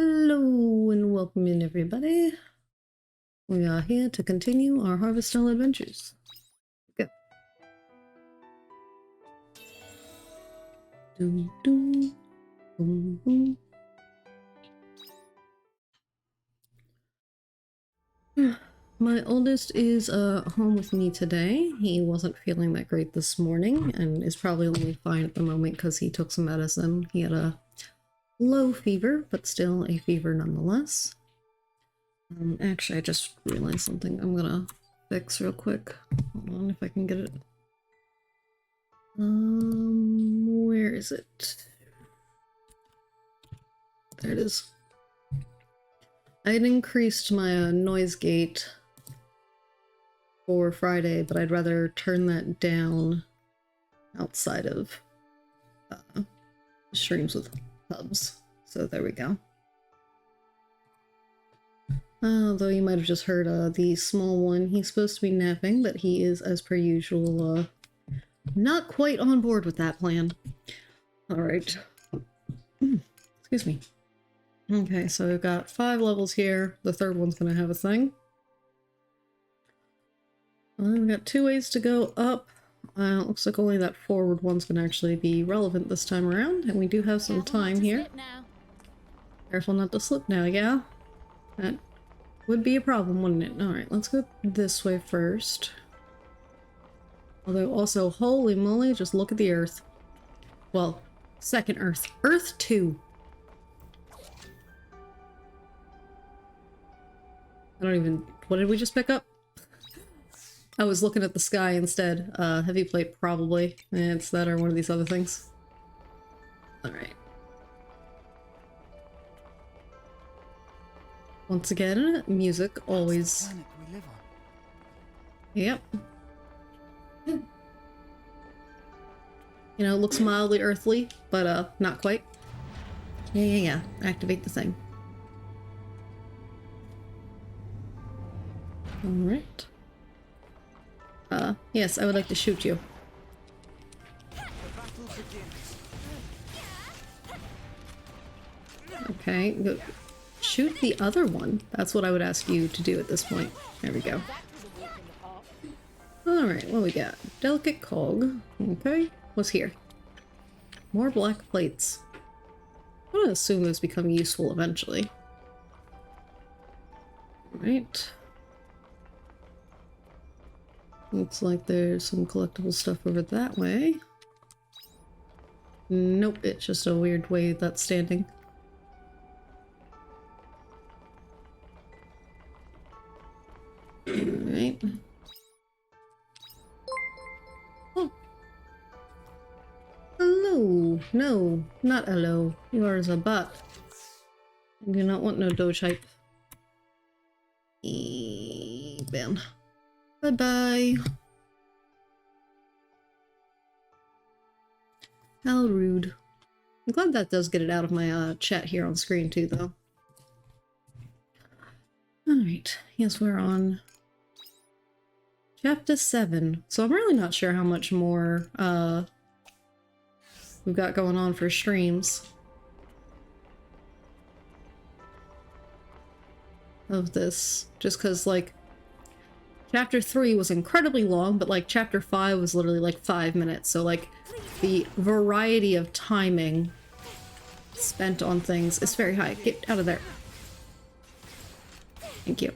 Hello and welcome in, everybody. We are here to continue our Harvestella adventures. Go. Boom, boom. My oldest is home with me today. He wasn't feeling that great this morning and is probably only fine at the moment because he took some medicine. He had a low fever, but still a fever nonetheless. Actually, I just realized something I'm gonna fix real quick. Hold on, if I can get it. Where is it? There it is. I had increased my noise gate for Friday, but I'd rather turn that down outside of streams with hubs. So there we go. Though you might have just heard the small one. He's supposed to be napping, but he is, as per usual, not quite on board with that plan. Alright. Excuse me. Okay, so we've got 5 levels here. The third one's gonna have a thing. We've got 2 ways to go up. Looks like only that forward one's gonna actually be relevant this time around, and we do have some time here. Careful not to slip now, yeah? That would be a problem, wouldn't it? Alright, let's go this way first. Although also, holy moly, just look at the Earth. Well, second Earth. Earth 2. I don't even... What did we just pick up? I was looking at the sky instead. Heavy plate, probably. It's that or one of these other things. Alright. Once again, music always... Yep. You know, looks mildly earthly, but not quite. Yeah. Activate the thing. Alright. Yes, I would like to shoot you. Okay, go shoot the other one. That's what I would ask you to do at this point. There we go. Alright, what we got? Delicate cog. Okay, what's here? More black plates. I'm gonna assume those become useful eventually. Alright. Looks like there's some collectible stuff over that way. Nope, it's just a weird way that's standing. Alright. Oh. Hello. No, not hello. Yours a butt. I do not want no doge hype. Ben. Bye-bye. How rude. I'm glad that does get it out of my chat here on screen too, though. Alright, yes, we're on Chapter 7. So I'm really not sure how much more we've got going on for streams of this. Just because, like, Chapter 3 was incredibly long, but, like, Chapter 5 was literally, like, 5 minutes. So, like, the variety of timing spent on things is very high. Get out of there. Thank you.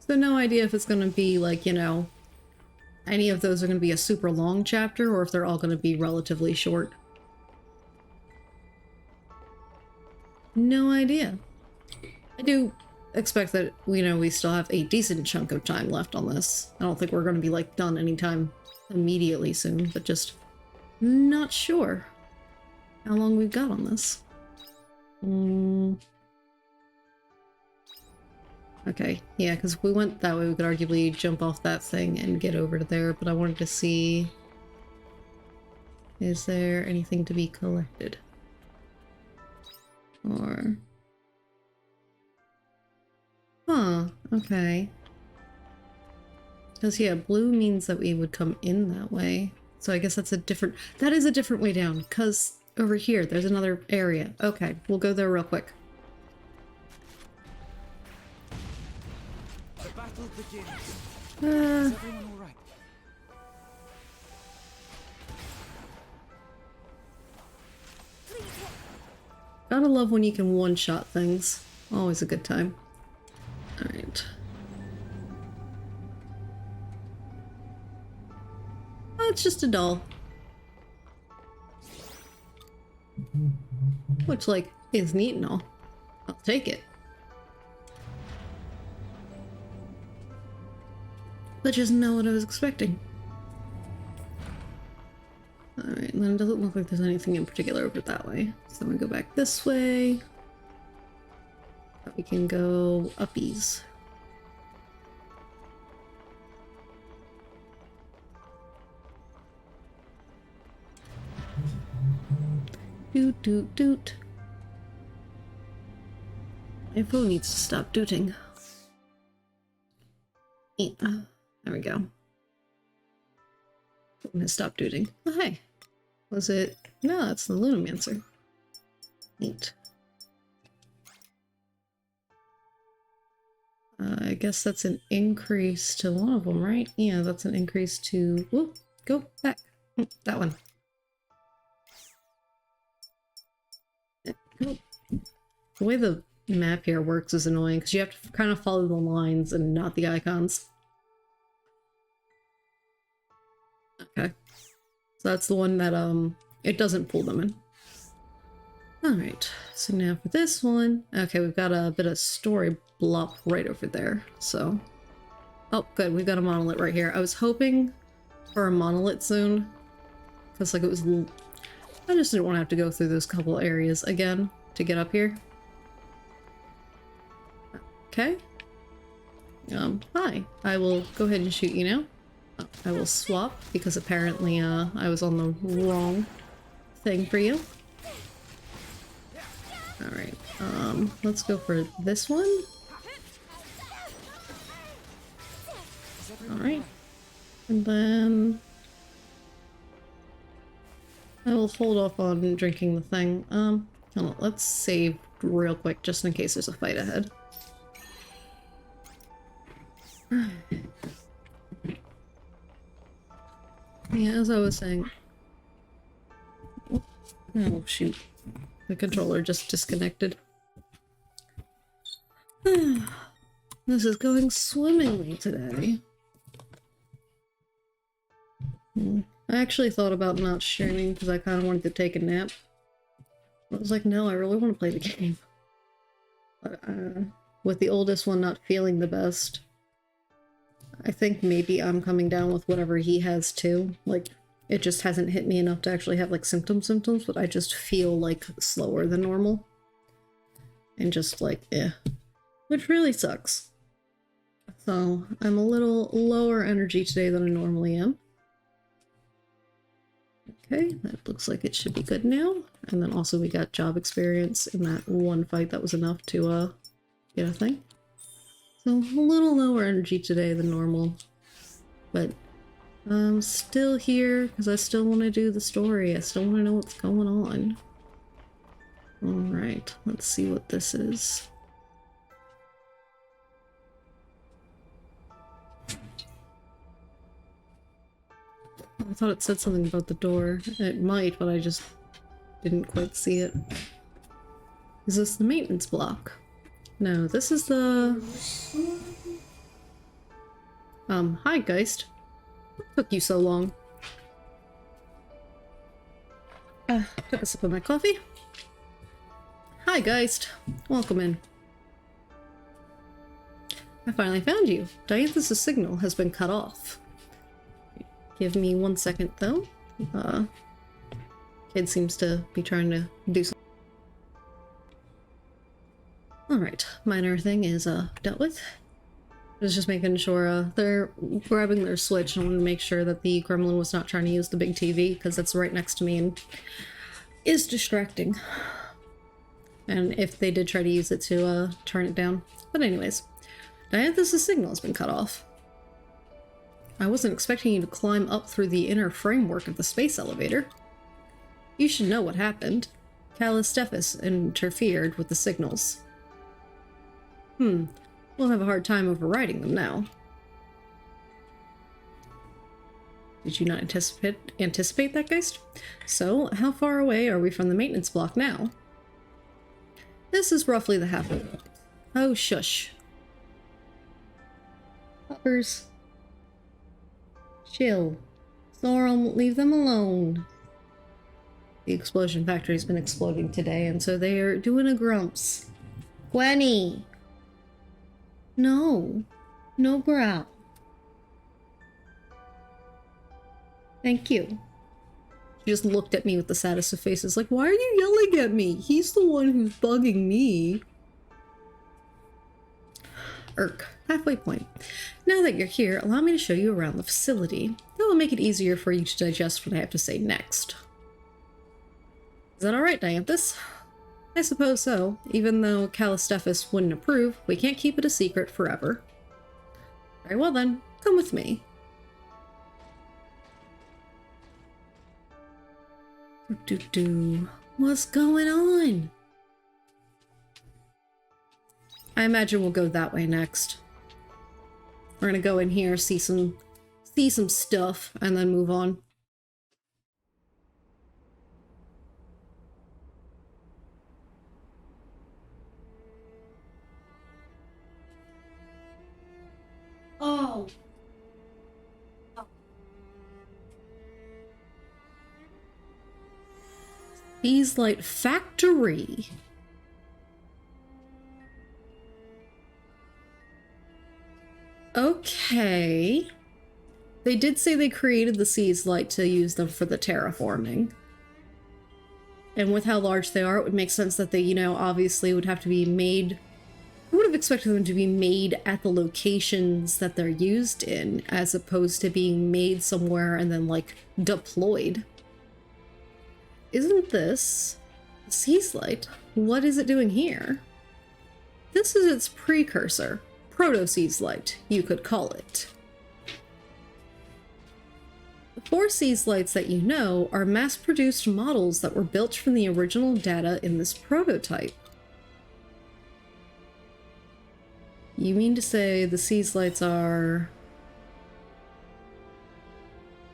So no idea if it's going to be, like, you know, any of those are going to be a super long chapter, or if they're all going to be relatively short. No idea. I do expect that, you know, we still have a decent chunk of time left on this. I don't think we're going to be, like, done anytime immediately soon, but just not sure how long we've got on this. Okay, yeah, because if we went that way, we could arguably jump off that thing and get over to there, but I wanted to see... Is there anything to be collected? Or... Huh, okay. Because, yeah, blue means that we would come in that way. So I guess that's a different... That is a different way down, because over here. There's another area. Okay, we'll go there real quick. The battle begins. Is everyone all right? Gotta love when you can one-shot things. Always a good time. Alright. Oh, it's just a doll. Which, like, is neat and all. I'll take it. But just not what I was expecting. Alright, and then it doesn't look like there's anything in particular over that way. So we go back this way. But we can go uppies. Doot doot doot. My phone needs to stop dooting. There we go. I'm gonna stop dooting. Oh, hey. Was it? No, that's the Lunamancer. Neat. I guess that's an increase to one of them, right? Yeah, that's an increase to... Whoop, go back. That one. The way the map here works is annoying because you have to kind of follow the lines and not the icons. Okay. So that's the one that, it doesn't pull them in. Alright, so now for this one, okay, we've got a bit of story block right over there, so... Oh, good, we've got a monolith right here. I was hoping for a monolith soon, because, like, it was... I just didn't want to have to go through those couple areas again to get up here. Okay. Hi. I will go ahead and shoot you now. Oh, I will swap, because apparently, I was on the wrong thing for you. Alright, let's go for this one. Alright. And then... I will hold off on drinking the thing. Hold on, let's save real quick, just in case there's a fight ahead. Yeah, as I was saying... Oh, shoot. The controller just disconnected. This is going swimmingly today. I actually thought about not streaming because I kind of wanted to take a nap. I was like, no, I really want to play the game. But, with the oldest one not feeling the best, I think maybe I'm coming down with whatever he has too. Like, it just hasn't hit me enough to actually have, like, symptoms, but I just feel, like, slower than normal. And just, like, which really sucks. So, I'm a little lower energy today than I normally am. Okay, that looks like it should be good now. And then also we got job experience in that one fight that was enough to, get a thing. So, a little lower energy today than normal. But... I'm still here because I still want to do the story. I still want to know what's going on. Alright, let's see what this is. I thought it said something about the door. It might, but I just didn't quite see it. Is this the maintenance block? No, this is the... Hi, Geist. Took you so long. Took a sip of my coffee. Hi, Geist. Welcome in. I finally found you. Dianthus' signal has been cut off. Give me 1 second, though. Kid seems to be trying to do something. Alright, minor thing is, dealt with. I was just making sure they're grabbing their Switch. I wanted to make sure that the gremlin was not trying to use the big TV, because that's right next to me and is distracting. And if they did try to use it to turn it down. But anyways, Dianthus' signal has been cut off. I wasn't expecting you to climb up through the inner framework of the space elevator. You should know what happened. Callistephus interfered with the signals. We'll have a hard time overriding them now. Did you not anticipate that, Geist? So, how far away are we from the maintenance block now? This is roughly the halfway point. Oh, shush. Puppers. Chill. Sorum, leave them alone. The explosion factory's been exploding today, and so they are doing a grumps. Gwenny! No. No growl. Thank you. She just looked at me with the saddest of faces, like, why are you yelling at me? He's the one who's bugging me. Irk. Halfway point. Now that you're here, allow me to show you around the facility. That will make it easier for you to digest what I have to say next. Is that alright, Dianthus? I suppose so. Even though Callistephus wouldn't approve, we can't keep it a secret forever. Very well then, come with me. What's going on? I imagine we'll go that way next. We're gonna go in here, see some stuff, and then move on. Oh. Seaslight Factory. Okay. They did say they created the Seaslight to use them for the terraforming. And with how large they are, it would make sense that they, you know, obviously would have to be made. I would have expected them to be made at the locations that they're used in, as opposed to being made somewhere and then, like, deployed. Isn't this the Seaslight? What is it doing here? This is its precursor. Proto-Seaslight, you could call it. The 4 Seaslights that you know are mass-produced models that were built from the original data in this prototype. You mean to say the Seaslights are...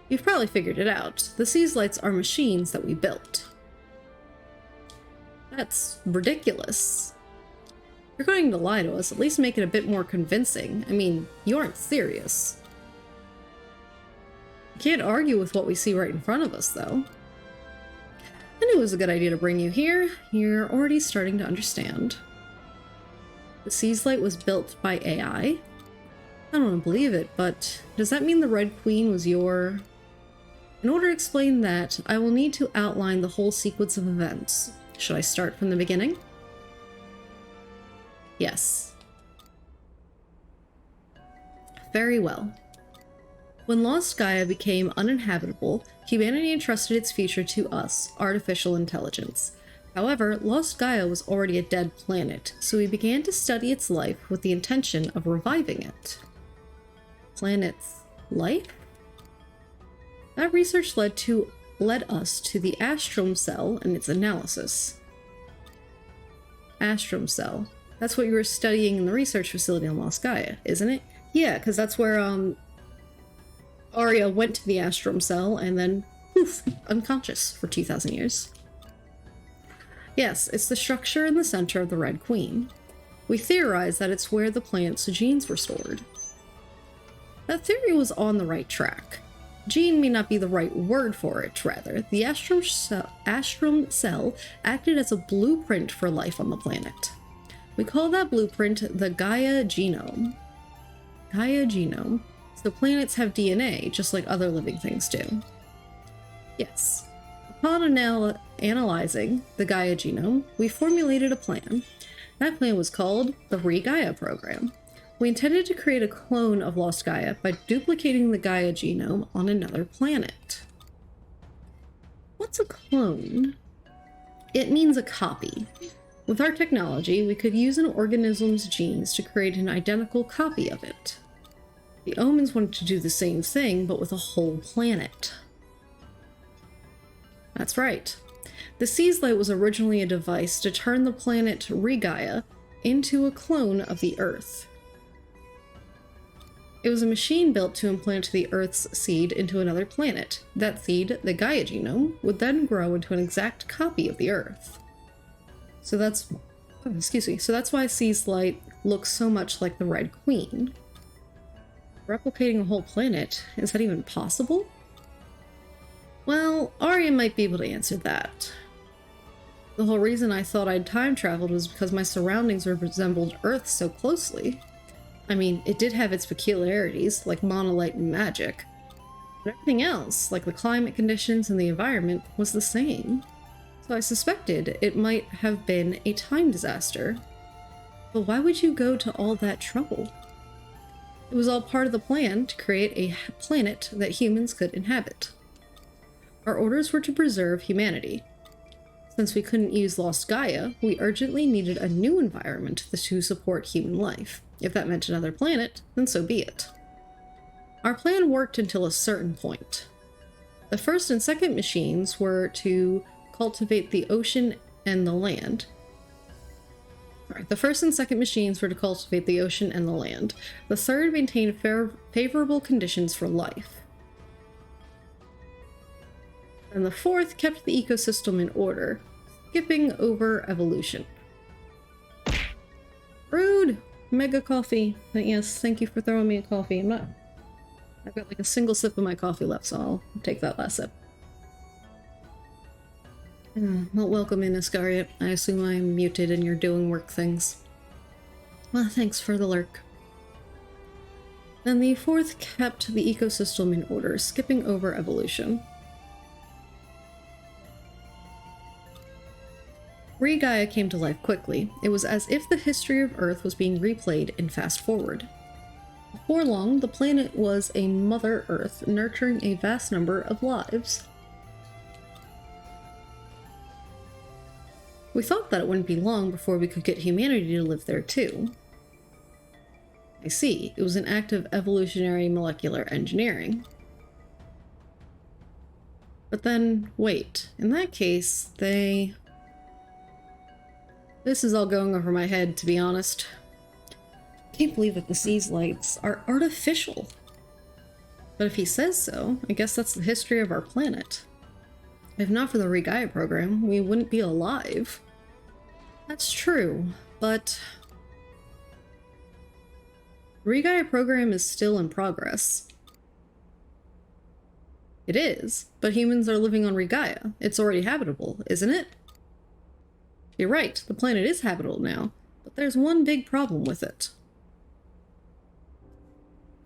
You've probably figured it out. The Seaslights are machines that we built. That's ridiculous. If you're going to lie to us, at least make it a bit more convincing. I mean, you aren't serious. You can't argue with what we see right in front of us, though. I knew it was a good idea to bring you here. You're already starting to understand. The Seaslight was built by AI? I don't want to believe it, but does that mean the Red Queen was your... In order to explain that, I will need to outline the whole sequence of events. Should I start from the beginning? Yes. Very well. When Lost Gaia became uninhabitable, humanity entrusted its future to us, artificial intelligence. However, Lost Gaia was already a dead planet, so we began to study its life with the intention of reviving it. Planet's life? That research led us to the Astrum Cell and its analysis. Astrum Cell. That's what you were studying in the research facility on Lost Gaia, isn't it? Yeah, because that's where Arya went to the Astrum Cell and then, poof, unconscious for 2,000 years. Yes, it's the structure in the center of the Red Queen. We theorize that it's where the planet's genes were stored. That theory was on the right track. Gene may not be the right word for it, rather. The Astrum Cell acted as a blueprint for life on the planet. We call that blueprint the Gaia genome. Gaia genome. So planets have DNA, just like other living things do. Yes. Upon analyzing the Gaia genome, we formulated a plan. That plan was called the Re-Gaia program. We intended to create a clone of Lost Gaia by duplicating the Gaia genome on another planet. What's a clone? It means a copy. With our technology, we could use an organism's genes to create an identical copy of it. The Omens wanted to do the same thing, but with a whole planet. That's right. The Sea's Light was originally a device to turn the planet Regaia into a clone of the Earth. It was a machine built to implant the Earth's seed into another planet. That seed, the Gaia genome, would then grow into an exact copy of the Earth. So that's... oh, excuse me. So that's why Sea's Light looks so much like the Red Queen. Replicating a whole planet? Is that even possible? Well, Arya might be able to answer that. The whole reason I thought I'd time traveled was because my surroundings resembled Earth so closely. I mean, it did have its peculiarities, like monolight and magic, but everything else, like the climate conditions and the environment, was the same. So I suspected it might have been a time disaster. But why would you go to all that trouble? It was all part of the plan to create a planet that humans could inhabit. Our orders were to preserve humanity. Since we couldn't use Lost Gaia, we urgently needed a new environment to support human life. If that meant another planet, then so be it. Our plan worked until a certain point. The first and second machines were to cultivate the ocean and the land. The first and second machines were to cultivate the ocean and the land. The third maintained favorable conditions for life. And the fourth kept the ecosystem in order, skipping over evolution. Rude! Mega coffee. Yes, thank you for throwing me a coffee. I've got like a single sip of my coffee left, so I'll take that last sip. Well, welcome in, Iscariot. I assume I'm muted and you're doing work things. Well, thanks for the lurk. And the fourth kept the ecosystem in order, skipping over evolution. Regaia came to life quickly. It was as if the history of Earth was being replayed in fast forward. Before long, the planet was a Mother Earth, nurturing a vast number of lives. We thought that it wouldn't be long before we could get humanity to live there too. I see, it was an act of evolutionary molecular engineering. But then, wait, in that case, This is all going over my head, to be honest. I can't believe that the Sea's Lights are artificial. But if he says so, I guess that's the history of our planet. If not for the Regaia program, we wouldn't be alive. That's true, but... the Regaia program is still in progress. It is, but humans are living on Regaia. It's already habitable, isn't it? You're right, the planet is habitable now, but there's one big problem with it.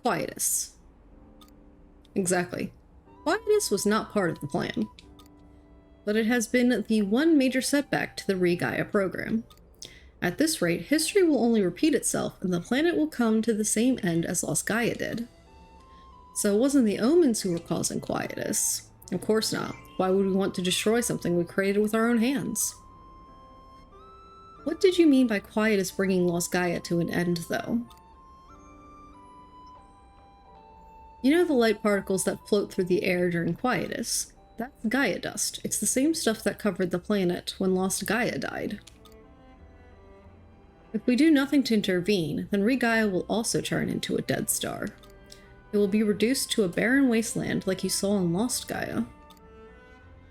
Quietus. Exactly. Quietus was not part of the plan. But it has been the one major setback to the Regaia program. At this rate, history will only repeat itself, and the planet will come to the same end as Lost Gaia did. So it wasn't the Omens who were causing Quietus. Of course not. Why would we want to destroy something we created with our own hands? What did you mean by Quietus bringing Lost Gaia to an end, though? You know the light particles that float through the air during Quietus? That's Gaia dust. It's the same stuff that covered the planet when Lost Gaia died. If we do nothing to intervene, then Regaia will also turn into a dead star. It will be reduced to a barren wasteland like you saw in Lost Gaia.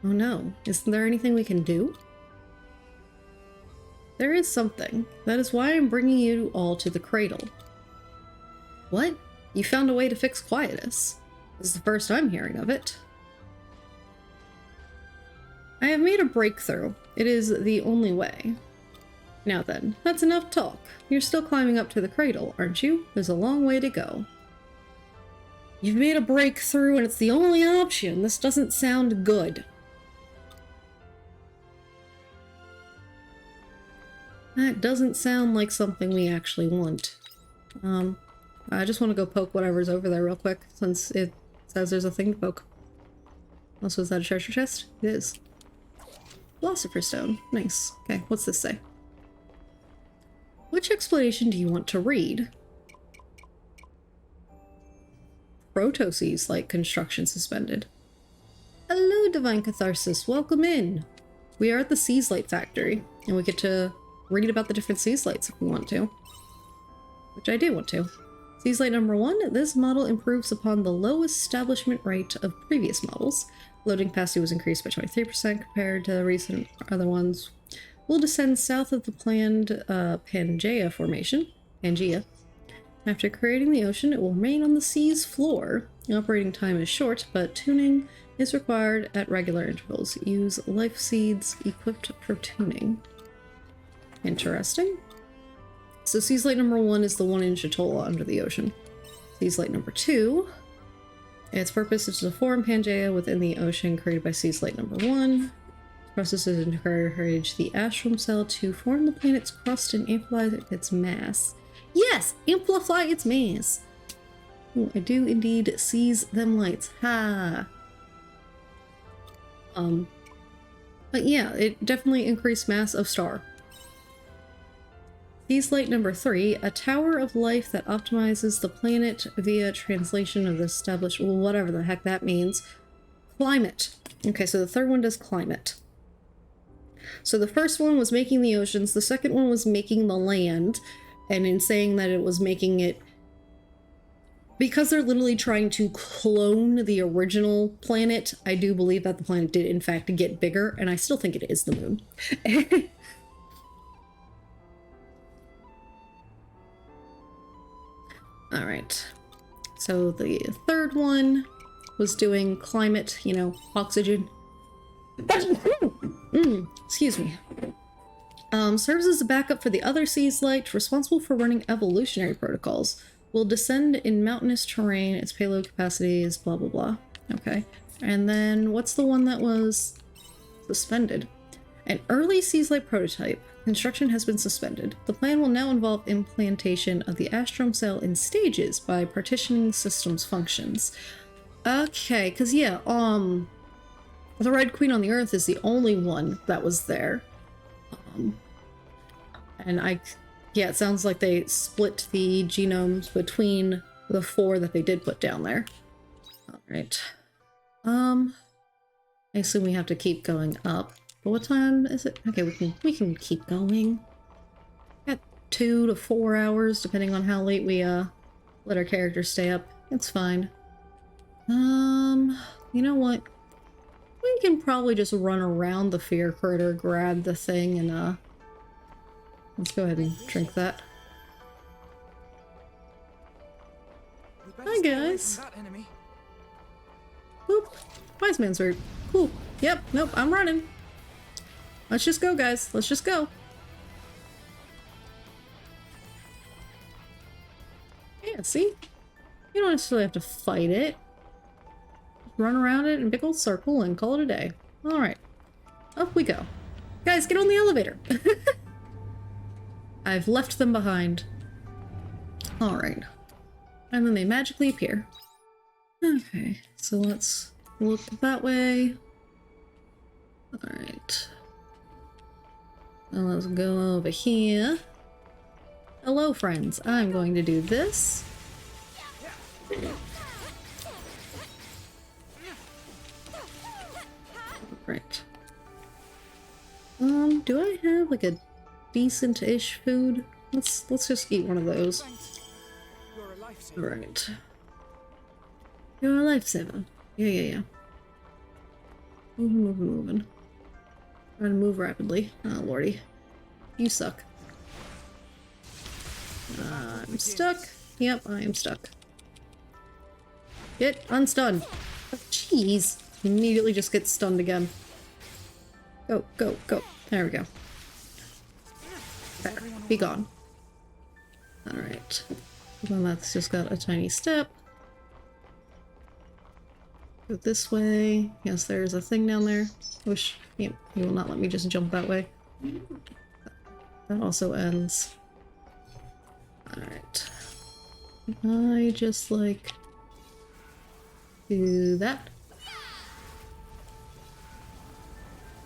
Oh no, isn't there anything we can do? There is something. That is why I'm bringing you all to the cradle. What? You found a way to fix Quietus. This is the first I'm hearing of it. I have made a breakthrough. It is the only way. Now then, that's enough talk. You're still climbing up to the cradle, aren't you? There's a long way to go. You've made a breakthrough and it's the only option. This doesn't sound good. That doesn't sound like something we actually want. I just want to go poke whatever's over there real quick, since it says there's a thing to poke. Also, is that a treasure chest? It is. Philosopher's Stone. Nice. Okay, what's this say? Which explanation do you want to read? Protoses like construction suspended. Hello, Divine Catharsis. Welcome in. We are at the Seas Light Factory, and we get to read about the different Seas Lights if we want to. Which I do want to. Seas Light number 1, this model improves upon the low establishment rate of previous models. Loading capacity was increased by 23% compared to recent other ones. We'll descend south of the planned Pangea formation. Pangea. After creating the ocean, it will remain on the sea's floor. The operating time is short, but tuning is required at regular intervals. Use life seeds equipped for tuning. Interesting. So Seas Light number 1 is the 1-inch atoll under the ocean. Seas Light number 2, its purpose is to form Pangea within the ocean created by Seas Light number 1. The process is to encourage the Astrum cell to form the planet's crust and amplify its mass. Yes! Amplify its mass! Ooh, I do indeed seize them lights. Ha! But yeah, it definitely increased mass of star. Seas Light number 3, a tower of life that optimizes the planet via translation of the established, well, whatever the heck that means, climate. Okay, so the third one does climate. So the first one was making the oceans, the second one was making the land, and in saying that it was making it, because they're literally trying to clone the original planet, I do believe that the planet did in fact get bigger, and I still think it is the moon. Alright, so the third one was doing climate, you know, oxygen. Excuse me. Serves as a backup for the other Seas Light, responsible for running evolutionary protocols. Will descend in mountainous terrain, its payload capacity is blah blah blah. Okay, and then what's the one that was suspended? An early Seas Light prototype. Construction has been suspended. The plan will now involve implantation of the Astrum cell in stages by partitioning systems functions. Okay, because yeah, the Red Queen on the Earth is the only one that was there. And yeah, it sounds like they split the genomes between the 4 that they did put down there. Alright. I assume we have to keep going up. But what time is it? Okay, we can keep going. Got 2 to 4 hours, depending on how late we let our characters stay up. It's fine. You know what? We can probably just run around the fear critter, grab the thing, and let's go ahead and drink that. Hi guys. Boop. Wise man's route. Cool. Yep. Nope. I'm running. Let's just go, guys. Let's just go. Yeah, see? You don't necessarily have to fight it. Run around it in a big old circle and call it a day. Alright. Up we go. Guys, get on the elevator! I've left them behind. Alright. And then they magically appear. Okay, so let's look that way. Alright. Now let's go over here. Hello, friends. I'm going to do this. Right. Do I have like a decent-ish food? Let's just eat one of those. Right. You're a lifesaver. Yeah. Moving. Trying to move rapidly. Oh, lordy. You suck. I'm stuck. Yep, I am stuck. Get unstunned. Jeez. Immediately just get stunned again. Go. There we go. There. Be gone. Alright. Then that's just got a tiny step. Go this way. Yes, there's a thing down there. Wish you will not let me just jump that way. That also ends. Alright. I just like do that.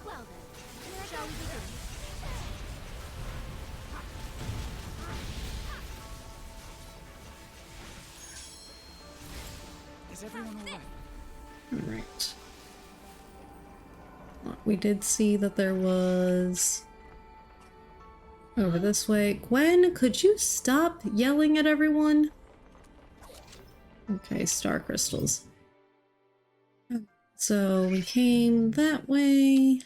Well then, shall we begin? Is everyone alright? Alright. We did see that there was... over this way. Gwen, could you stop yelling at everyone? Okay, star crystals. So we came that way.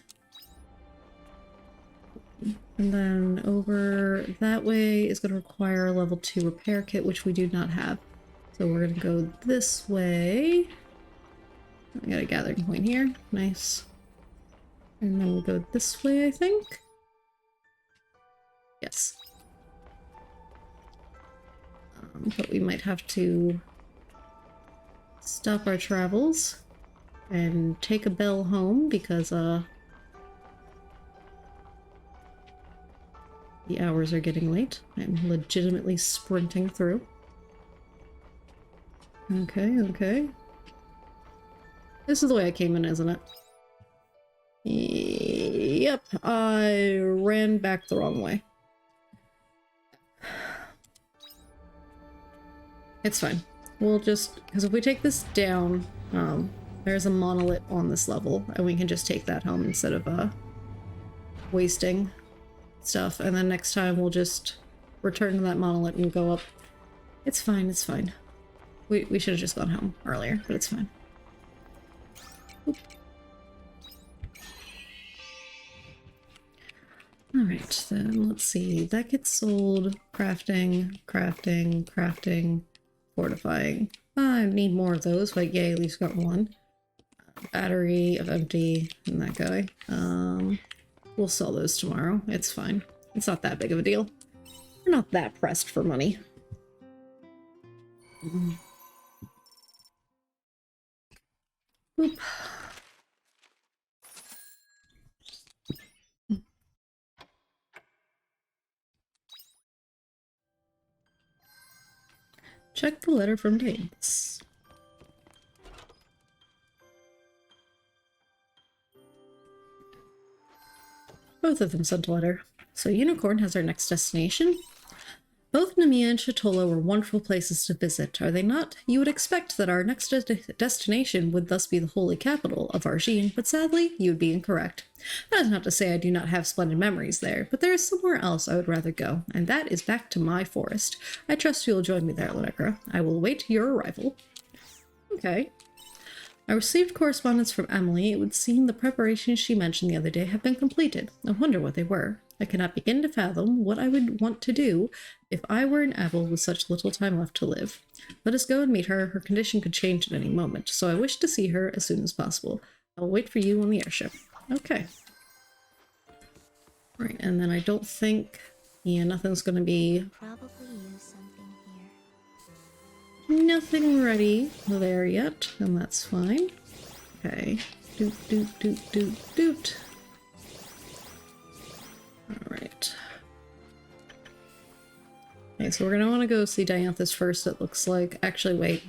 And then over that way is going to require a level 2 repair kit, which we do not have. So we're going to go this way. I got a gathering point here. Nice. And then we'll go this way, I think. Yes. But we might have to stop our travels and take a bell home because, the hours are getting late. I'm legitimately sprinting through. Okay, okay. This is the way I came in, isn't it? Yep, I ran back the wrong way. It's fine. We'll just... because if we take this down, there's a monolith on this level, and we can just take that home instead of, wasting stuff. And then next time we'll just return to that monolith and go up. It's fine, it's fine. We should have just gone home earlier, but it's fine. Oop. Alright, then let's see. That gets sold. Crafting, crafting, crafting, fortifying. I need more of those, but yay, at least got one. Battery of empty, and that guy. We'll sell those tomorrow. It's fine. It's not that big of a deal. We're not that pressed for money. Boop. Check the letter from Danes. Both of them sent a letter. So Unicorn has our next destination. Both Nemea and Shatola were wonderful places to visit, are they not? You would expect that our next destination would thus be the holy capital of Argene, but sadly, you would be incorrect. That is not to say I do not have splendid memories there, but there is somewhere else I would rather go, and that is back to my forest. I trust you will join me there, Lenekra. I will await your arrival. Okay. I received correspondence from Emily. It would seem the preparations she mentioned the other day have been completed. I wonder what they were. I cannot begin to fathom what I would want to do if I were an Abel with such little time left to live. Let us go and meet her. Her condition could change at any moment, so I wish to see her as soon as possible. I'll wait for you on the airship. Okay. Right, and then I don't think... yeah, nothing's gonna be... Probably use something here. nothing ready there yet, and that's fine. Okay. Doot, doot, doot, doot, doot. Alright. Okay, so we're gonna want to go see Dianthus first, it looks like. Actually, wait.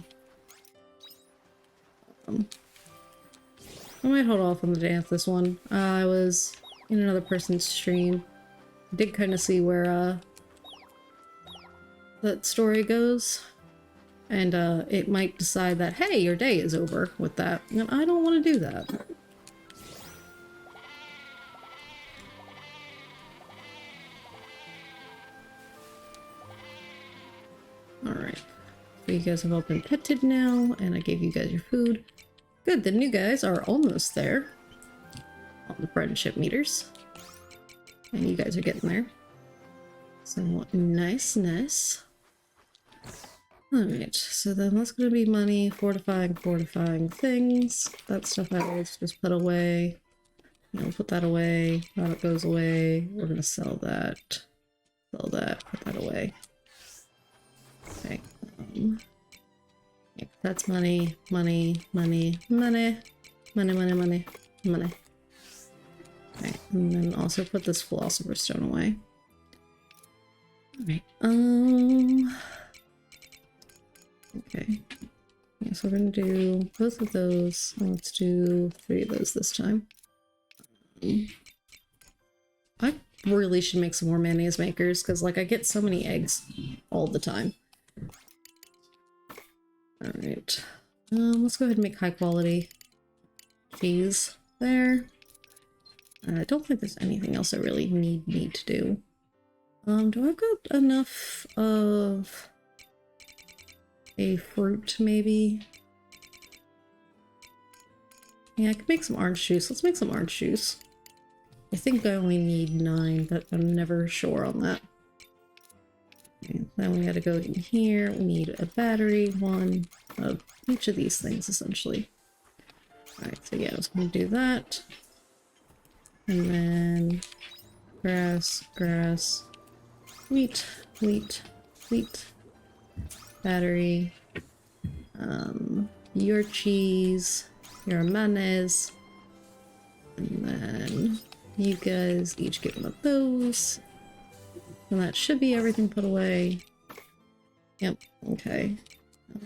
I might hold off on the Dianthus one. I was in another person's stream. I did kind of see where, that story goes. And, it might decide that, hey, your day is over with that. And I don't want to do that. Alright. So you guys have all been petted now, and I gave you guys your food. Good, the new guys are almost there. On the friendship meters. And you guys are getting there. So, nice, nice. Alright, so then that's gonna be money, fortifying things. That stuff I always just put away. We'll put that away. That goes away. We're gonna sell that. Sell that, put that away. Okay. Yeah, that's money, money, money, money, money, money, money, money. Okay, and then also put this Philosopher's Stone away. Alright, okay. Yeah, so we're gonna do both of those. Let's do 3 of those this time. I really should make some more mayonnaise makers, because, like, I get so many eggs all the time. Alright. Let's go ahead and make high quality cheese there. I don't think there's anything else I really need to do. Do I got enough of a fruit, maybe? Yeah, I could make some orange juice. Let's make some orange juice. I think I only need 9, but I'm never sure on that. Okay, then we gotta go in here. We need a battery, 1 of each of these things, essentially. Alright, so yeah, I was gonna do that. And then grass, grass, wheat, wheat, wheat, battery, your cheese, your mayonnaise, and then you guys each get one of those. And that should be everything put away. Yep, okay.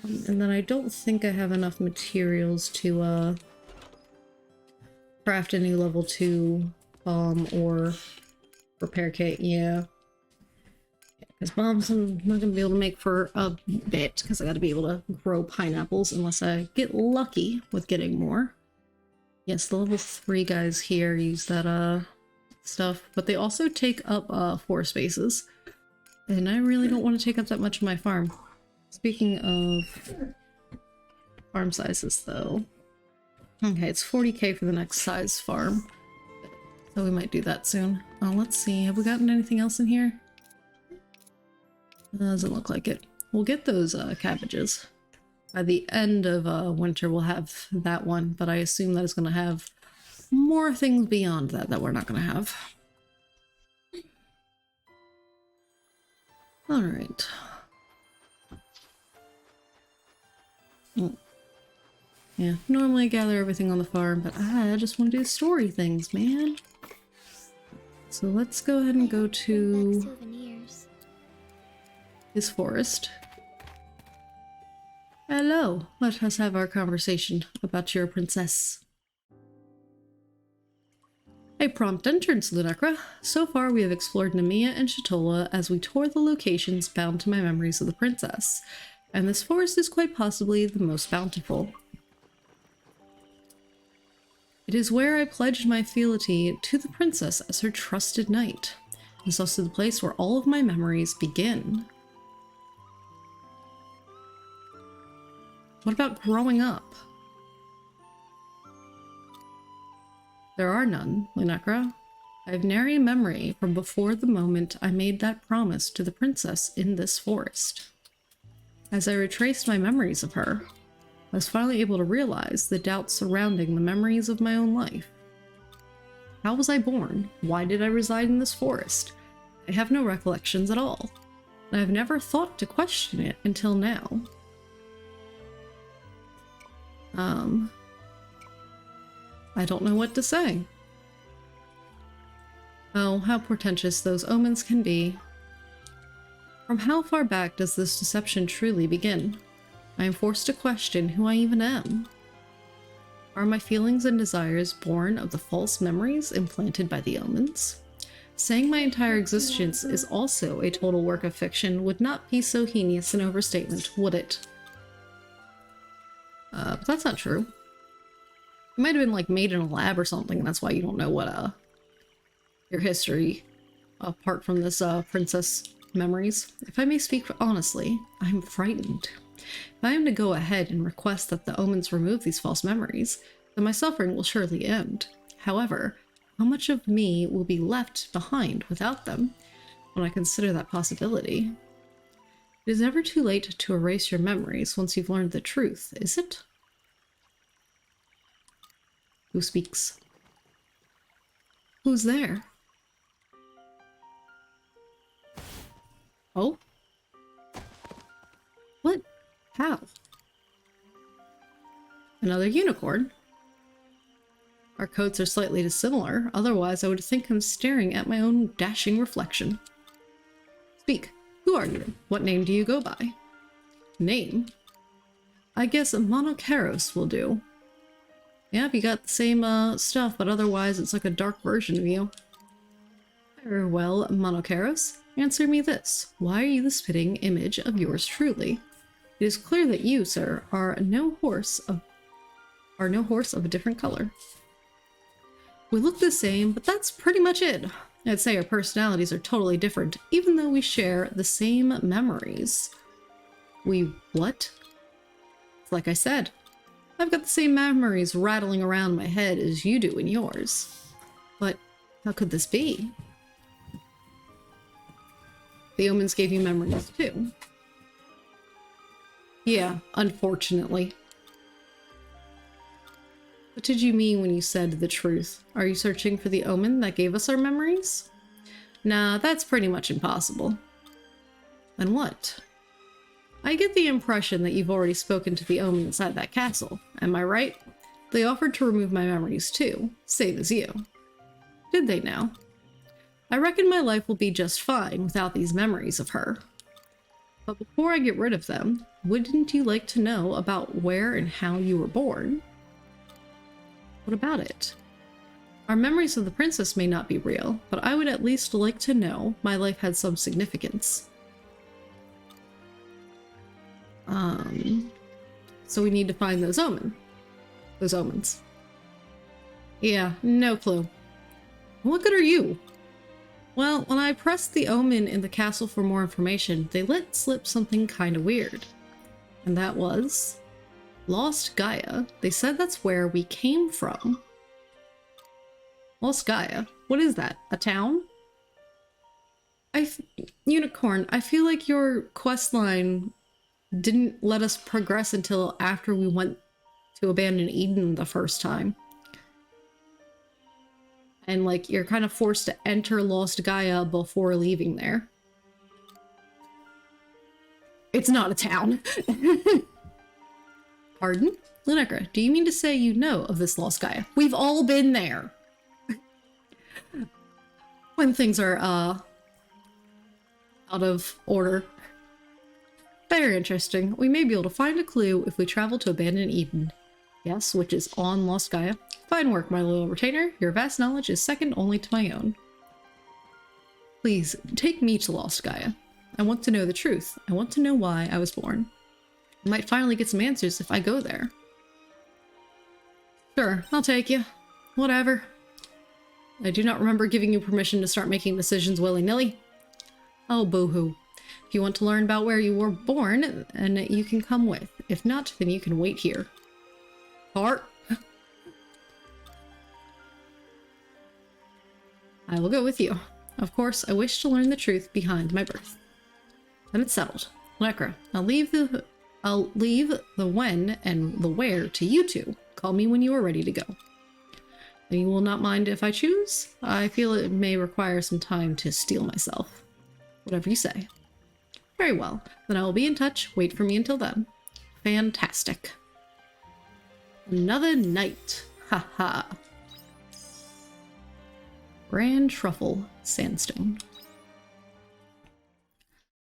And then I don't think I have enough materials to craft a new level 2 bomb or repair kit, yeah. Because bombs I'm not going to be able to make for a bit, because I got to be able to grow pineapples unless I get lucky with getting more. Yes, the level 3 guys here use that stuff, but they also take up 4 spaces. And I really don't want to take up that much of my farm. Speaking of farm sizes though. Okay, it's 40k for the next size farm. So we might do that soon. Let's see, have we gotten anything else in here? Doesn't look like it. We'll get those cabbages. By the end of winter we'll have that one, but I assume that it's going to have more things beyond that that we're not going to have. Alright. Yeah, normally I gather everything on the farm, but I just want to do story things, man. So let's go ahead and go to his forest. Hello, let us have our conversation about your princess. A prompt entrance, Lunacra. So far we have explored Nemea and Shatola as we tour the locations bound to my memories of the princess, and this forest is quite possibly the most bountiful. It is where I pledged my fealty to the princess as her trusted knight. It is also the place where all of my memories begin. What about growing up? There are none, Lunacra. I have nary memory from before the moment I made that promise to the princess in this forest. As I retraced my memories of her, I was finally able to realize the doubts surrounding the memories of my own life. How was I born? Why did I reside in this forest? I have no recollections at all, and I have never thought to question it until now. I don't know what to say. Oh, how portentous those omens can be. From how far back does this deception truly begin? I am forced to question who I even am. Are my feelings and desires born of the false memories implanted by the omens? Saying my entire existence is also a total work of fiction would not be so heinous an overstatement, would it? But that's not true. It might have been like made in a lab or something, and that's why you don't know what your history, apart from this princess memories. If I may speak honestly, I'm frightened. If I am to go ahead and request that the omens remove these false memories, then my suffering will surely end. However, how much of me will be left behind without them when I consider that possibility? It is never too late to erase your memories once you've learned the truth, is it? Who speaks? Who's there? Oh? What? How? Another unicorn? Our coats are slightly dissimilar, otherwise I would think I'm staring at my own dashing reflection. Speak. Who are you? What name do you go by? Name? I guess Monocaros will do. Yeah, you got the same stuff, but otherwise it's like a dark version of you. Very well, Monocaros. Answer me this. Why are you the spitting image of yours truly? It is clear that you, sir, are no horse of a different color. We look the same, but that's pretty much it. I'd say our personalities are totally different, even though we share the same memories. What? Like I said, I've got the same memories rattling around my head as you do in yours. But how could this be? The omens gave you memories too. Yeah, unfortunately. What did you mean when you said the truth? Are you searching for the omen that gave us our memories? Nah, that's pretty much impossible. Then what? I get the impression that you've already spoken to the omen inside that castle. Am I right? They offered to remove my memories too, same as you. Did they now? I reckon my life will be just fine without these memories of her. But before I get rid of them, wouldn't you like to know about where and how you were born? What about it? Our memories of the princess may not be real, but I would at least like to know my life had some significance. So we need to find those omens. Yeah, no clue. What good are you? Well, when I pressed the omen in the castle for more information, they let slip something kind of weird. And that was Lost Gaia. They said that's where we came from. Lost Gaia? What is that? A town? Unicorn, I feel like your quest line didn't let us progress until after we went to abandon Eden the first time. And like, you're kind of forced to enter Lost Gaia before leaving there. It's not a town. Pardon? Lineker, do you mean to say you know of this Lost Gaia? We've all been there. When things are, out of order. Very interesting. We may be able to find a clue if we travel to abandon Eden. Yes, which is on Lost Gaia. Fine work, my little retainer. Your vast knowledge is second only to my own. Please, take me to Lost Gaia. I want to know the truth. I want to know why I was born. I might finally get some answers if I go there. Sure, I'll take you. Whatever. I do not remember giving you permission to start making decisions willy-nilly. Oh, boo-hoo. If you want to learn about where you were born, and you can come with. If not, then you can wait here. Heart. I will go with you. Of course, I wish to learn the truth behind my birth. Then it's settled. Lekra, I'll leave the when and the where to you two. Call me when you are ready to go. And you will not mind if I choose? I feel it may require some time to steel myself. Whatever you say. Very well. Then I will be in touch. Wait for me until then. Fantastic. Another night. Haha. Grand Truffle Sandstone.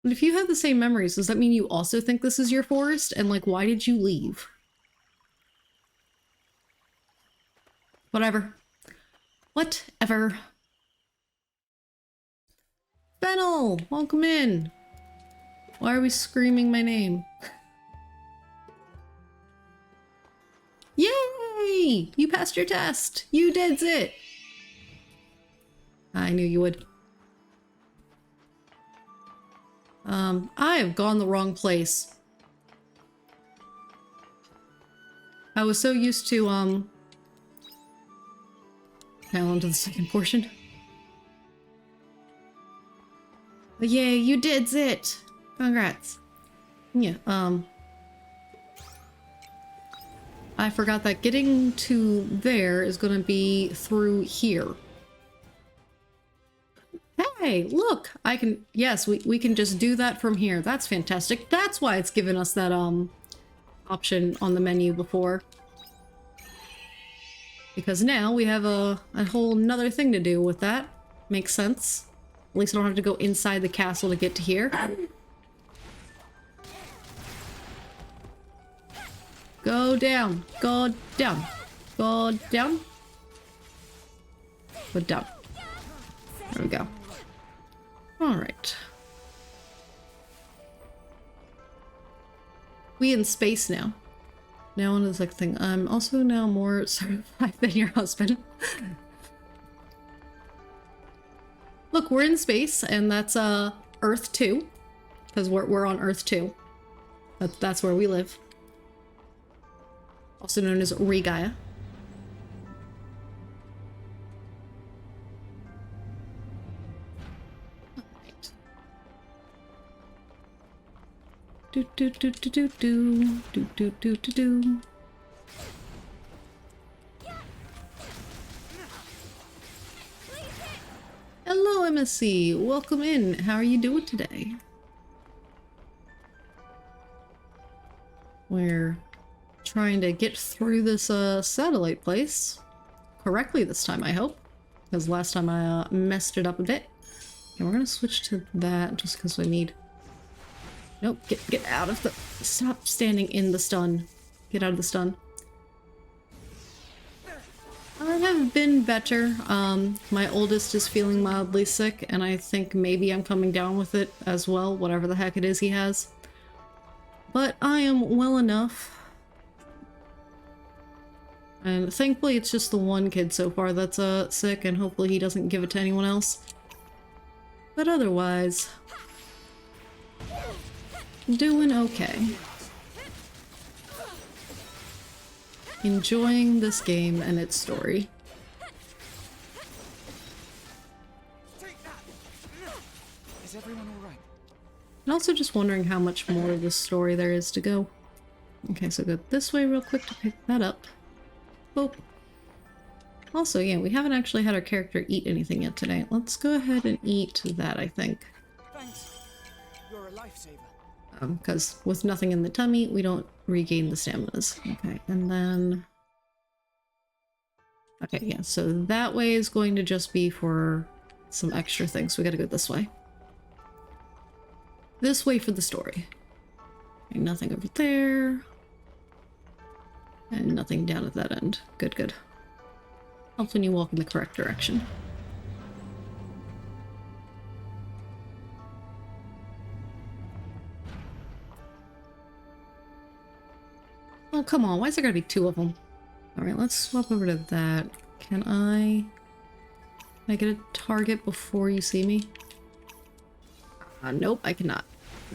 But if you have the same memories, does that mean you also think this is your forest? And like, why did you leave? Whatever. Whatever. Fennel! Welcome in! Why are we screaming my name? Yay! You passed your test! You did it! I knew you would. I have gone the wrong place. I was so used to, now on to the second portion. But yay, you did it! Congrats. Yeah, I forgot that getting to there is gonna be through here. Hey, look! I can, yes, we can just do that from here. That's fantastic. That's why it's given us that, option on the menu before. Because now we have a whole nother thing to do with that. Makes sense. At least I don't have to go inside the castle to get to here. Go down. Go down. Go down. Go down. There we go. Alright. We in space now. Now on to the second thing. I'm also now more certified than your husband. Look, we're in space, and that's Earth 2. Because we're on Earth 2. That's where we live. Also known as Regaia. Alright. Do do do do do do do do do do do. Hello, MSC. Welcome in. How are you doing today? We're trying to get through this satellite place correctly this time, I hope. Because last time I messed it up a bit. And we're gonna switch to that just because we need... Nope, get out of the... Stop standing in the stun. Get out of the stun. I have been better. My oldest is feeling mildly sick, and I think maybe I'm coming down with it as well, whatever the heck it is he has. But I am well enough. And thankfully it's just the one kid so far that's sick, and hopefully he doesn't give it to anyone else. But otherwise, doing okay. Enjoying this game and its story. Is everyone all right? And also just wondering how much more of this story there is to go. Okay, so go this way real quick to pick that up. Oh. Also, yeah, we haven't actually had our character eat anything yet today. Let's go ahead and eat that, I think. Thanks. You're a lifesaver. Because with nothing in the tummy, we don't regain the staminas. Okay, and then... Okay, yeah, so that way is going to just be for some extra things. We gotta go this way. This way for the story. Okay, nothing over there. And nothing down at that end. Good, good. Helps when you walk in the correct direction. Oh, come on. Why is there gotta be two of them? Alright, let's swap over to that. Can I get a target before you see me? Nope, I cannot.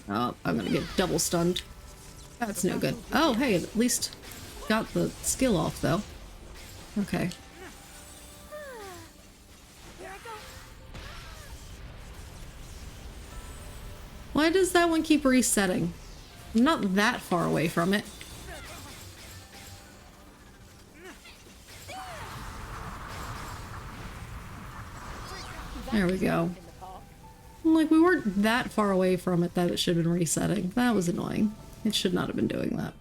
Oh, I'm gonna get double stunned. That's no good. Oh, hey, at least got the skill off, though. Okay. Why does that one keep resetting? I'm not that far away from it. There we go. Like, we weren't that far away from it that it should have been resetting. That was annoying. It should not have been doing that.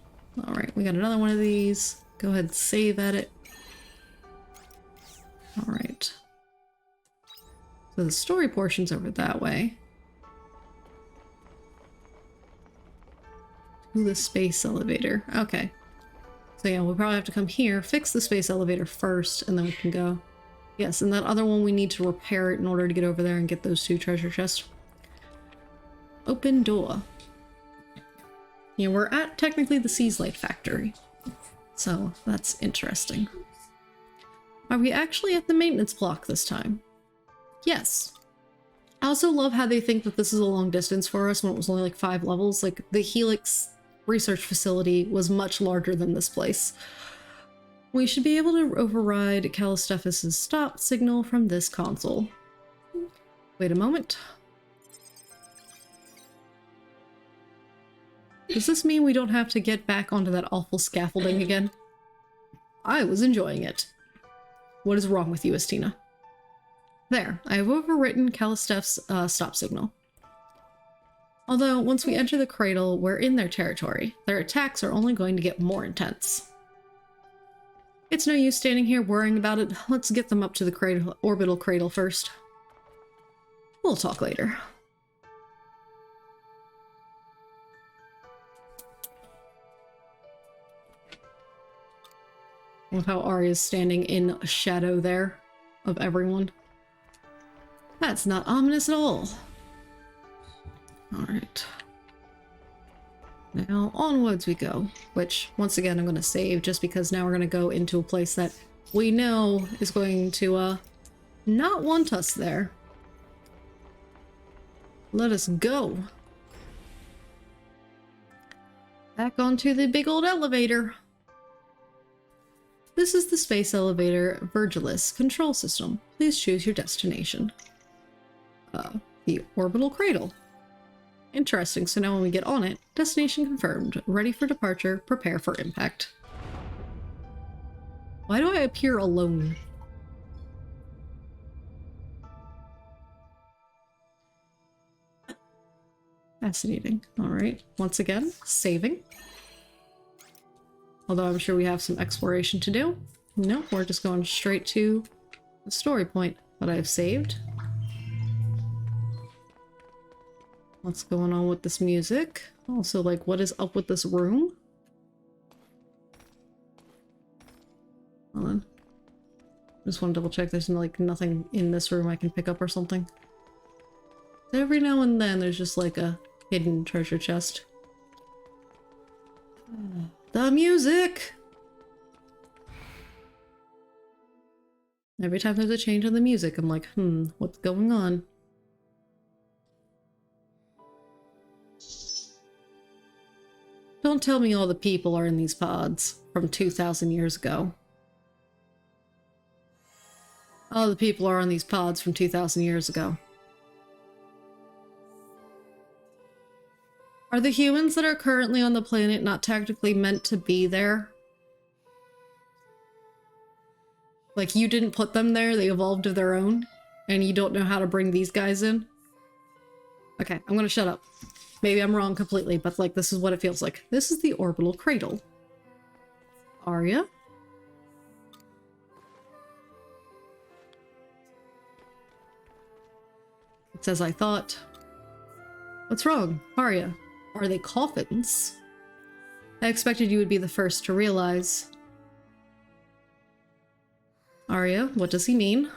Alright, we got another one of these. Go ahead and save at it. Alright. So the story portion's over that way. To the space elevator. Okay. So yeah, we'll probably have to come here, fix the space elevator first, and then we can go. Yes, and that other one we need to repair it in order to get over there and get those two treasure chests. Open door. Yeah, we're at technically the Seas Light factory. So that's interesting. Are we actually at the maintenance block this time? Yes. I also love how they think that this is a long distance for us when it was only like 5 levels. Like, the Helix research facility was much larger than this place. We should be able to override Callistephus' stop signal from this console. Wait a moment. Does this mean we don't have to get back onto that awful scaffolding again? I was enjoying it. What is wrong with you, Estina? There, I have overwritten Callisteph's stop signal. Although, once we enter the cradle, we're in their territory. Their attacks are only going to get more intense. It's no use standing here worrying about it. Let's get them up to the cradle, orbital cradle first. We'll talk later. With how Arya's standing in shadow there of everyone. That's not ominous at all. Alright. Now, onwards we go. Which, once again, I'm going to save just because now we're going to go into a place that we know is going to, not want us there. Let us go. Back onto the big old elevator. This is the space elevator Virgilis control system. Please choose your destination. The orbital cradle. Interesting, so now when we get on it, destination confirmed. Ready for departure, prepare for impact. Why do I appear alone? Fascinating. Alright, once again, saving. Although I'm sure we have some exploration to do. No, we're just going straight to the story point that I've saved. What's going on with this music? Also, like, what is up with this room? Hold on. Just want to double check there's like nothing in this room I can pick up or something. Every now and then there's just like a hidden treasure chest. The music! Every time there's a change in the music, I'm like, what's going on? Don't tell me all the people are in these pods from 2,000 years ago. All the people are on these pods from 2,000 years ago. Are the humans that are currently on the planet not technically meant to be there? Like, you didn't put them there, they evolved of their own, and you don't know how to bring these guys in? Okay, I'm gonna shut up. Maybe I'm wrong completely, but like, this is what it feels like. This is the orbital cradle. Arya? It's as I thought. What's wrong, Arya? Are they coffins? I expected you would be the first to realize. Arya, what does he mean?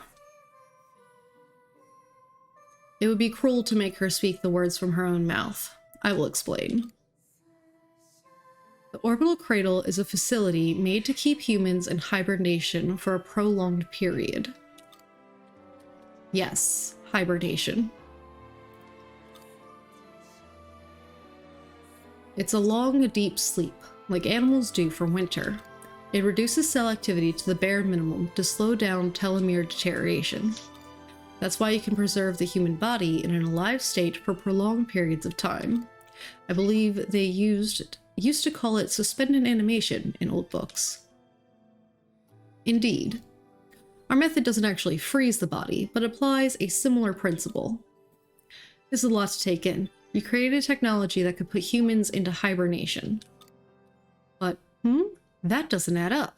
It would be cruel to make her speak the words from her own mouth. I will explain. The orbital cradle is a facility made to keep humans in hibernation for a prolonged period. Yes, hibernation. It's a long, deep sleep, like animals do for winter. It reduces cell activity to the bare minimum to slow down telomere deterioration. That's why you can preserve the human body in an alive state for prolonged periods of time. I believe they used to call it suspended animation in old books. Indeed. Our method doesn't actually freeze the body, but applies a similar principle. This is a lot to take in. You created a technology that could put humans into hibernation. But, that doesn't add up.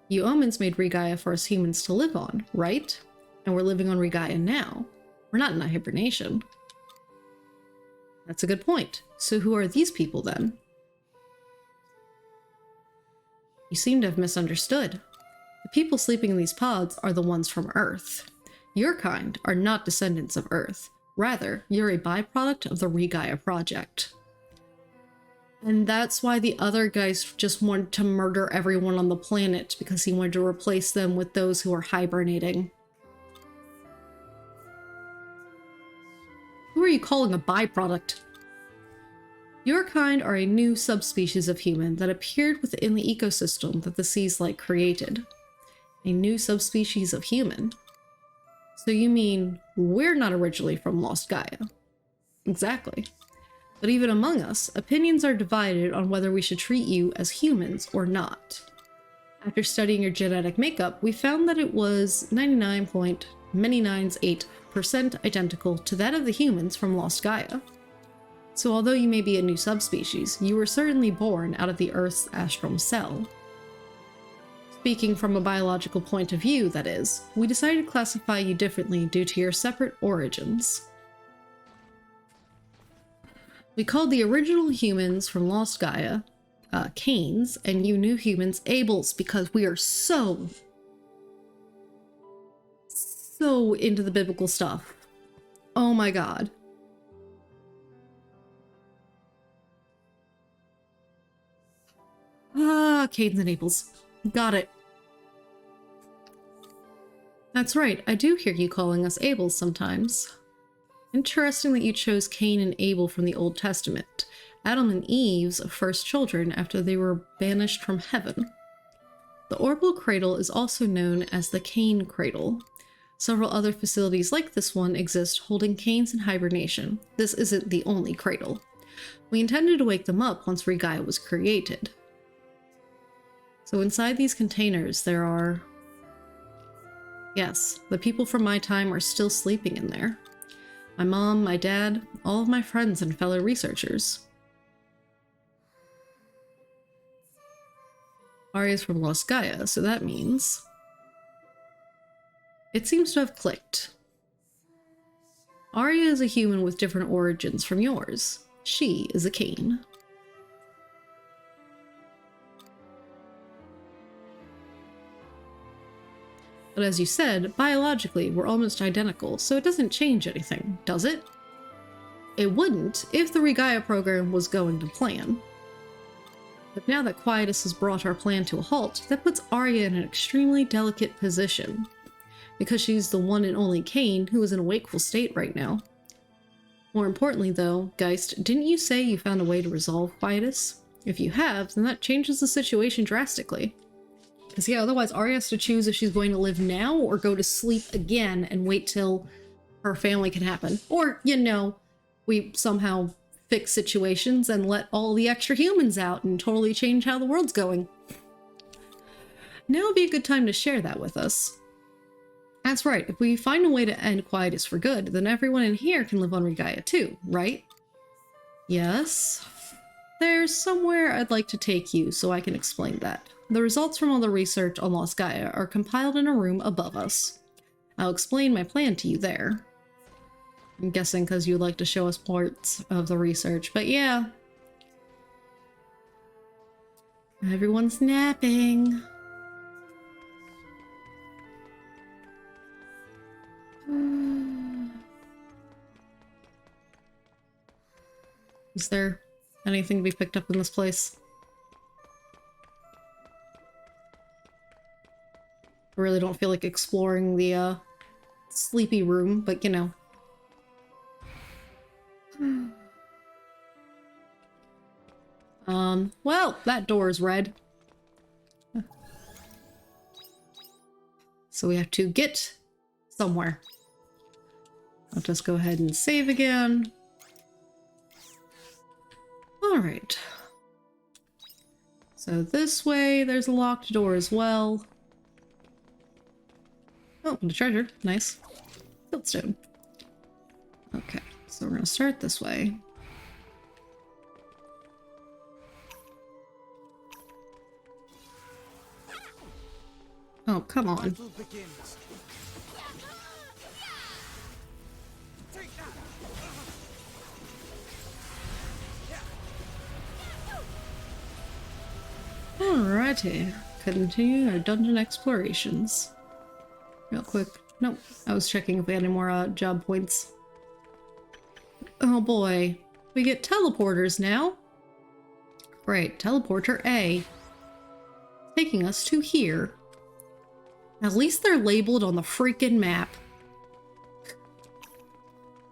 You humans made Regaia for us humans to live on, right? And we're living on Regaia now. We're not in a hibernation. That's a good point. So who are these people then? You seem to have misunderstood. The people sleeping in these pods are the ones from Earth. Your kind are not descendants of Earth. Rather, you're a byproduct of the Regaia project. And that's why the other guys just wanted to murder everyone on the planet, because he wanted to replace them with those who are hibernating. Who are you calling a byproduct? Your kind are a new subspecies of human that appeared within the ecosystem that the Seas Light created. A new subspecies of human? So you mean we're not originally from Lost Gaia? Exactly. But even among us, opinions are divided on whether we should treat you as humans or not. After studying your genetic makeup, we found that it was 99.998% identical to that of the humans from Lost Gaia. So although you may be a new subspecies, you were certainly born out of the Earth's astral cell. Speaking from a biological point of view, that is, we decided to classify you differently due to your separate origins. We called the original humans from Lost Gaia, Canes, and you new humans Abels, because we are so into the biblical stuff. Oh my god. Canes and Abels. Got it. That's right, I do hear you calling us Abels sometimes. Interesting that you chose Cain and Abel from the Old Testament, Adam and Eve's first children after they were banished from heaven. The orbital cradle is also known as the Cain cradle. Several other facilities like this one exist holding canes in hibernation. This isn't the only cradle. We intended to wake them up once Regaia was created. So inside these containers there are... Yes, the people from my time are still sleeping in there. My mom, my dad, all of my friends and fellow researchers. Arya's from Lost Gaia, so that means... It seems to have clicked. Arya is a human with different origins from yours. She is a Cain. But as you said, biologically, we're almost identical, so it doesn't change anything, does it? It wouldn't if the Regaia program was going to plan. But now that Quietus has brought our plan to a halt, that puts Arya in an extremely delicate position. Because she's the one and only Cain who is in a wakeful state right now. More importantly though, Geist, didn't you say you found a way to resolve Quietus? If you have, then that changes the situation drastically. Because yeah, otherwise Arya has to choose if she's going to live now or go to sleep again and wait till her family can happen. Or, you know, we somehow fix situations and let all the extra humans out and totally change how the world's going. Now would be a good time to share that with us. That's right, if we find a way to end Quietus for good, then everyone in here can live on Regaia too, right? Yes. There's somewhere I'd like to take you so I can explain that. The results from all the research on Lost Gaia are compiled in a room above us. I'll explain my plan to you there. I'm guessing because you'd like to show us parts of the research, but yeah. Everyone's napping. Is there anything to be picked up in this place? I really don't feel like exploring the sleepy room, but you know. Well, that door is red. So we have to get somewhere. I'll just go ahead and save again. Alright. So this way, there's a locked door as well. Oh, and a treasure. Nice. Fieldstone. Okay, so we're gonna start this way. Oh, come on. Battle begins. Take that. Alrighty. Continue our dungeon explorations. Real quick. Nope. I was checking if we had any more job points. Oh boy. We get teleporters now. Great. Teleporter A. Taking us to here. At least they're labeled on the freaking map.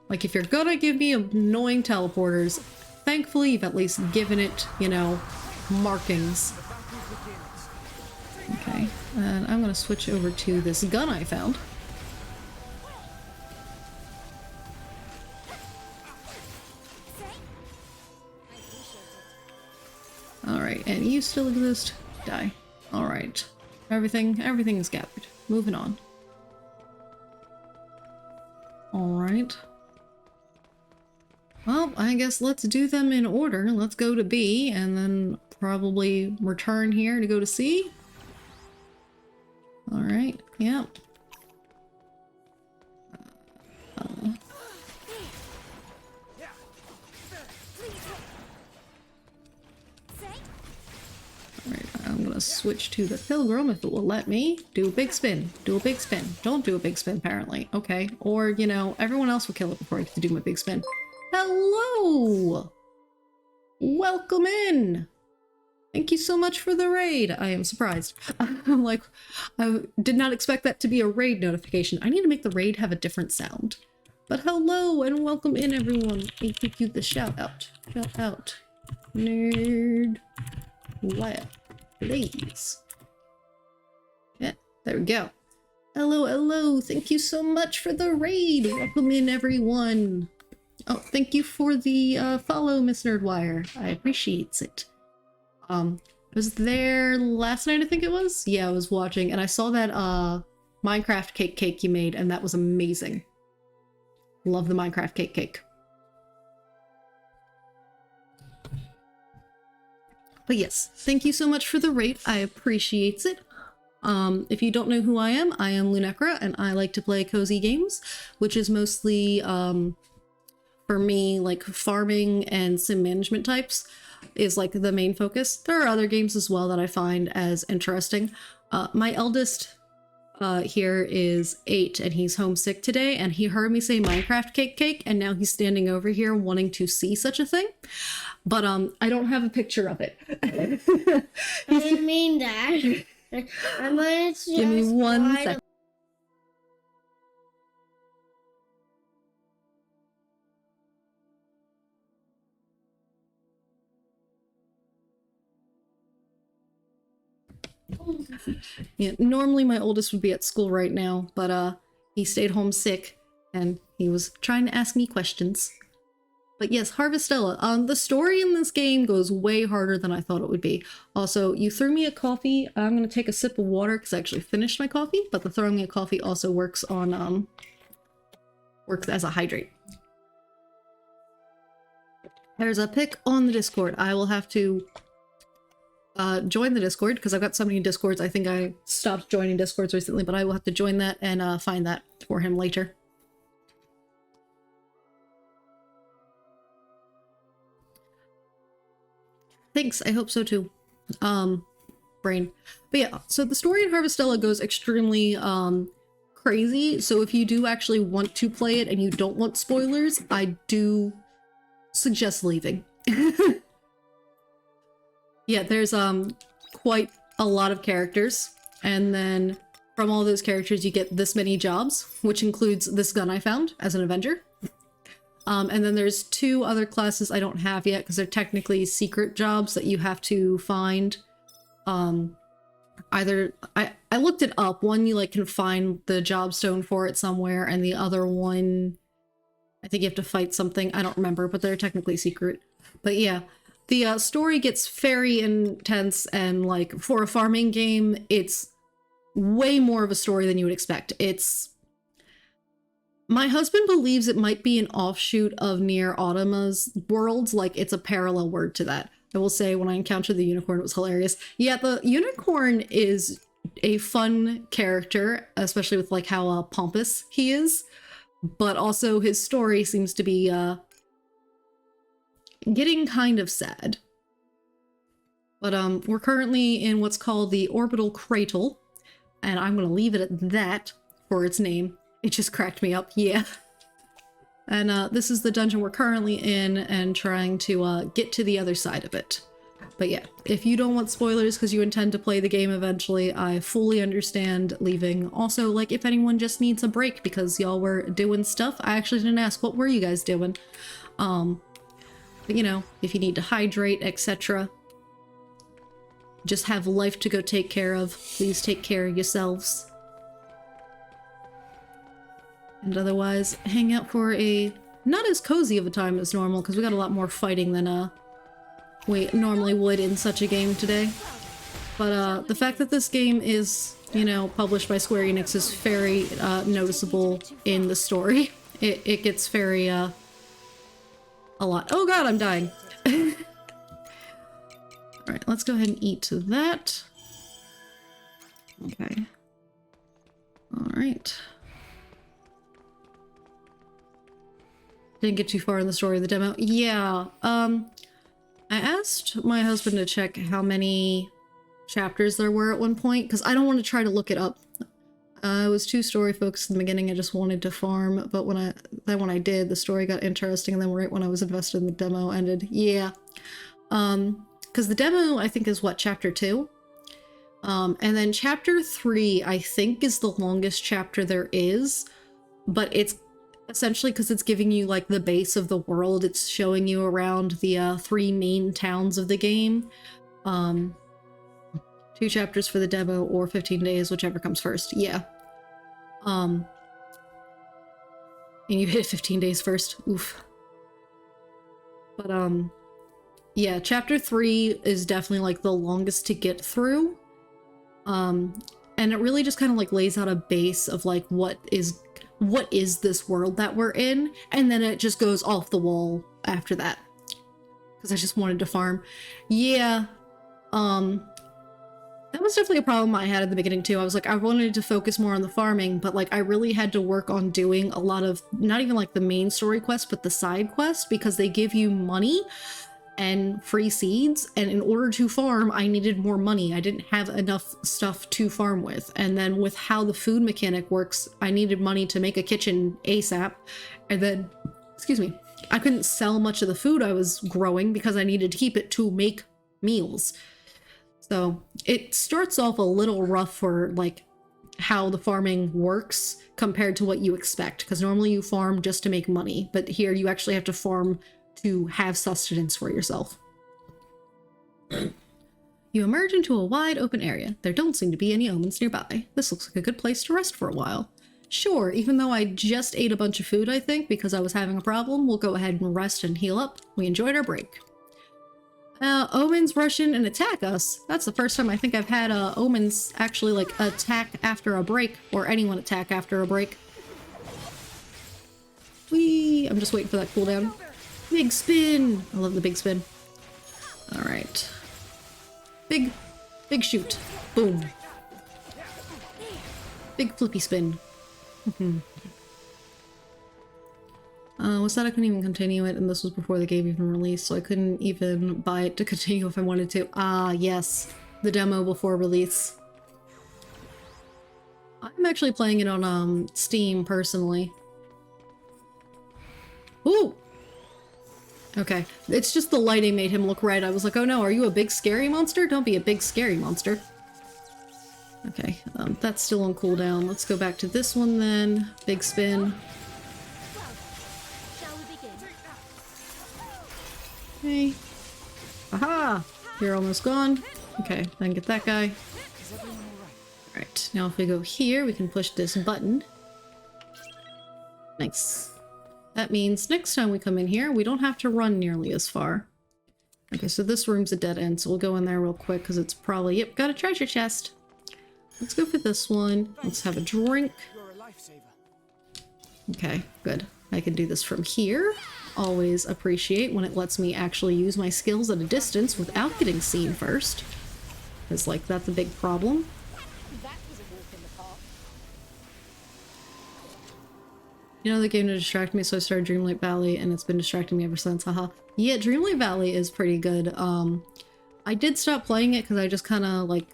Like, if you're gonna give me annoying teleporters, thankfully you've at least given it, you know, markings. Okay, and I'm gonna switch over to this gun I found. Alright, and you still exist? Die. Alright. Everything is gathered. Moving on. Alright. Well, I guess let's do them in order. Let's go to B and then probably return here to go to C. Alright, yep. Alright, I'm gonna switch to the Pilgrim if it will let me. Do a big spin. Do a big spin. Don't do a big spin, apparently. Okay. Or, you know, everyone else will kill it before I get to do my big spin. Hello! Welcome in! Thank you so much for the raid. I am surprised. I'm like, I did not expect that to be a raid notification. I need to make the raid have a different sound. But hello and welcome in, everyone. I give you the shout out. Shout out. Nerd. Wow. Please. Yeah, there we go. Hello, hello. Thank you so much for the raid. Welcome in, everyone. Oh, thank you for the follow, Miss Nerdwire. I appreciate it. I was there last night, I think it was? Yeah, I was watching, and I saw that Minecraft cake you made, and that was amazing. Love the Minecraft cake. But yes, thank you so much for the raid. I appreciate it. If you don't know who I am Lunecra, and I like to play cozy games, which is mostly, for me, like farming and sim management types is like the main focus. There are other games as well that I find as interesting. My eldest here is 8 and he's homesick today, and he heard me say Minecraft cake, and now he's standing over here wanting to see such a thing. But I don't have a picture of it. I didn't mean that. I might just Give me 1 second. Yeah, normally my oldest would be at school right now, but he stayed home sick and he was trying to ask me questions. But yes, Harvestella. The story in this game goes way harder than I thought it would be. Also, you threw me a coffee. I'm gonna take a sip of water because I actually finished my coffee, but the throwing me a coffee also works on works as a hydrate. There's a pic on the Discord. I will have to join the Discord because I've got so many Discords. I think I stopped joining Discords recently, but I will have to join that and find that for him later. Thanks, I hope so too. Brain. But yeah, so the story in Harvestella goes extremely crazy, so if you do actually want to play it and you don't want spoilers, I do suggest leaving. Yeah, there's quite a lot of characters, and then from all those characters you get this many jobs, which includes this gun I found as an Avenger. And then there's 2 other classes I don't have yet because they're technically secret jobs that you have to find. Either I looked it up. One you like can find the job stone for it somewhere, and the other one I think you have to fight something. I don't remember, but they're technically secret. But yeah, the story gets very intense, and like for a farming game, it's way more of a story than you would expect. My husband believes it might be an offshoot of Nier Automa's worlds, like it's a parallel word to that. I will say when I encountered the unicorn, it was hilarious. Yeah, the unicorn is a fun character, especially with like how pompous he is, but also his story seems to be getting kind of sad. But we're currently in what's called the Orbital Cradle, and I'm gonna leave it at that for its name. It just cracked me up, yeah. And this is the dungeon we're currently in and trying to get to the other side of it. But yeah, if you don't want spoilers because you intend to play the game eventually, I fully understand leaving. Also, like, if anyone just needs a break because y'all were doing stuff, I actually didn't ask, what were you guys doing? But you know, if you need to hydrate, etc. Just have life to go take care of. Please take care of yourselves. And otherwise, hang out for a not as cozy of a time as normal, because we got a lot more fighting than we normally would in such a game today. But the fact that this game is, you know, published by Square Enix is very noticeable in the story. It gets very, a lot. Oh god, I'm dying. Alright, let's go ahead and eat that. Okay. Alright. Didn't get too far in the story of the demo. Yeah, I asked my husband to check how many chapters there were at one point, because I don't want to try to look it up. I was too story focused in the beginning, I just wanted to farm, but when I did, the story got interesting, and then right when I was invested in the demo ended. Yeah. Because the demo, I think, is what, chapter 2? And then chapter 3, I think, is the longest chapter there is, but it's essentially, because it's giving you like the base of the world. It's showing you around the 3 main towns of the game. 2 chapters for the demo or 15 days, whichever comes first. Yeah. And you hit 15 days first. Oof. But yeah, chapter 3 is definitely like the longest to get through. And it really just kind of like lays out a base of like what is this world that we're in, and then it just goes off the wall after that. Because I just wanted to farm. Yeah. That was definitely a problem I had at the beginning too. I was like, I wanted to focus more on the farming, but like I really had to work on doing a lot of, not even like the main story quest, but the side quest, because they give you money and free seeds, and in order to farm, I needed more money. I didn't have enough stuff to farm with. And then with how the food mechanic works, I needed money to make a kitchen ASAP. And then, excuse me, I couldn't sell much of the food I was growing because I needed to keep it to make meals. So it starts off a little rough for like how the farming works compared to what you expect, because normally you farm just to make money, but here you actually have to farm to have sustenance for yourself. You emerge into a wide open area. There don't seem to be any omens nearby. This looks like a good place to rest for a while. Sure, even though I just ate a bunch of food, I think, because I was having a problem, we'll go ahead and rest and heal up. We enjoyed our break. Omens rush in and attack us. That's the first time I think I've had omens actually like attack after a break, or anyone attack after a break. Whee! I'm just waiting for that cooldown. Big spin! I love the big spin. Alright. Big shoot. Boom. Big flippy spin. Was that I couldn't even continue it, and this was before the game even released, so I couldn't even buy it to continue if I wanted to. Ah, yes. The demo before release. I'm actually playing it on Steam, personally. Ooh! Okay. It's just the lighting made him look red. I was like, oh no, are you a big scary monster? Don't be a big scary monster. Okay, that's still on cooldown. Let's go back to this one then. Big spin. Okay. Aha! You're almost gone. Okay, then get that guy. Alright, now if we go here, we can push this button. Nice. That means next time we come in here, we don't have to run nearly as far. Okay, so this room's a dead end, so we'll go in there real quick because it's probably... Yep, got a treasure chest. Let's go for this one. Let's have a drink. Okay, good. I can do this from here. Always appreciate when it lets me actually use my skills at a distance without getting seen first. Because, like, that's a big problem. You know, the game to distract me, so I started Dreamlight Valley, and it's been distracting me ever since, haha. Yeah, Dreamlight Valley is pretty good. I did stop playing it because I just kind of, like,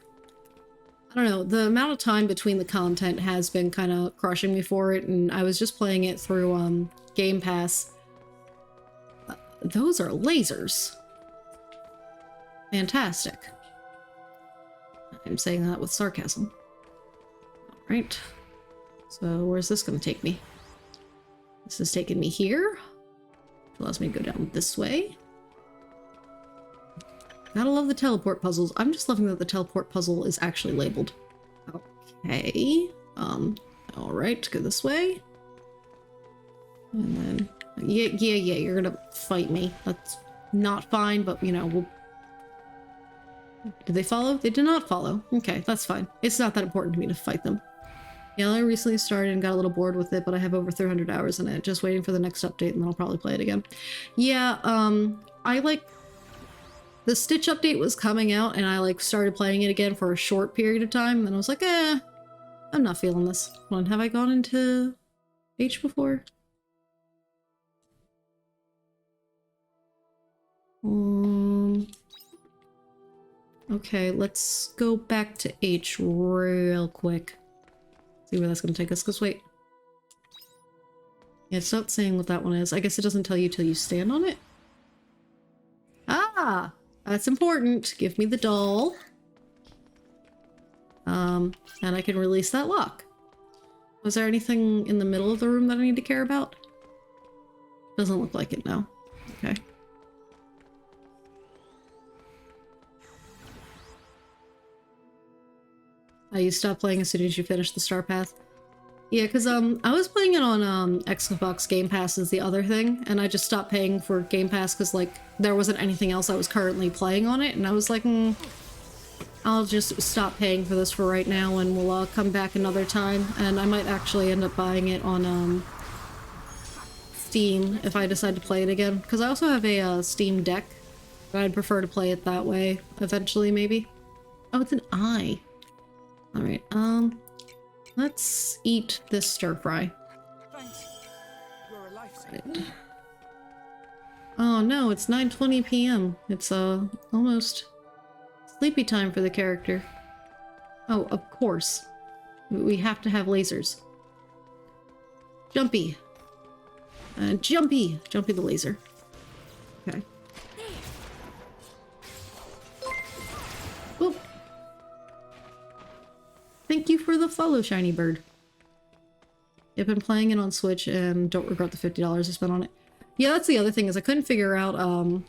I don't know, the amount of time between the content has been kind of crushing me for it, and I was just playing it through, Game Pass. Those are lasers. Fantastic. I'm saying that with sarcasm. Alright. So, where's this going to take me? This is taking me here. Allows me to go down this way. Gotta love the teleport puzzles. I'm just loving that the teleport puzzle is actually labeled. Okay. Alright, go this way. And then... Yeah, you're gonna fight me. That's not fine, but, you know, we'll... Did they follow? They did not follow. Okay, that's fine. It's not that important to me to fight them. Yeah, I recently started and got a little bored with it, but I have over 300 hours in it. Just waiting for the next update, and then I'll probably play it again. Yeah, I, like... The Stitch update was coming out, and I, like, started playing it again for a short period of time, and then I was like, I'm not feeling this. Hold on, have I gone into H before? Okay, let's go back to H real quick. See where that's gonna take us, because wait. Yeah, it's not saying what that one is. I guess it doesn't tell you till you stand on it. Ah! That's important. Give me the doll. And I can release that lock. Was there anything in the middle of the room that I need to care about? Doesn't look like it now. Okay. You stopped playing as soon as you finished the Star Path. Yeah, because I was playing it on Xbox Game Pass is the other thing, and I just stopped paying for Game Pass because like there wasn't anything else I was currently playing on it, and I was like, I'll just stop paying for this for right now, and we'll come back another time. And I might actually end up buying it on Steam if I decide to play it again, because I also have a Steam Deck, but I'd prefer to play it that way eventually, maybe. Oh, it's an eye. All right, let's eat this stir fry. Thanks. You're a lifesaver. Right. Oh no, it's 9:20 p.m. It's almost sleepy time for the character. Oh, of course. We have to have lasers. Jumpy. Jumpy! Jumpy the laser. Okay. Oop. Thank you for the follow, Shiny Bird. I've been playing it on Switch and don't regret the $50 I spent on it. Yeah, that's the other thing, is I couldn't figure out,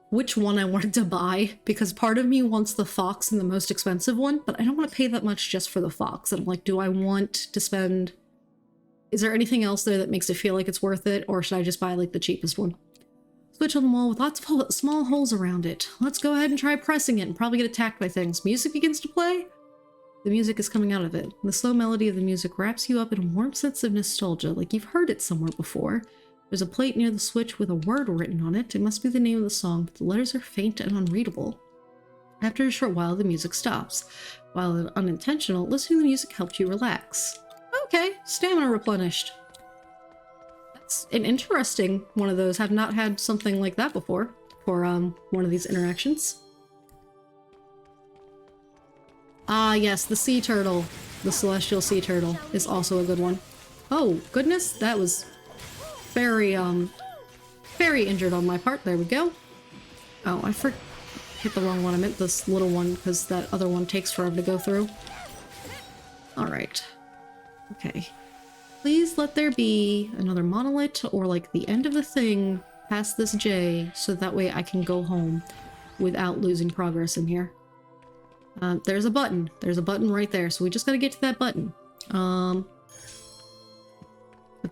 which one I wanted to buy, because part of me wants the Fox and the most expensive one, but I don't want to pay that much just for the Fox. And I'm like, do I want to spend... Is there anything else there that makes it feel like it's worth it, or should I just buy, like, the cheapest one? Switch on the wall with lots of small holes around it. Let's go ahead and try pressing it and probably get attacked by things. Music begins to play. The music is coming out of it. The slow melody of the music wraps you up in a warm sense of nostalgia, like you've heard it somewhere before. There's a plate near the switch with a word written on it. It must be the name of the song, but the letters are faint and unreadable. After a short while, the music stops. While unintentional, listening to the music helped you relax. Okay, stamina replenished. That's an interesting one of those. I've not had something like that before for one of these interactions. Ah, yes, the sea turtle. The celestial sea turtle is also a good one. Oh, goodness, that was very, very injured on my part. There we go. Oh, I hit the wrong one. I meant this little one, because that other one takes forever to go through. Alright. Okay. Please let there be another monolith, or like the end of the thing past this J, so that way I can go home without losing progress in here. There's a button. There's a button right there, so we just gotta get to that button. But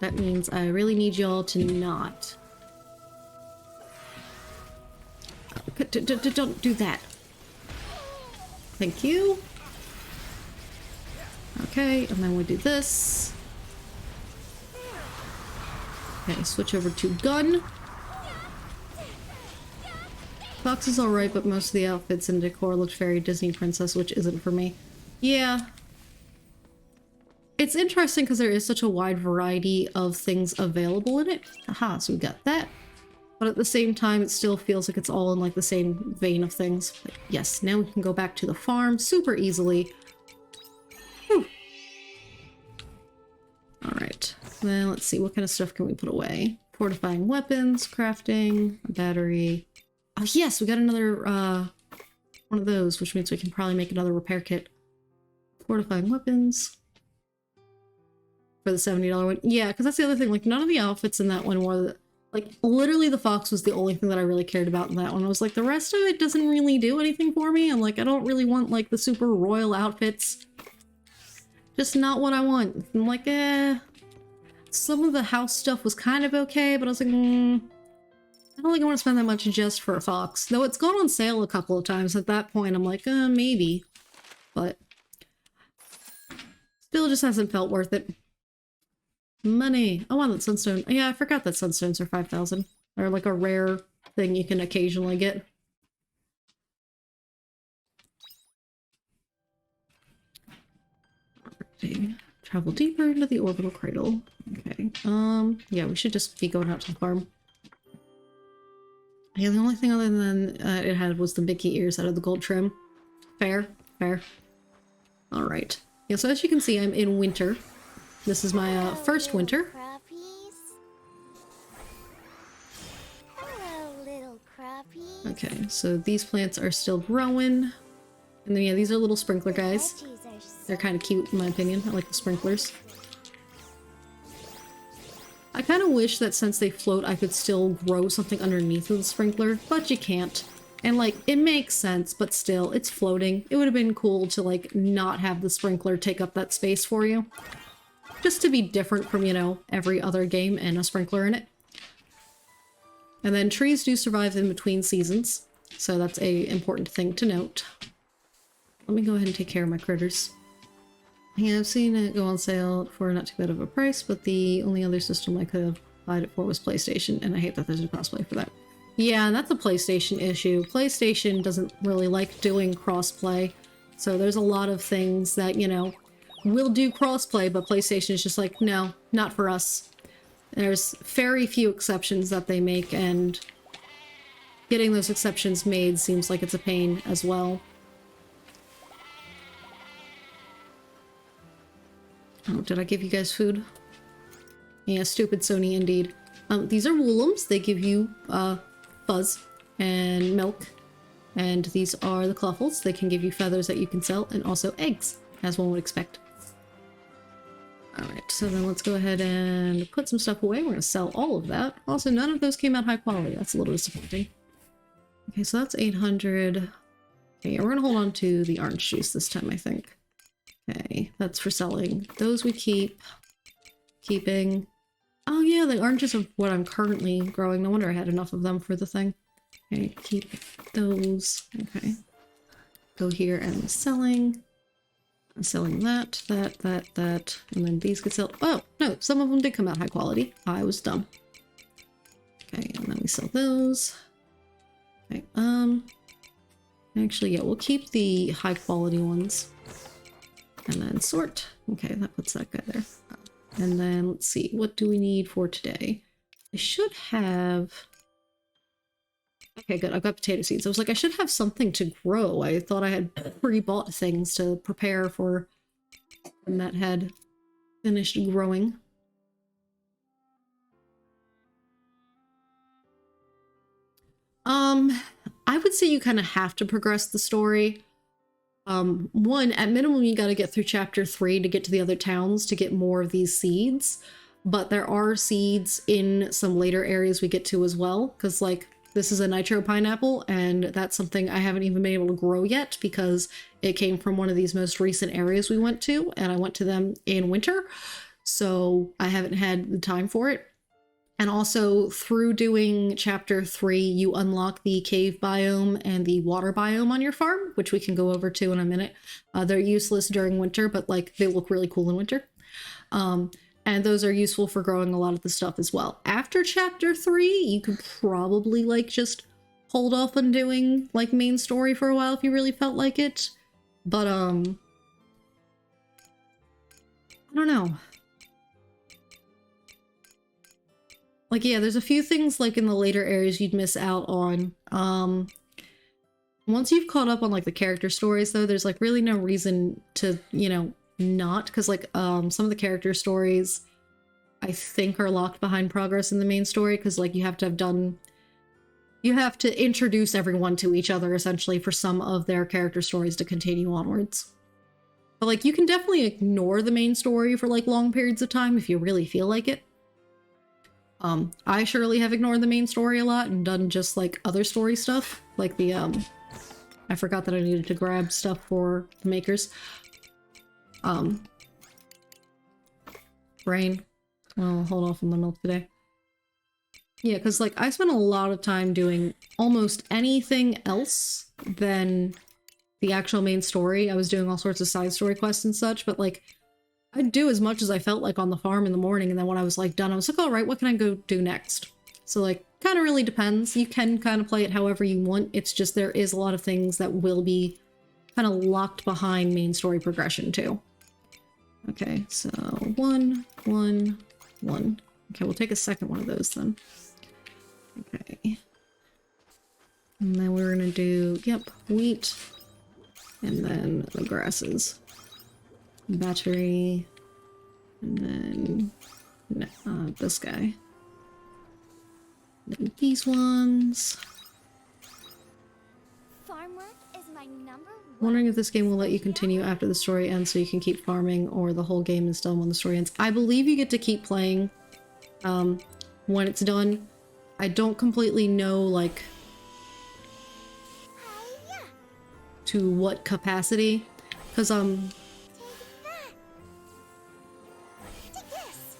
that means I really need y'all to not... Don't do that. Thank you. Okay, and then we do this. Okay, switch over to gun. Fox is alright, but most of the outfits and decor looked very Disney princess, which isn't for me. Yeah. It's interesting because there is such a wide variety of things available in it. Aha, so we got that. But at the same time, it still feels like it's all in like the same vein of things. But yes, now we can go back to the farm super easily. Whew. Alright, then let's see, what kind of stuff can we put away? Fortifying weapons, crafting, a battery. Oh yes, we got another one of those, which means we can probably make another repair kit. Fortifying weapons. For the $70 one. Yeah, because that's the other thing, like none of the outfits in that one were... Like, literally the Fox was the only thing that I really cared about in that one. I was like, the rest of it doesn't really do anything for me. I'm like, I don't really want, like, the super royal outfits. Just not what I want. I'm like, some of the house stuff was kind of okay, but I was like, I don't think I want to spend that much just for a Fox. Though it's gone on sale a couple of times. At that point, I'm like, maybe. But still just hasn't felt worth it. Money. Oh, wow, that sunstone. Yeah, I forgot that sunstones are 5,000. They're like a rare thing you can occasionally get. Okay. Travel deeper into the orbital cradle. Okay. Yeah, we should just be going out to the farm. Yeah, the only thing other than it had was the Mickey ears out of the gold trim. Fair. Fair. Alright. Yeah, so as you can see, I'm in winter. This is my first winter. Hello, little crappies. Okay, so these plants are still growing. And then, yeah, these are little sprinkler guys. They're kind of cute, in my opinion. I like the sprinklers. I kind of wish that since they float, I could still grow something underneath of the sprinkler, but you can't. And like, it makes sense, but still, it's floating. It would have been cool to like not have the sprinkler take up that space for you. Just to be different from, you know, every other game and a sprinkler in it. And then trees do survive in between seasons, so that's a important thing to note. Let me go ahead and take care of my critters. Yeah, I've seen it go on sale for not too bad of a price, but the only other system I could have bought it for was PlayStation, and I hate that there's a crossplay for that. Yeah, that's a PlayStation issue. PlayStation doesn't really like doing crossplay, so there's a lot of things that, you know, will do crossplay, but PlayStation is just like, no, not for us. There's very few exceptions that they make, and getting those exceptions made seems like it's a pain as well. Oh, did I give you guys food? Yeah, stupid Sony indeed. These are woolums. They give you fuzz and milk. And these are the cluffles. They can give you feathers that you can sell, and also eggs, as one would expect. Alright, so then let's go ahead and put some stuff away. We're going to sell all of that. Also, none of those came out high quality. That's a little disappointing. Okay, so that's 800. Okay, yeah, we're going to hold on to the orange juice this time, I think. Okay, that's for selling. Those we keep. Keeping. Oh yeah, the oranges are what I'm currently growing. No wonder I had enough of them for the thing. Okay, keep those. Okay. Go here and selling. I'm selling that, that, and then these could sell. Oh, no, some of them did come out high quality. I was dumb. Okay, and then we sell those. Okay, actually, yeah, we'll keep the high quality ones. And then sort. Okay, that puts that guy there. And then let's see, what do we need for today? I should have... Okay, good. I've got potato seeds. I was like, I should have something to grow. I thought I had pre-bought things to prepare for when that had finished growing. I would say you kind of have to progress the story. One, at minimum, you got to get through chapter 3 to get to the other towns to get more of these seeds. But there are seeds in some later areas we get to as well, because like, this is a nitro pineapple, and that's something I haven't even been able to grow yet because it came from one of these most recent areas we went to, and I went to them in winter, so I haven't had the time for it. And also, through doing chapter 3, you unlock the cave biome and the water biome on your farm, which we can go over to in a minute. They're useless during winter, but like they look really cool in winter. And those are useful for growing a lot of the stuff as well. After chapter 3, you could probably like just hold off on doing like main story for a while if you really felt like it. But I don't know. Like, yeah, there's a few things like in the later areas you'd miss out on. Once you've caught up on like the character stories though, there's like really no reason to, you know, not, because like some of the character stories I think are locked behind progress in the main story, because like you have to introduce everyone to each other essentially for some of their character stories to continue onwards. But like you can definitely ignore the main story for like long periods of time if you really feel like it. I surely have ignored the main story a lot and done just like other story stuff, like the I forgot that I needed to grab stuff for the makers. Brain. I'll hold off on the milk today. Yeah, because like I spent a lot of time doing almost anything else than the actual main story. I was doing all sorts of side story quests and such, but like I'd do as much as I felt like on the farm in the morning, and then when I was like done, I was like, all right, what can I go do next? So like, kind of really depends. You can kind of play it however you want. It's just there is a lot of things that will be kind of locked behind main story progression too. Okay, so 1, 1, 1. Okay, we'll take a second one of those then. Okay. And then we're gonna do, yep, wheat. And then the grasses. Battery. And then this guy. Then these ones. Farm work is my number one. Wondering if this game will let you continue after the story ends so you can keep farming, or the whole game is done when the story ends. I believe you get to keep playing when it's done. I don't completely know, like, Hiya. to what capacity, because, Take this.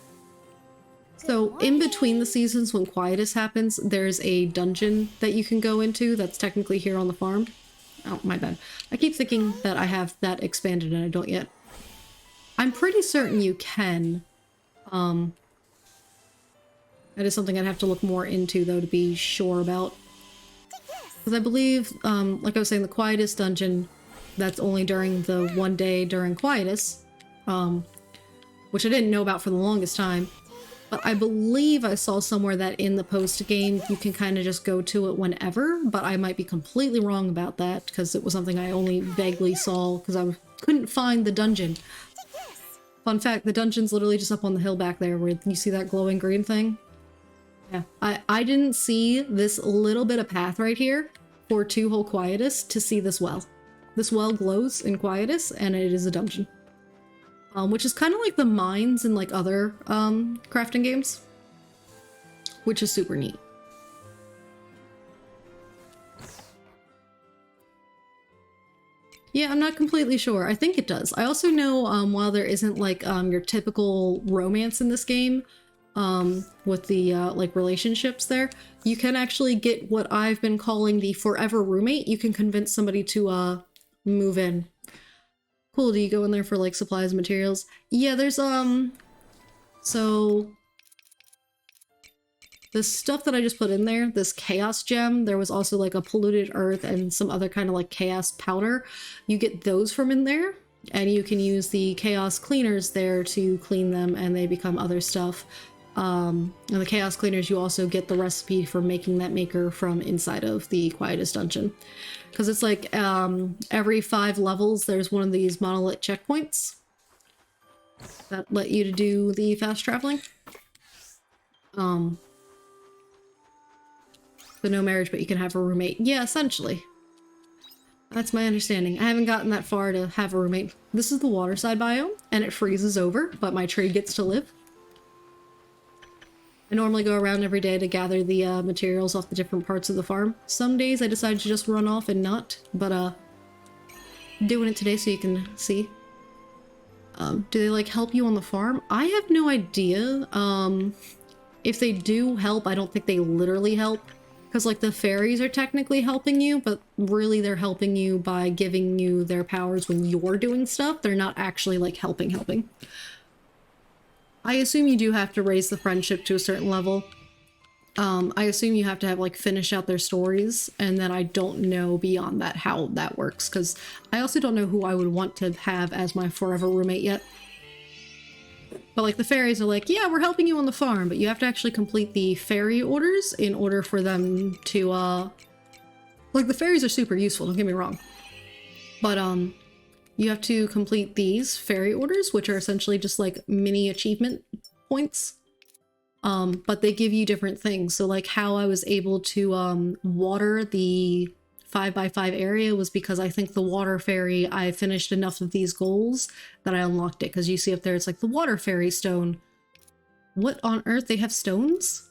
so in between the seasons when Quietus happens, there's a dungeon that you can go into that's technically here on the farm. Oh, my bad. I keep thinking that I have that expanded and I don't yet. I'm pretty certain you can. That is something I'd have to look more into, though, to be sure about. Take this. Because I believe, like I was saying, the Quietus dungeon, that's only during the one day during Quietus, which I didn't know about for the longest time. But I believe I saw somewhere that in the post-game, you can kind of just go to it whenever, but I might be completely wrong about that, because it was something I only vaguely saw, because I couldn't find the dungeon. Take this. Fun fact, the dungeon's literally just up on the hill back there, where you see that glowing green thing? Yeah, I didn't see this little bit of path right here for 2 whole Quietus to see this well. This well glows in Quietus, and it is a dungeon. Which is kind of like the mines in like other crafting games, which is super neat. Yeah, I'm not completely sure. I think it does. I also know while there isn't like your typical romance in this game, with the like relationships there, you can actually get what I've been calling the forever roommate. You can convince somebody to move in. Cool, do you go in there for like supplies and materials? Yeah, there's so the stuff that I just put in there, this chaos gem, there was also like a polluted earth and some other kind of like chaos powder. You get those from in there, and you can use the chaos cleaners there to clean them, and they become other stuff. And the chaos cleaners, you also get the recipe for making that maker from inside of the Quietus dungeon. Because it's like every 5 levels, there's one of these monolith checkpoints that let you to do the fast traveling. So no marriage, but you can have a roommate. Yeah, essentially. That's my understanding. I haven't gotten that far to have a roommate. This is the waterside biome, and it freezes over, but my tree gets to live. I normally go around every day to gather the materials off the different parts of the farm. Some days I decide to just run off and not, but doing it today so you can see. Do they like help you on the farm? I have no idea. If they do help, I don't think they literally help. Because like the fairies are technically helping you, but really they're helping you by giving you their powers when you're doing stuff. They're not actually like helping. I assume you do have to raise the friendship to a certain level. I assume you have to have like finish out their stories, and then I don't know beyond that how that works, because I also don't know who I would want to have as my forever roommate yet. But like the fairies are like, yeah, we're helping you on the farm, but you have to actually complete the fairy orders in order for them to like the fairies are super useful, don't get me wrong. But you have to complete these fairy orders, which are essentially just like mini achievement points. But they give you different things. So like how I was able to water the 5x5 area was because I think the water fairy, I finished enough of these goals that I unlocked it. Because you see up there, it's like the water fairy stone. What on earth? They have stones?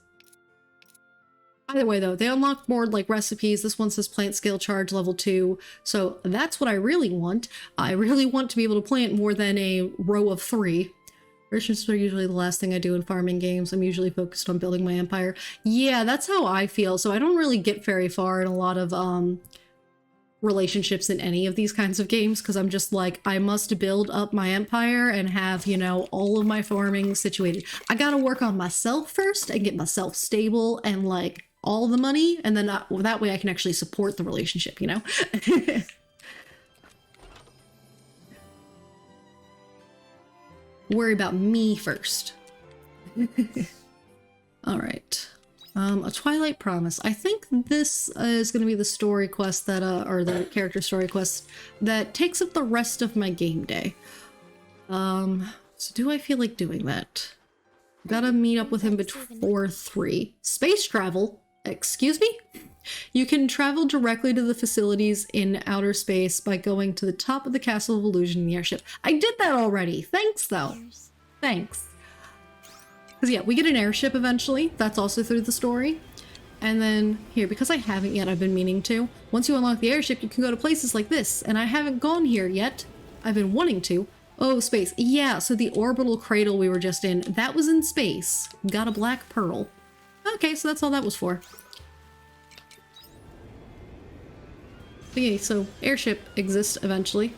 Either way though, they unlock more like recipes. This one says plant skill charge level 2. So that's what I really want. I really want to be able to plant more than a row of 3. Riches are usually the last thing I do in farming games. I'm usually focused on building my empire. Yeah, that's how I feel. So I don't really get very far in a lot of relationships in any of these kinds of games, because I'm just like, I must build up my empire and have, you know, all of my farming situated. I gotta work on myself first and get myself stable and like all the money, and then that way I can actually support the relationship, you know? Worry about me first. All right. A Twilight Promise. I think this is going to be the story quest that, or the character story quest that takes up the rest of my game day. So do I feel like doing that? Gotta meet up with him before 3. Space travel? Excuse me? You can travel directly to the facilities in outer space by going to the top of the Castle of Illusion in the airship. I did that already. Thanks, though. Thanks. Because yeah, we get an airship eventually. That's also through the story. And then here, because I haven't yet, I've been meaning to. Once you unlock the airship, you can go to places like this. And I haven't gone here yet. I've been wanting to. Oh, space. Yeah, so the orbital cradle we were just in, that was in space. Got a black pearl. Okay, so that's all that was for. Okay, so airship exists eventually.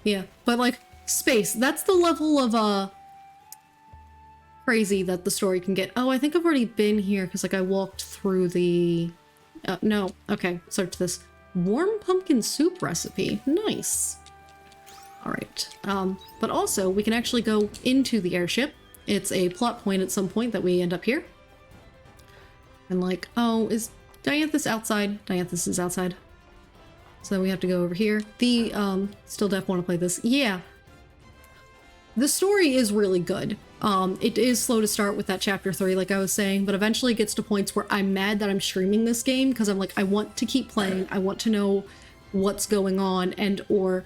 Yeah, but like, space, that's the level of, crazy that the story can get. Oh, I think I've already been here because like I walked through the... no. Okay, search this. Warm pumpkin soup recipe. Nice. All right. But also we can actually go into the airship. It's a plot point at some point that we end up here. And like, oh, is Dianthus outside? Dianthus is outside. So we have to go over here. The, still def want to play this. Yeah. The story is really good. It is slow to start with that chapter 3, like I was saying, but eventually it gets to points where I'm mad that I'm streaming this game because I'm like, I want to keep playing. I want to know what's going on, and or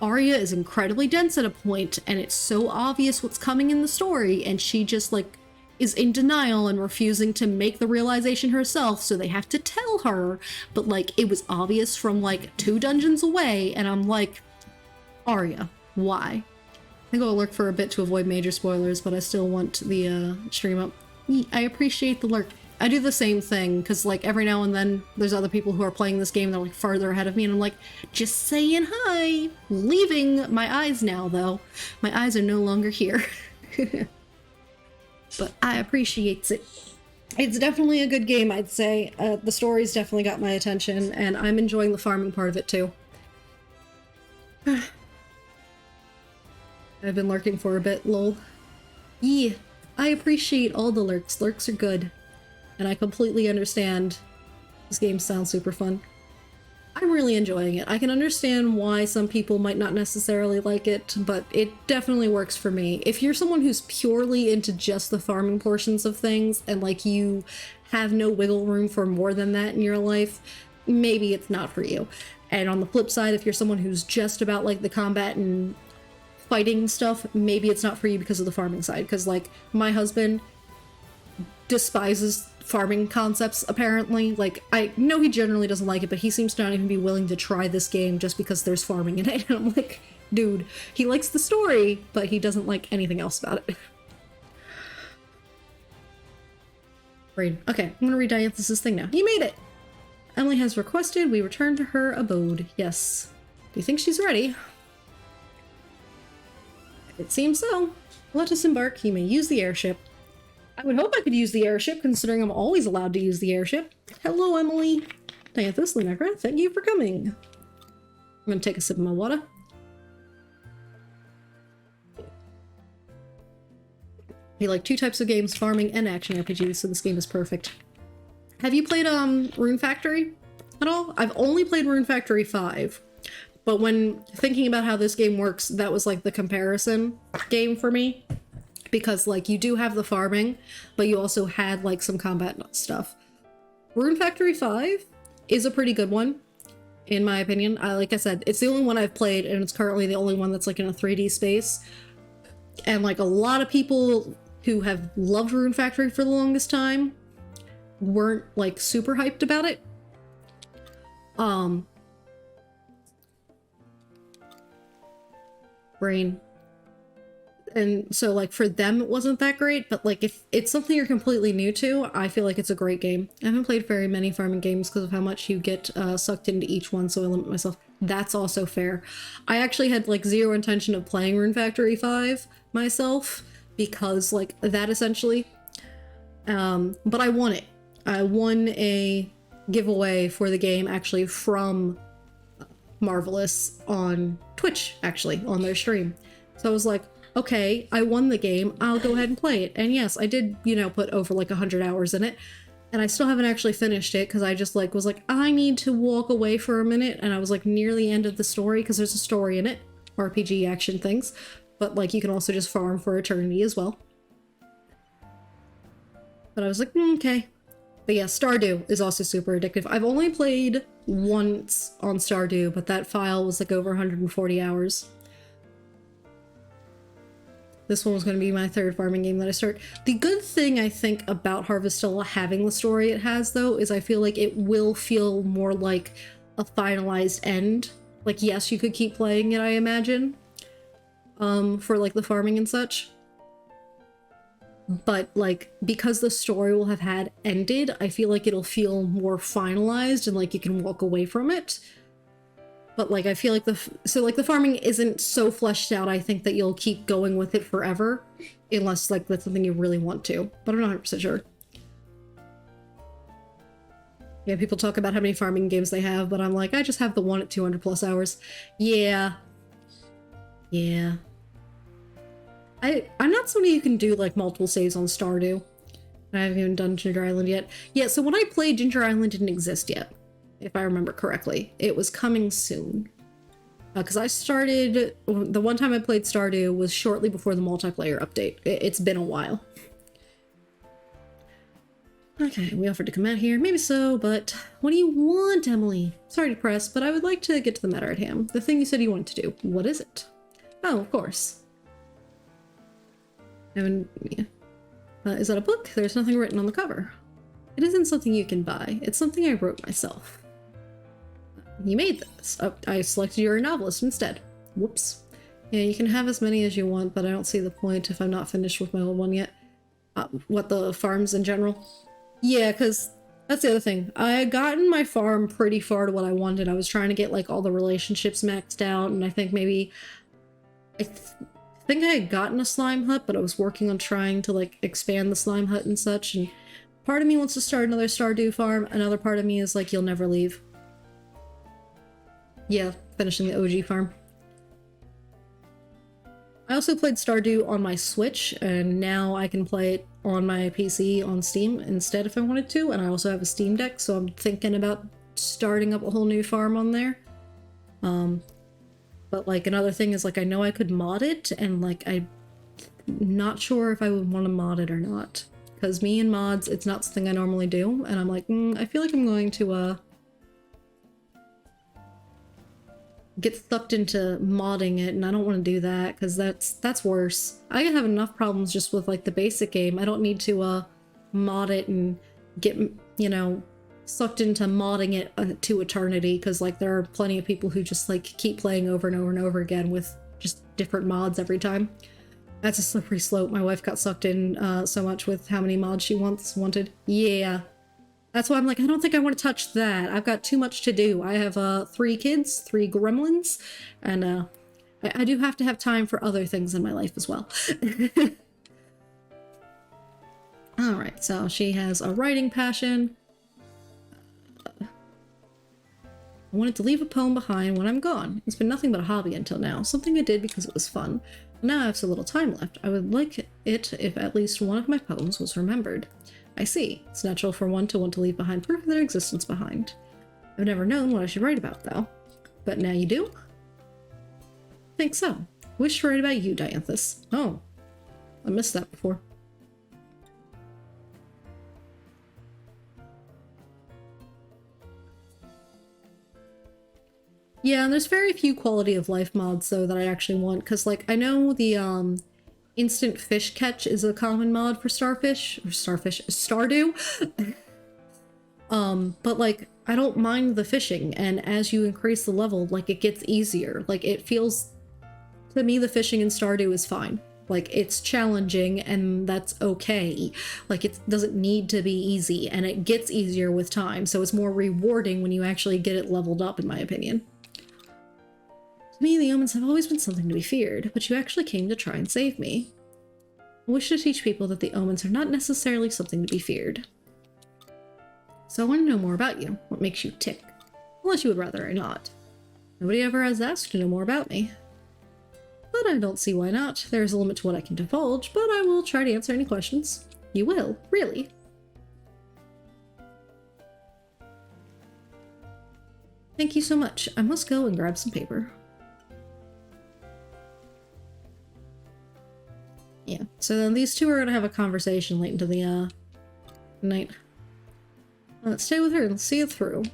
Arya is incredibly dense at a point and it's so obvious what's coming in the story and she just like is in denial and refusing to make the realization herself, so they have to tell her, but like it was obvious from like 2 dungeons away, and I'm like, Arya, why? I think I'll lurk for a bit to avoid major spoilers, but I still want the stream up. I appreciate the lurk. I do the same thing, because like every now and then there's other people who are playing this game that are like farther ahead of me, and I'm like, just saying hi! Leaving my eyes now, though. My eyes are no longer here. But I appreciate it. It's definitely a good game, I'd say. The story's definitely got my attention, and I'm enjoying the farming part of it too. I've been lurking for a bit, lol. Yeah, I appreciate all the lurks. Lurks are good. And I completely understand. This game sounds super fun. I'm really enjoying it. I can understand why some people might not necessarily like it, but it definitely works for me. If you're someone who's purely into just the farming portions of things, and like you have no wiggle room for more than that in your life, maybe it's not for you. And on the flip side, if you're someone who's just about like the combat and fighting stuff, maybe it's not for you because of the farming side. Because like my husband despises farming concepts, apparently. Like, I know he generally doesn't like it, but he seems to not even be willing to try this game just because there's farming in it. And I'm like, dude, he likes the story, but he doesn't like anything else about it. Brain. Okay, I'm gonna read Dianthus's thing now. You made it! Emily has requested we return to her abode. Yes. Do you think she's ready? It seems so. Let us embark. You may use the airship. I would hope I could use the airship, considering I'm always allowed to use the airship. Hello, Emily. Dianthus, Lunagra, thank you for coming. I'm gonna take a sip of my water. You like 2 types of games, farming and action RPGs, so this game is perfect. Have you played Rune Factory at all? I've only played Rune Factory 5. But when thinking about how this game works, that was like the comparison game for me. Because like you do have the farming, but you also had like some combat stuff. Rune Factory 5 is a pretty good one, in my opinion. Like I said, it's the only one I've played, and it's currently the only one that's like in a 3D space. And like a lot of people who have loved Rune Factory for the longest time weren't like super hyped about it. Brain. And so like for them it wasn't that great, but like if it's something you're completely new to, I feel like it's a great game. I haven't played very many farming games because of how much you get sucked into each one, so I limit myself. That's also fair. I actually had like zero intention of playing Rune Factory 5 myself because like that essentially, but I won it. I won a giveaway for the game actually from Marvelous on Twitch, actually, on their stream. So I was like, okay, I won the game, I'll go ahead and play it. And yes, I did, you know, put over like 100 hours in it. And I still haven't actually finished it because I just like was like, I need to walk away for a minute. And I was like near the end of the story because there's a story in it, RPG action things. But like you can also just farm for eternity as well. But I was like, okay. But yeah, Stardew is also super addictive. I've only played once on Stardew, but that file was like over 140 hours. This one was going to be my third farming game that I start. The good thing I think about Harvestella having the story it has, though, is I feel like it will feel more like a finalized end. Like, yes, you could keep playing it, I imagine, for like the farming and such. But like, because the story will have had ended, I feel like it'll feel more finalized and like you can walk away from it. But like, I feel like the farming isn't so fleshed out, I think, that you'll keep going with it forever. Unless like that's something you really want to. But I'm not 100% sure. Yeah, people talk about how many farming games they have, but I'm like, I just have the one at 200 plus hours. Yeah. Yeah. I'm not somebody who can do like multiple saves on Stardew. I haven't even done Ginger Island yet. Yeah, so when I played, Ginger Island didn't exist yet, if I remember correctly. It was coming soon. Because I started, the one time I played Stardew was shortly before the multiplayer update. It's been a while. Okay, we offered to come out here. Maybe so, but what do you want, Emily? Sorry to press, but I would like to get to the matter at hand. The thing you said you wanted to do. What is it? Oh, of course. Yeah. Is that a book? There's nothing written on the cover. It isn't something you can buy. It's something I wrote myself. You made this. Oh, I selected you're a novelist instead. Whoops. Yeah, you can have as many as you want, but I don't see the point if I'm not finished with my old one yet. What, the farms in general? Yeah, because that's the other thing. I had gotten my farm pretty far to what I wanted. I was trying to get like all the relationships maxed out, and I think maybe... I think I had gotten a slime hut, but I was working on trying to like expand the slime hut and such, and part of me wants to start another Stardew farm, another part of me is like, you'll never leave. Yeah, finishing the OG farm. I also played Stardew on my Switch, and now I can play it on my PC on Steam instead if I wanted to, and I also have a Steam Deck, so I'm thinking about starting up a whole new farm on there. But like another thing is like I know I could mod it, and like I'm not sure if I would want to mod it or not. Because me and mods, it's not something I normally do, and I'm like, I feel like I'm going to get sucked into modding it, and I don't want to do that because that's worse. I have enough problems just with like the basic game. I don't need to mod it and get, you know, sucked into modding it to eternity, because like there are plenty of people who just like keep playing over and over and over again with just different mods every time. That's a slippery slope. My wife got sucked in so much with how many mods she wanted. Yeah. That's why I'm like, I don't think I want to touch that. I've got too much to do. I have 3 kids, 3 gremlins, and I do have to have time for other things in my life as well. Alright, so she has a writing passion. I wanted to leave a poem behind when I'm gone. It's been nothing but a hobby until now, something I did because it was fun. Now I have so little time left. I would like it if at least one of my poems was remembered. I see. It's natural for one to want to leave behind proof of their existence behind. I've never known what I should write about, though. But now you do? Think so. Wish to write about you, Dianthus. Oh. I missed that before. Yeah, and there's very few quality of life mods, though, that I actually want, because, like, I know the, instant fish catch is a common mod for Stardew. But, like, I don't mind the fishing, and as you increase the level, like, it gets easier. Like, it feels, to me, the fishing in Stardew is fine. Like, it's challenging, and that's okay. Like, it doesn't need to be easy, and it gets easier with time, so it's more rewarding when you actually get it leveled up, in my opinion. To me, the omens have always been something to be feared, but you actually came to try and save me. I wish to teach people that the omens are not necessarily something to be feared. So I want to know more about you. What makes you tick? Unless you would rather I not. Nobody ever has asked to know more about me. But I don't see why not. There is a limit to what I can divulge, but I will try to answer any questions. You will? Really? Thank you so much. I must go and grab some paper. Yeah, so then these two are gonna have a conversation late into the night. Stay with her and see it through.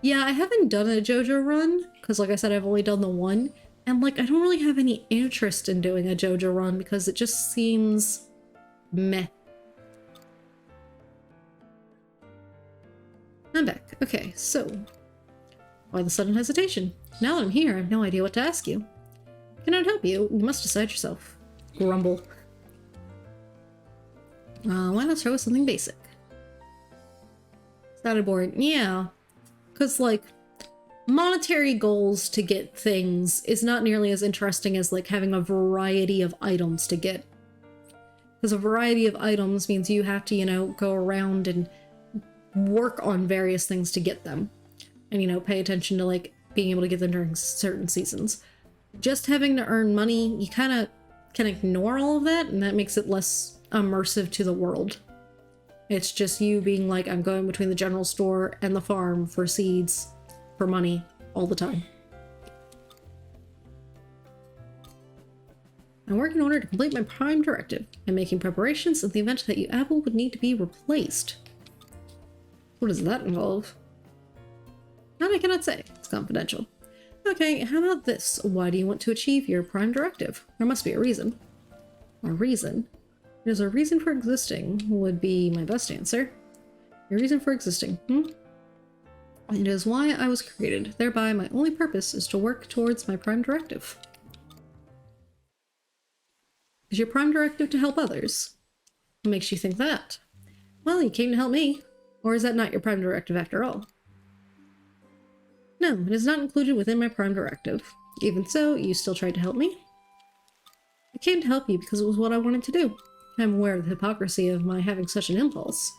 Yeah, I haven't done a JoJo run, because like I said, I've only done the one. And like, I don't really have any interest in doing a JoJo run because it just seems meh. I'm back. Okay, so why the sudden hesitation? Now that I'm here, I have no idea what to ask you. Cannot help you. You must decide yourself. Grumble. Why not start with something basic? Sounded boring. Yeah. Because, like, monetary goals to get things is not nearly as interesting as, like, having a variety of items to get. Because a variety of items means you have to, you know, go around and work on various things to get them. And, you know, pay attention to, like, being able to get them during certain seasons. Just having to earn money, you kind of can ignore all of that, and that makes it less immersive to the world. It's just you being like, I'm going between the general store and the farm for seeds, for money, all the time. I'm working in order to complete my prime directive. I'm making preparations in the event that you apple would need to be replaced. What does that involve? That I cannot say. It's confidential. Okay, how about this? Why do you want to achieve your prime directive? There must be a reason. A reason? There's a reason for existing would be my best answer. Your reason for existing, It is why I was created. Thereby, my only purpose is to work towards my prime directive. Is your prime directive to help others? What makes you think that? Well, you came to help me. Or is that not your prime directive after all? No, it is not included within my prime directive. Even so, you still tried to help me? I came to help you because it was what I wanted to do. I'm aware of the hypocrisy of my having such an impulse.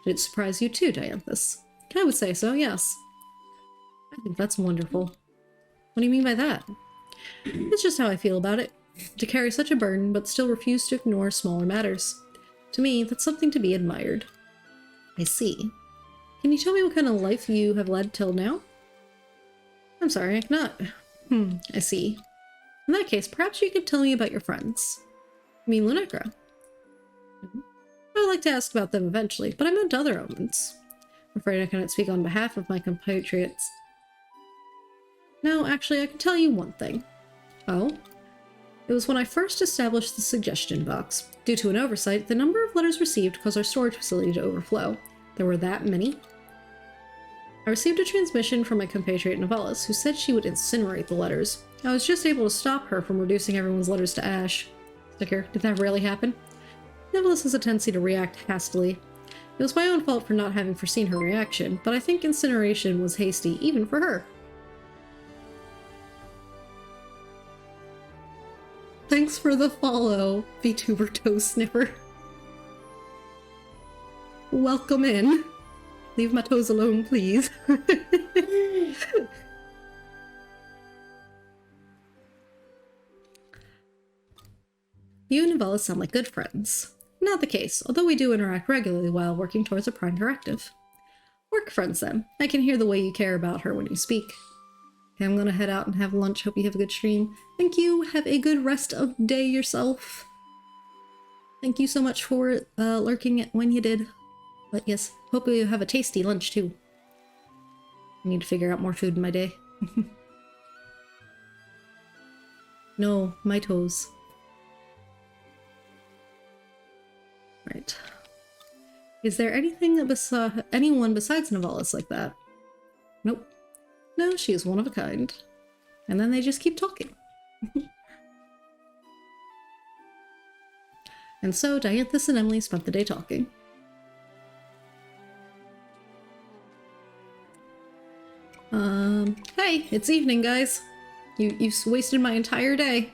Did it surprise you too, Dianthus? I would say so, yes. I think that's wonderful. What do you mean by that? It's just how I feel about it. To carry such a burden, but still refuse to ignore smaller matters. To me, that's something to be admired. I see. Can you tell me what kind of life you have led till now? I'm sorry, I cannot. I see. In that case, perhaps you could tell me about your friends. I mean Lunacra. I would like to ask about them eventually, but I meant other omens. I'm afraid I cannot speak on behalf of my compatriots. No, actually, I can tell you one thing. Oh? It was when I first established the suggestion box. Due to an oversight, the number of letters received caused our storage facility to overflow. There were that many. I received a transmission from my compatriot Novellis, who said she would incinerate the letters. I was just able to stop her from reducing everyone's letters to ash. Sticker, did that really happen? Novellis has a tendency to react hastily. It was my own fault for not having foreseen her reaction, but I think incineration was hasty even for her. Thanks for the follow, VTuber Toe Sniffer. Welcome in. Leave my toes alone, please. You and Novella sound like good friends. Not the case, although we do interact regularly while working towards a prime directive. Work friends, then. I can hear the way you care about her when you speak. Okay, I'm gonna head out and have lunch. Hope you have a good stream. Thank you. Have a good rest of day yourself. Thank you so much for lurking when you did. But yes, hope you have a tasty lunch too. I need to figure out more food in my day. No, my toes. Right. Is there anything that anyone besides Novellis like that? Nope. No, she is one of a kind. And then they just keep talking. And so Dianthus and Emily spent the day talking. Hey, it's evening, guys. You've wasted my entire day.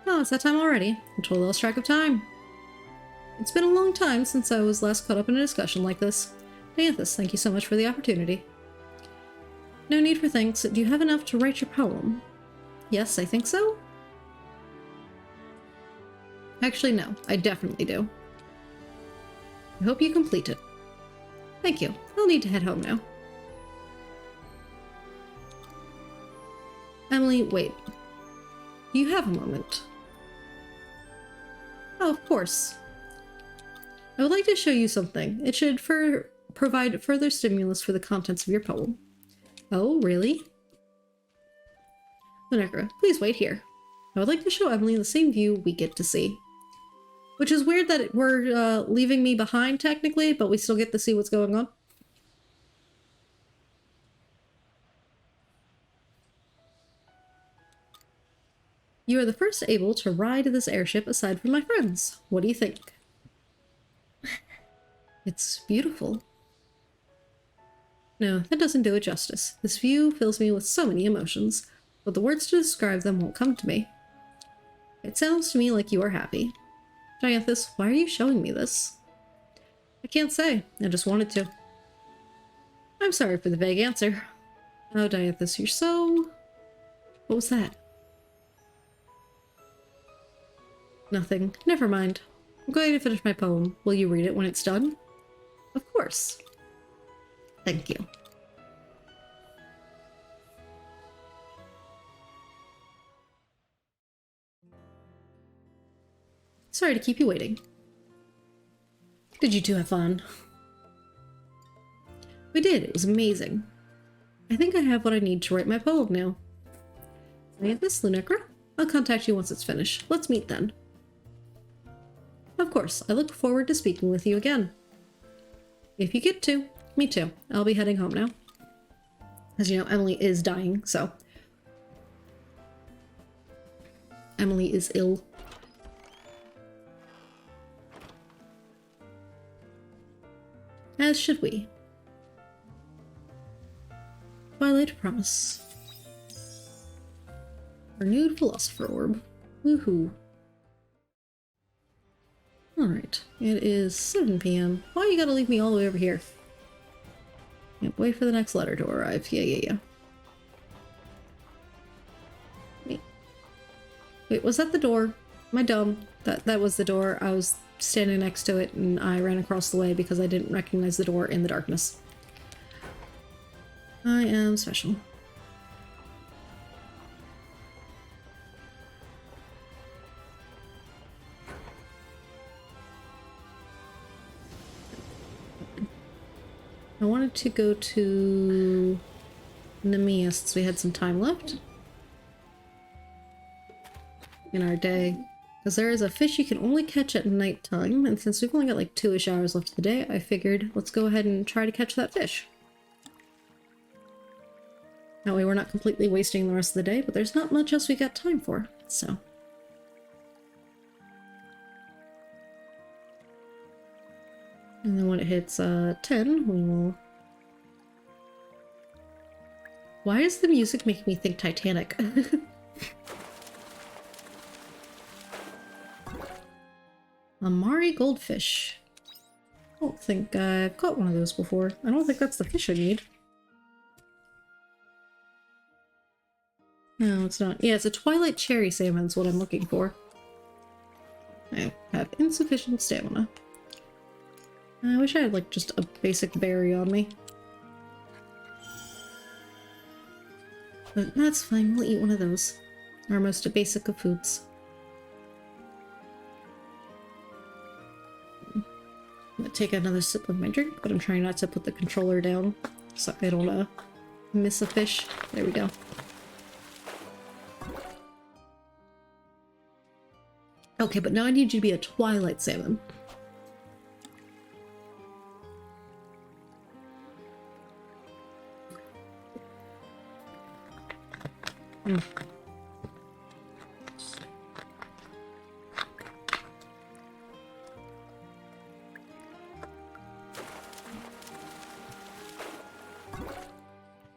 Oh, it's that time already. I totally lost track of time. It's been a long time since I was last caught up in a discussion like this. Dianthus, thank you so much for the opportunity. No need for thanks. Do you have enough to write your poem? Yes, I think so. Actually, no. I definitely do. I hope you complete it. Thank you. I'll need to head home now. Emily, wait. You have a moment. Oh, of course. I would like to show you something. It should provide further stimulus for the contents of your poem. Oh, really? Lunekra, please wait here. I would like to show Emily the same view we get to see. Which is weird that we're leaving me behind technically, but we still get to see what's going on. You are the first able to ride this airship aside from my friends. What do you think? It's beautiful. No, that doesn't do it justice. This view fills me with so many emotions, but the words to describe them won't come to me. It sounds to me like you are happy. Dianthus, why are you showing me this? I can't say. I just wanted to. I'm sorry for the vague answer. Oh, Dianthus, you're so... What was that? Nothing. Never mind. I'm going to finish my poem. Will you read it when it's done? Of course. Thank you. Sorry to keep you waiting. Did you two have fun? We did. It was amazing. I think I have what I need to write my poem now. Dianthus, Lunekra? I'll contact you once it's finished. Let's meet then. Of course. I look forward to speaking with you again. If you get to. Me too. I'll be heading home now. As you know, Emily is dying, so... Emily is ill. As should we. Twilight Promise. Renewed Philosopher Orb. Woohoo. Alright, it is 7 p.m. Why you gotta leave me all the way over here? Yep, wait for the next letter to arrive. Yeah. Wait, was that the door? Am I dumb? That was the door. I was standing next to it and I ran across the way because I didn't recognize the door in the darkness. I am special. I wanted to go to Nemea since we had some time left in our day. Because there is a fish you can only catch at nighttime, and since we've only got like 2-ish hours left of the day, I figured let's go ahead and try to catch that fish. That way we're not completely wasting the rest of the day, but there's not much else we got time for, so... And then when it hits 10, we will... Why does the music make me think Titanic? Amari Goldfish. I don't think I've caught one of those before. I don't think that's the fish I need. No, it's not. Yeah, it's a Twilight Cherry Salmon is what I'm looking for. I have insufficient stamina. I wish I had, like, just a basic berry on me. But that's fine, we'll eat one of those. Our most basic of foods. I'm gonna take another sip of my drink, but I'm trying not to put the controller down so I don't miss a fish. There we go. Okay, but now I need you to be a Twilight Salmon.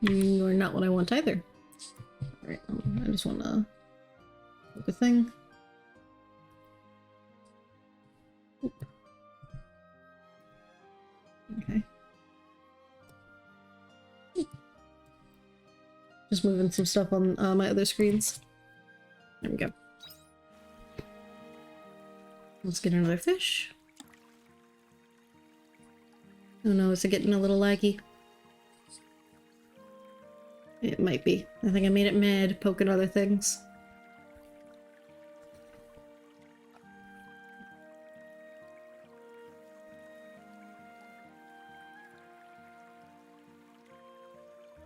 You're not what I want either. Alright, I just want to look a thing. Oop. Okay. Just moving some stuff on my other screens. There we go. Let's get another fish. Oh no, is it getting a little laggy? It might be. I think I made it mad poking other things.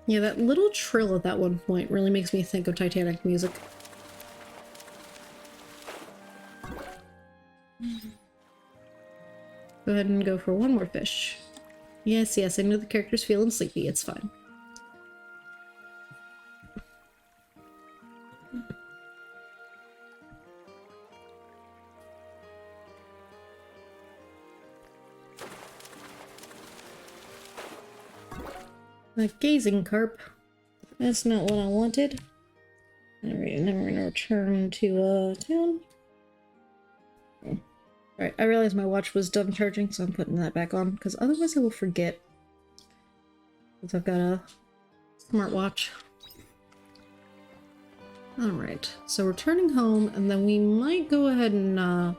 Yeah, that little trill at that one point really makes me think of Titanic music. Go ahead and go for one more fish. Yes, yes, I know the character's feeling sleepy. It's fine. A gazing carp. That's not what I wanted. Alright, now we're gonna return to town. Alright, I realized my watch was done charging, so I'm putting that back on, because otherwise I will forget. Because I've got a smartwatch. Alright, so returning home, and then we might go ahead and,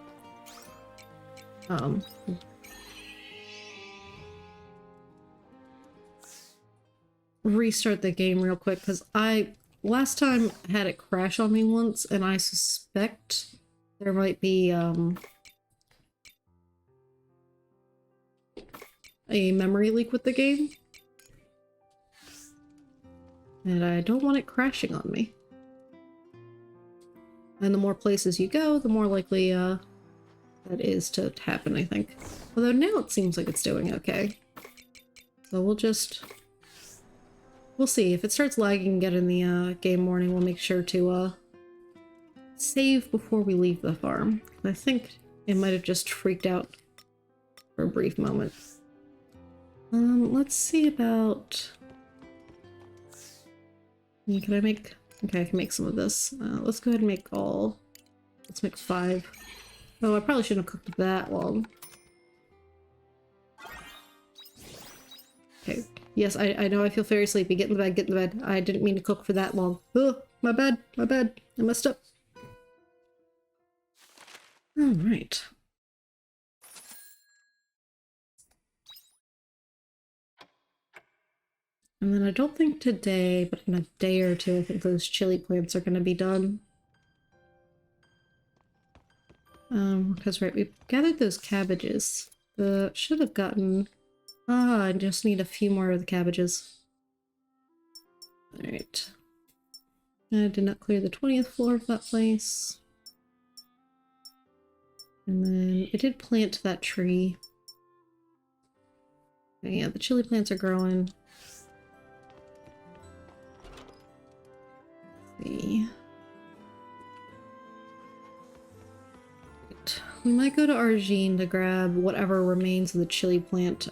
restart the game real quick, because I last time had it crash on me once, and I suspect there might be a memory leak with the game, and I don't want it crashing on me. And the more places you go, the more likely that is to happen, I think. Although now it seems like it's doing okay. So we'll see. If it starts lagging again in the game morning, we'll make sure to save before we leave the farm. I think it might have just freaked out for a brief moment. Let's see about... Can I make... Okay, I can make some of this. Let's go ahead and make all... Let's make 5. Oh, I probably shouldn't have cooked that long. Okay. Yes, I know I feel very sleepy. Get in the bed, get in the bed. I didn't mean to cook for that long. Oh, my bad, my bad. I messed up. Alright. And then I don't think today, but in a day or two, I think those chili plants are going to be done. Because right, we gathered those cabbages. Should have gotten... Ah, I just need a few more of the cabbages. Alright. I did not clear the 20th floor of that place. And then I did plant that tree. Okay, yeah, the chili plants are growing. Let's see. Right. We might go to Argene to grab whatever remains of the chili plant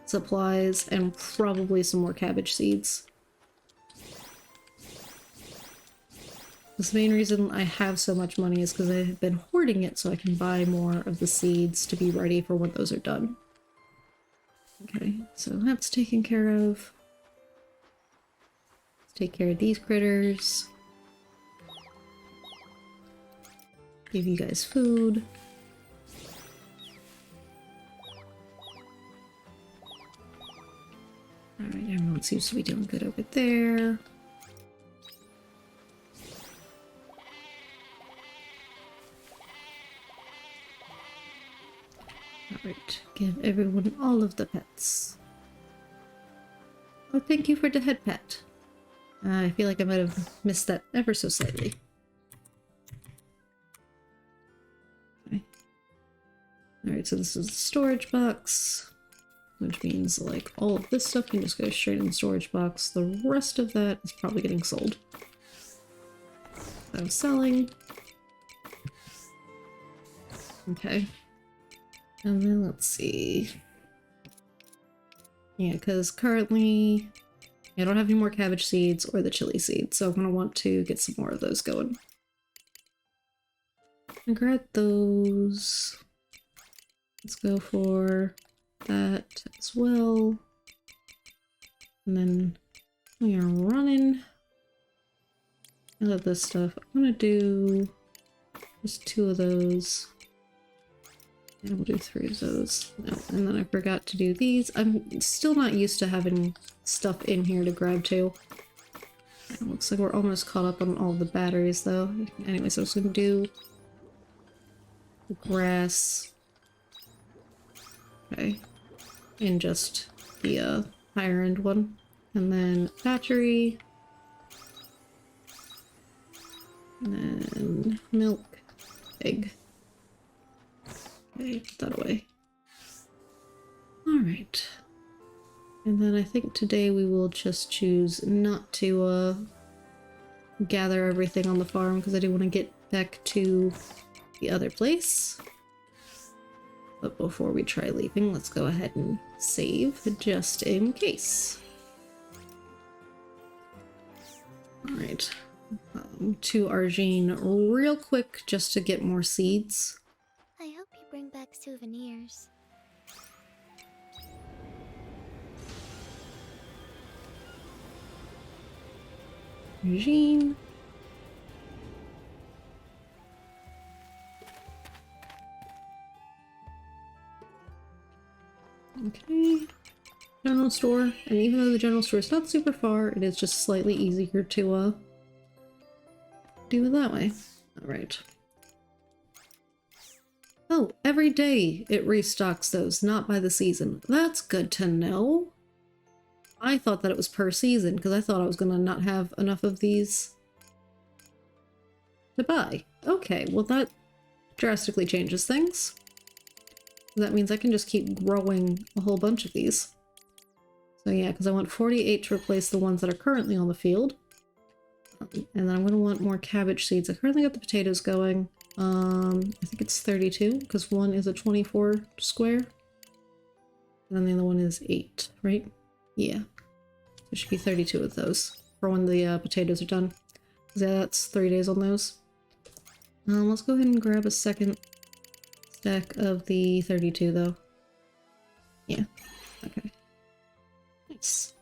supplies and probably some more cabbage seeds. The main reason I have so much money is because I've been hoarding it so I can buy more of the seeds to be ready for when those are done. Okay, so that's taken care of. Let's take care of these critters. Give you guys food. Alright, everyone seems to be doing good over there. Alright, give everyone all of the pets. Oh, thank you for the head pet. I feel like I might have missed that ever so slightly. Okay. Alright, so this is the storage box, which means like all of this stuff can just go straight in the storage box. The rest of that is probably getting sold. So selling. Okay. And then let's see. Yeah, because currently I don't have any more cabbage seeds or the chili seeds, so I'm going to want to get some more of those going. And grab those. Let's go for that as well. And then we are running. I love this stuff. I'm going to do just 2 of those. And we'll do 3 of those. No, and then I forgot to do these. I'm still not used to having stuff in here to grab too. It looks like we're almost caught up on all the batteries though. Anyway, so I'm just gonna do the grass. Okay. And just the higher end one. And then battery. And then milk, egg. Okay, put that away. Alright. And then I think today we will just choose not to gather everything on the farm because I do want to get back to the other place. But before we try leaving, let's go ahead and save just in case. Alright. To Argene real quick just to get more seeds. I hope you bring back souvenirs. Argene. Okay. General store. And even though the general store is not super far, it is just slightly easier to do it that way. Alright. Oh, every day it restocks those, not by the season. That's good to know. I thought that it was per season, because I thought I was gonna not have enough of these to buy. Okay, well that drastically changes things. That means I can just keep growing a whole bunch of these. So yeah, because I want 48 to replace the ones that are currently on the field. And then I'm going to want more cabbage seeds. I currently got the potatoes going. I think it's 32, because one is a 24 square. And then the other one is 8, right? Yeah. So it should be 32 of those for when the potatoes are done. Yeah, that's 3 days on those. Let's go ahead and grab a second stack of the 32, though. Yeah. Okay. Nice.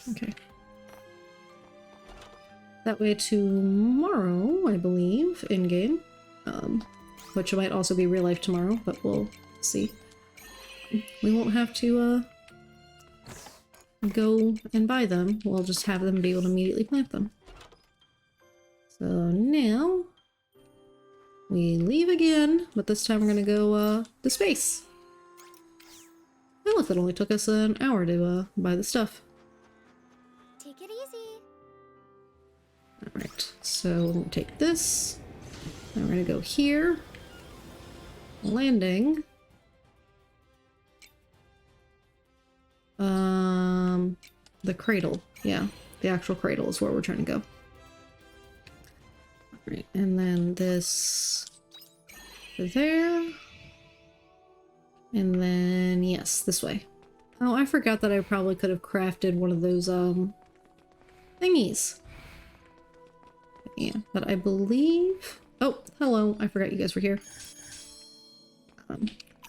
Okay. That way tomorrow, I believe, in-game, which might also be real life tomorrow, but we'll see. We won't have to go and buy them. We'll just have them be able to immediately plant them. So now we leave again, but this time we're gonna go to space. Well, if it only took us an hour to buy the stuff. Take it easy. Alright, so we're gonna take this. Then we're gonna go here. Landing. The cradle. Yeah, the actual cradle is where we're trying to go. Alright, and then this there. And then, yes, this way. Oh, I forgot that I probably could have crafted one of those, thingies. Yeah, but I believe... Oh, hello. I forgot you guys were here.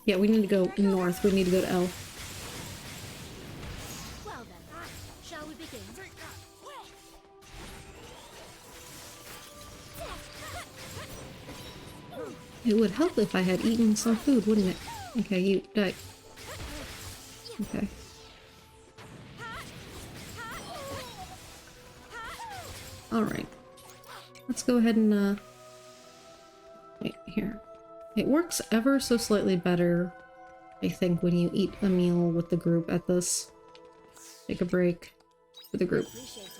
Yeah, we need to go north. We need to go to L. Well then, shall we begin? It would help if I had eaten some food, wouldn't it? Okay, you die. Okay. Alright. Let's go ahead and, wait, here. It works ever so slightly better, I think, when you eat a meal with the group at this. Take a break with the group. Appreciate it.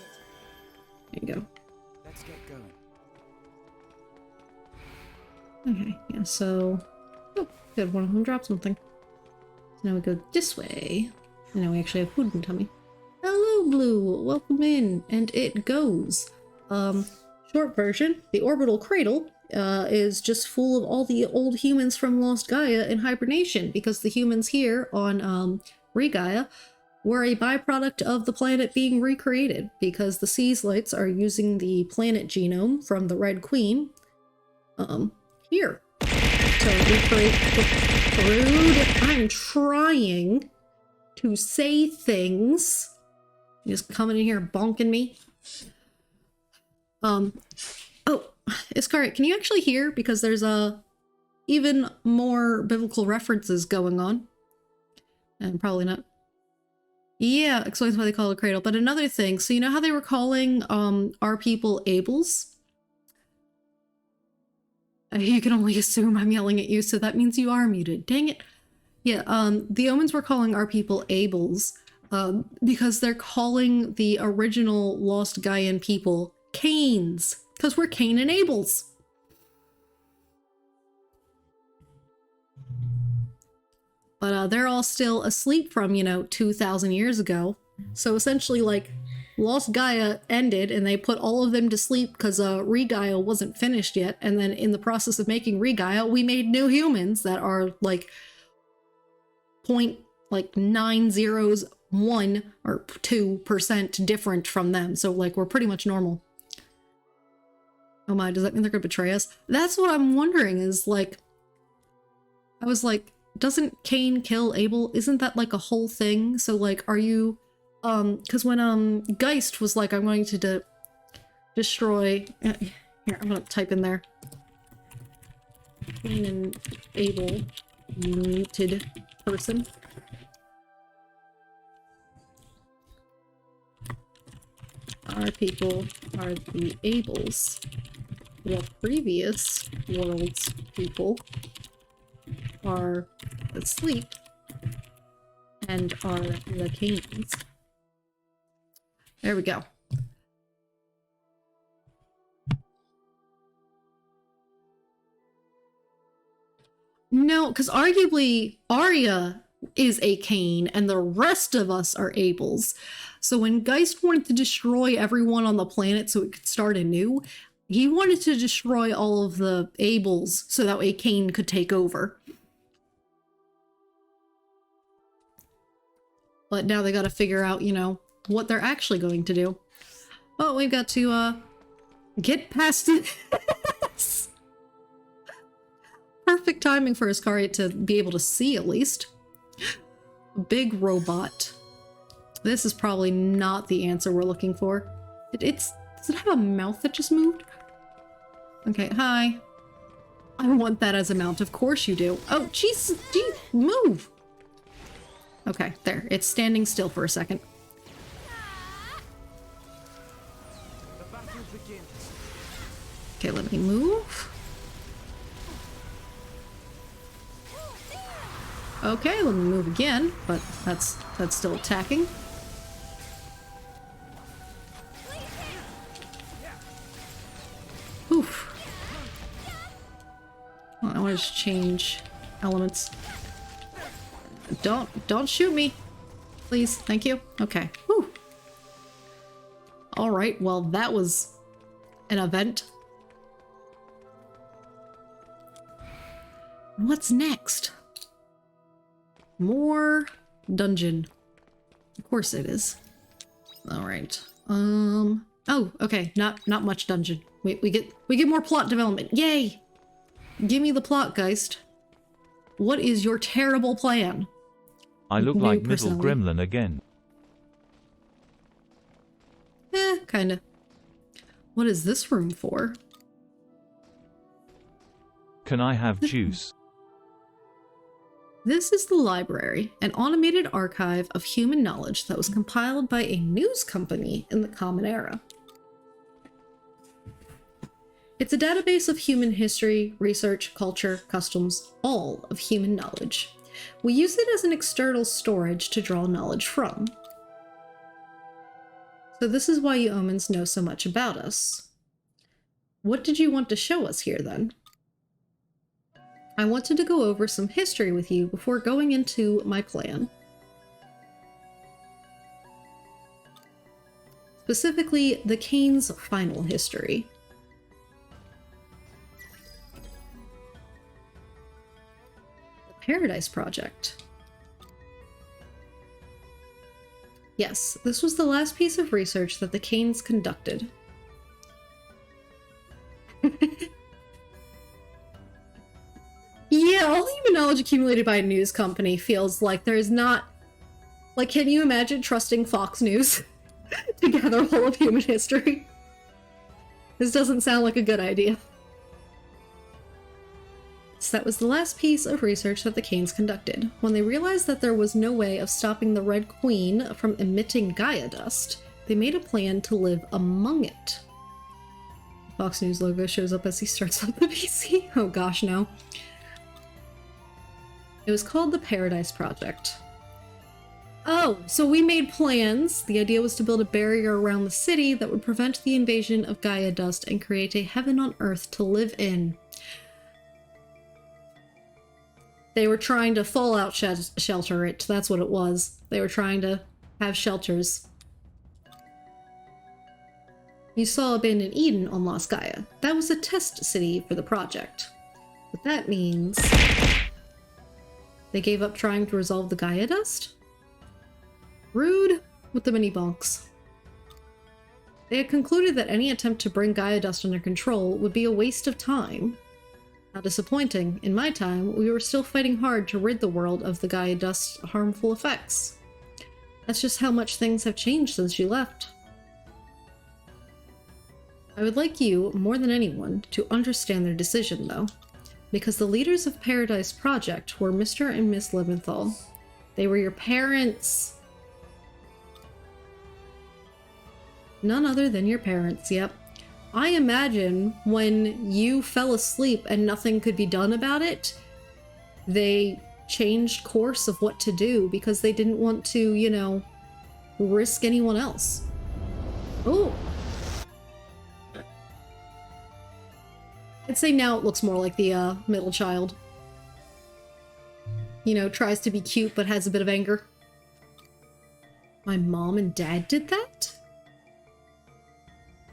There you go. Let's get going. Okay, yeah, so... Oh, good, one of them dropped something. So now we go this way. And now we actually have food in the tummy. Hello, Blue! Welcome in! And it goes. Short version, the orbital cradle is just full of all the old humans from Lost Gaia in hibernation, because the humans here on Regaia were a byproduct of the planet being recreated, because the Seas Lights are using the planet genome from the Red Queen here to recreate the brood. I'm trying to say things. You're just coming in here bonking me. Oh, Iscariot, can you actually hear? Because there's even more biblical references going on. And probably not. Yeah, explains why they call it a cradle. But another thing, so you know how they were calling our people Abels? You can only assume I'm yelling at you, so that means you are muted. Dang it. Yeah, the Omens were calling our people Abels because they're calling the original Lost Gaian people Canes, because we're Cain and Abel's. But they're all still asleep from, 2,000 years ago. So essentially, like, Lost Gaia ended and they put all of them to sleep because Regaia wasn't finished yet. And then in the process of making Regaia, we made new humans that are like 0.901 or 2% different from them. So like we're pretty much normal. Oh my, does that mean they're gonna betray us? That's what I'm wondering is like, I was like, doesn't Cain kill Abel? Isn't that like a whole thing? So like, are you, because when Geist was like, I'm going to destroy, here, I'm gonna type in there, Cain and Abel, muted person. Our people are the Abels. The previous world's people are asleep and are the Cains. There we go. No, because arguably Arya is a Cain and the rest of us are Abels. So when Geist wanted to destroy everyone on the planet so it could start anew, he wanted to destroy all of the Abels so that way Cain could take over. But now they gotta figure out, what they're actually going to do. Oh, we've got to, get past it. Perfect timing for Iscariot to be able to see, at least. Big robot. This is probably not the answer we're looking for. Does it have a mouth that just moved? Okay, hi. I want that as a mount. Of course you do. Oh, Jesus, move! Okay, there. It's standing still for a second. The battle begins. Okay, let me move. Okay, let me move again, but that's still attacking. Oof. Well, I want to just change elements. Don't shoot me. Please, thank you. Okay. Whew. Alright, well that was an event. What's next? More dungeon. Of course it is. Alright. Oh, okay. Not much dungeon. We get more plot development. Yay! Give me the plot, Geist. What is your terrible plan? I look New like middle personality. gremlin again. Kinda. What is this room for? Can I have juice? This is the library, an automated archive of human knowledge that was compiled by a news company in the Common Era. It's a database of human history, research, culture, customs, all of human knowledge. We use it as an external storage to draw knowledge from. So this is why you omens know so much about us. What did you want to show us here then? I wanted to go over some history with you before going into my plan. Specifically, the Cain's final history. The Paradise Project. Yes, this was the last piece of research that the Cains conducted. Yeah, all human knowledge accumulated by a news company feels like there's not... Like, can you imagine trusting Fox News to gather all of human history? This doesn't sound like a good idea. So that was the last piece of research that the Cains conducted. When they realized that there was no way of stopping the Red Queen from emitting Gaia dust, they made a plan to live among it. Fox News logo shows up as he starts up the PC. Oh gosh, no. It was called the Paradise Project. Oh, so we made plans. The idea was to build a barrier around the city that would prevent the invasion of Gaia dust and create a heaven on earth to live in. They were trying to fallout shelter it. That's what it was. They were trying to have shelters. You saw Abandoned Eden on Lost Gaia. That was a test city for the project. But that means they gave up trying to resolve the Gaia dust? Rude with the mini bonks. They had concluded that any attempt to bring Gaia dust under control would be a waste of time. How disappointing. In my time, we were still fighting hard to rid the world of the Gaia dust's harmful effects. That's just how much things have changed since you left. I would like you, more than anyone, to understand their decision, though. Because the leaders of Paradise Project were Mr. and Miss Leventhal. They were your parents. None other than your parents, yep. I imagine when you fell asleep and nothing could be done about it, they changed course of what to do because they didn't want to, you know, risk anyone else. Oh. I'd say now it looks more like the middle child. You know, tries to be cute but has a bit of anger. My mom and dad did that?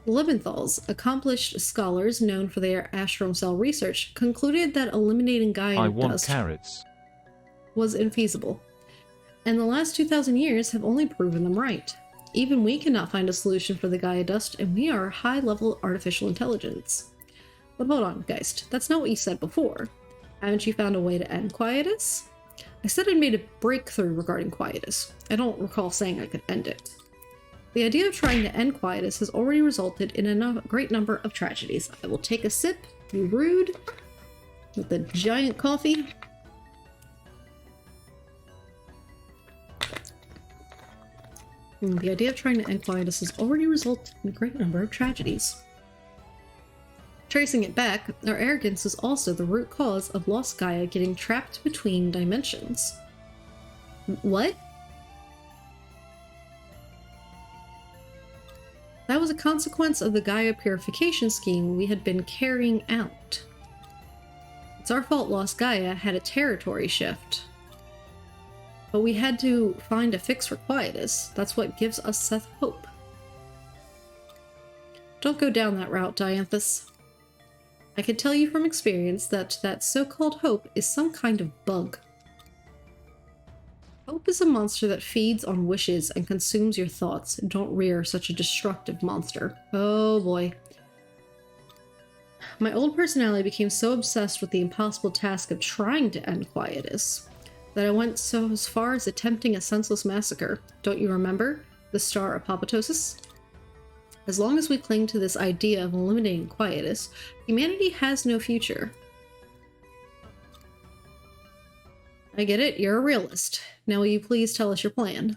The Leventhals, accomplished scholars known for their astrum cell research, concluded that eliminating Gaia dust carrots. was infeasible. And the last 2,000 years have only proven them right. Even we cannot find a solution for the Gaia dust, and we are high-level artificial intelligence. But hold on, Geist, that's not what you said before. Haven't you found a way to end Quietus? I said I'd made a breakthrough regarding Quietus. I don't recall saying I could end it. The idea of trying to end Quietus has already resulted in a great number of tragedies. I will take a sip, be rude, with a giant coffee. The idea of trying to end Quietus has already resulted in a great number of tragedies. Tracing it back, our arrogance is also the root cause of Lost Gaia getting trapped between dimensions. What? That was a consequence of the Gaia purification scheme we had been carrying out. It's our fault Lost Gaia had a territory shift. But we had to find a fix for Quietus. That's what gives us Seth hope. Don't go down that route, Dianthus. I can tell you from experience that that so-called hope is some kind of bug. Hope is a monster that feeds on wishes and consumes your thoughts. Don't rear such a destructive monster. Oh boy. My old personality became so obsessed with the impossible task of trying to end Quietus that I went so as far as attempting a senseless massacre. Don't you remember? The Star Apoptosis? As long as we cling to this idea of eliminating Quietus, humanity has no future. I get it, you're a realist. Now will you please tell us your plan?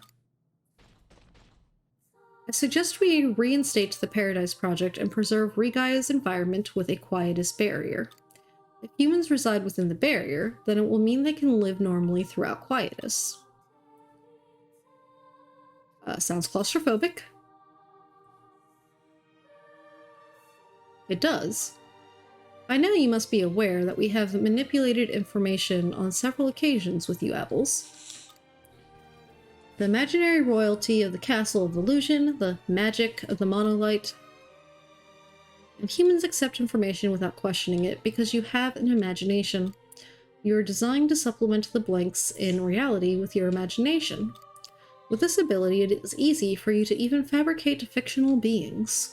I suggest we reinstate the Paradise Project and preserve Regaia's environment with a Quietus barrier. If humans reside within the barrier, then it will mean they can live normally throughout Quietus. Sounds claustrophobic. It does. By now you must be aware that we have manipulated information on several occasions with you apples. The imaginary royalty of the Castle of Illusion, the magic of the monolith, and humans accept information without questioning it because you have an imagination. You are designed to supplement the blanks in reality with your imagination. With this ability, it is easy for you to even fabricate fictional beings.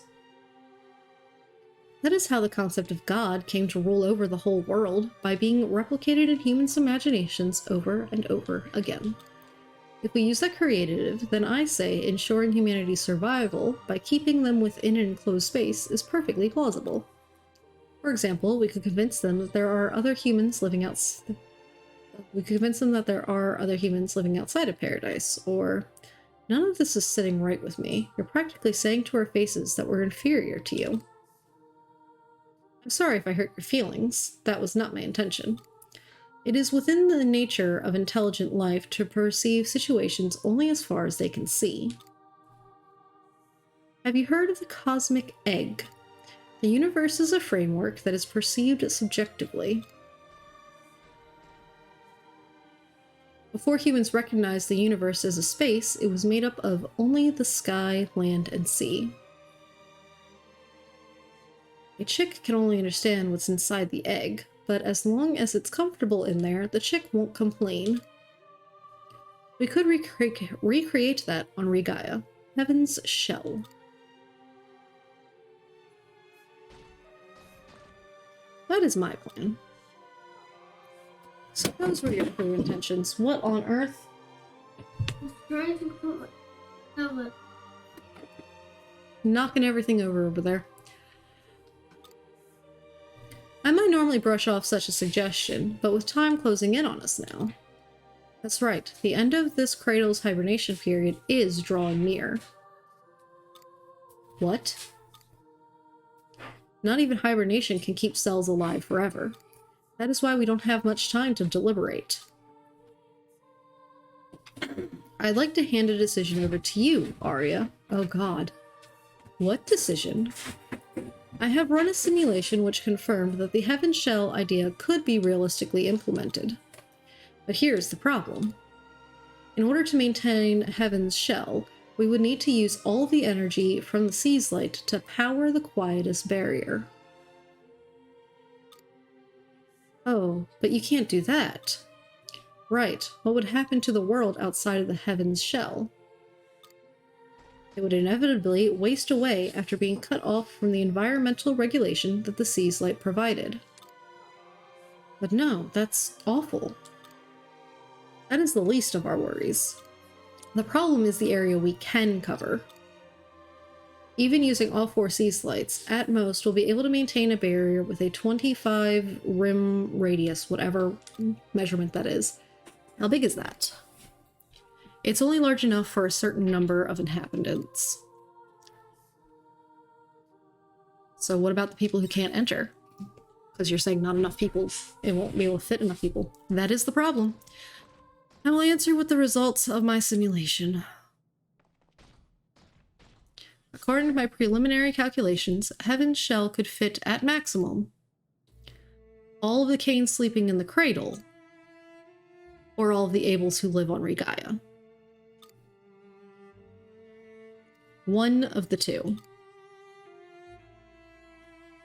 That is how the concept of God came to rule over the whole world, by being replicated in humans' imaginations over and over again. If we use that creative, then I say ensuring humanity's survival by keeping them within an enclosed space is perfectly plausible. For example, we could convince them that there are other humans living outside of Paradise, or none of this is sitting right with me. You're practically saying to our faces that we're inferior to you. I'm sorry if I hurt your feelings. That was not my intention. It is within the nature of intelligent life to perceive situations only as far as they can see. Have you heard of the cosmic egg? The universe is a framework that is perceived subjectively. Before humans recognized the universe as a space, it was made up of only the sky, land, and sea. A chick can only understand what's inside the egg, but as long as it's comfortable in there, the chick won't complain. We could recreate that on Regaia, Heaven's shell. That is my plan. So those were your true intentions. What on earth? Trying to put cover. Knocking everything over there. I might normally brush off such a suggestion, but with time closing in on us now. That's right, the end of this cradle's hibernation period is drawing near. What? Not even hibernation can keep cells alive forever. That is why we don't have much time to deliberate. I'd like to hand a decision over to you, Arya. Oh god. What decision? I have run a simulation which confirmed that the Heaven Shell idea could be realistically implemented. But here's the problem. In order to maintain Heaven's Shell, we would need to use all the energy from the Sea's Light to power the Quietus Barrier. Oh, but you can't do that. Right, what would happen to the world outside of the Heaven's Shell? It would inevitably waste away after being cut off from the environmental regulation that the Sea's Light provided. But no, that's awful. That is the least of our worries. The problem is the area we can cover. Even using all 4 Sea's Lights, at most we'll be able to maintain a barrier with a 25 rim radius, whatever measurement that is. How big is that? It's only large enough for a certain number of inhabitants. So what about the people who can't enter? Because you're saying not enough people, it won't be able to fit enough people. That is the problem. I will answer with the results of my simulation. According to my preliminary calculations, Heaven's Shell could fit at maximum all of the Canes sleeping in the cradle, or all of the Abels who live on Regaia. One of the two.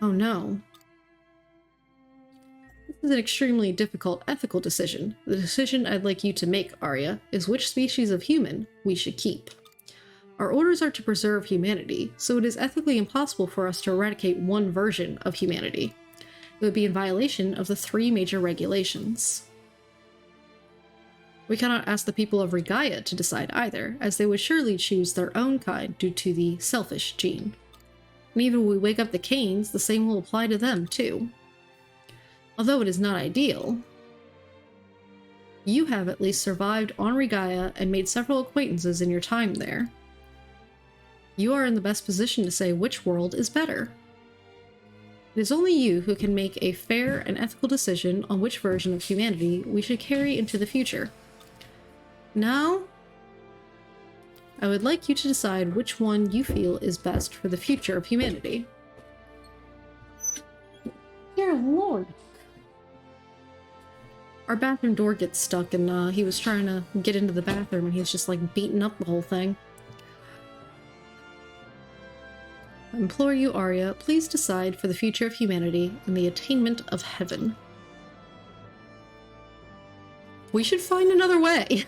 Oh no. This is an extremely difficult ethical decision. The decision I'd like you to make, Arya, is which species of human we should keep. Our orders are to preserve humanity, so it is ethically impossible for us to eradicate one version of humanity. It would be in violation of the 3 major regulations. We cannot ask the people of Regaia to decide either, as they would surely choose their own kind due to the selfish gene. And even when we wake up the Canes, the same will apply to them too. Although it is not ideal, you have at least survived on Regaia and made several acquaintances in your time there. You are in the best position to say which world is better. It is only you who can make a fair and ethical decision on which version of humanity we should carry into the future. Now, I would like you to decide which one you feel is best for the future of humanity. Dear Lord. Our bathroom door gets stuck and he was trying to get into the bathroom and he's just like beating up the whole thing. I implore you, Arya, please decide for the future of humanity and the attainment of heaven. We should find another way.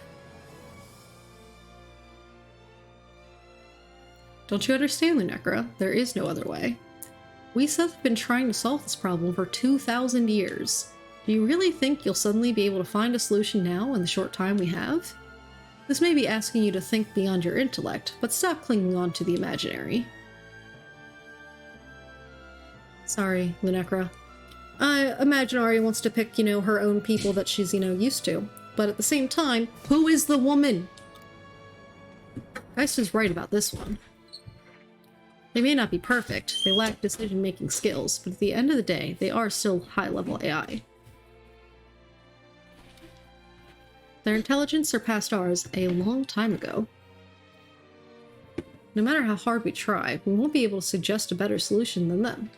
Don't you understand, Lunecra? There is no other way. We Seth have been trying to solve this problem for 2,000 years. Do you really think you'll suddenly be able to find a solution now in the short time we have? This may be asking you to think beyond your intellect, but stop clinging on to the imaginary. Sorry, Lunecra. I imagine Arya wants to pick, her own people that she's, used to. But at the same time, who is the woman? Geist is right about this one. They may not be perfect, they lack decision-making skills, but at the end of the day, they are still high-level AI. Their intelligence surpassed ours a long time ago. No matter how hard we try, we won't be able to suggest a better solution than them.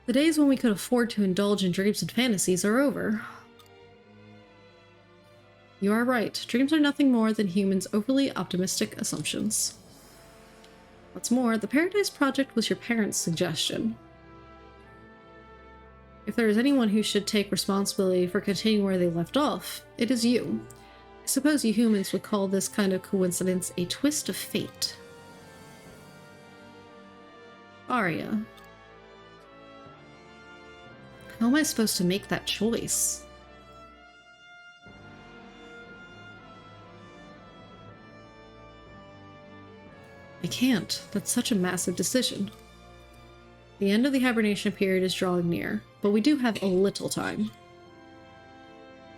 The days when we could afford to indulge in dreams and fantasies are over. You are right. Dreams are nothing more than humans' overly optimistic assumptions. What's more, the Paradise Project was your parents' suggestion. If there is anyone who should take responsibility for continuing where they left off, it is you. I suppose you humans would call this kind of coincidence a twist of fate. Arya. How am I supposed to make that choice? I can't. That's such a massive decision. The end of the hibernation period is drawing near, but we do have a little time.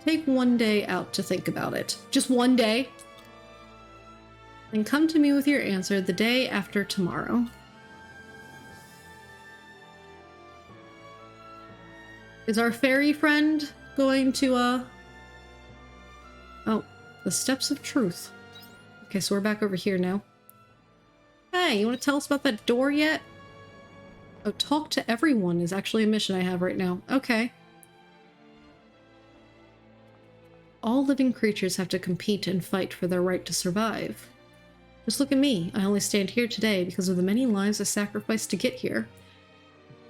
Take one day out to think about it. Just one day. Then come to me with your answer the day after tomorrow. Is our fairy friend going to, Oh, the Steps of Truth. Okay, so we're back over here now. Hey, you want to tell us about that door yet? Oh, talk to everyone is actually a mission I have right now. Okay. All living creatures have to compete and fight for their right to survive. Just look at me. I only stand here today because of the many lives I sacrificed to get here.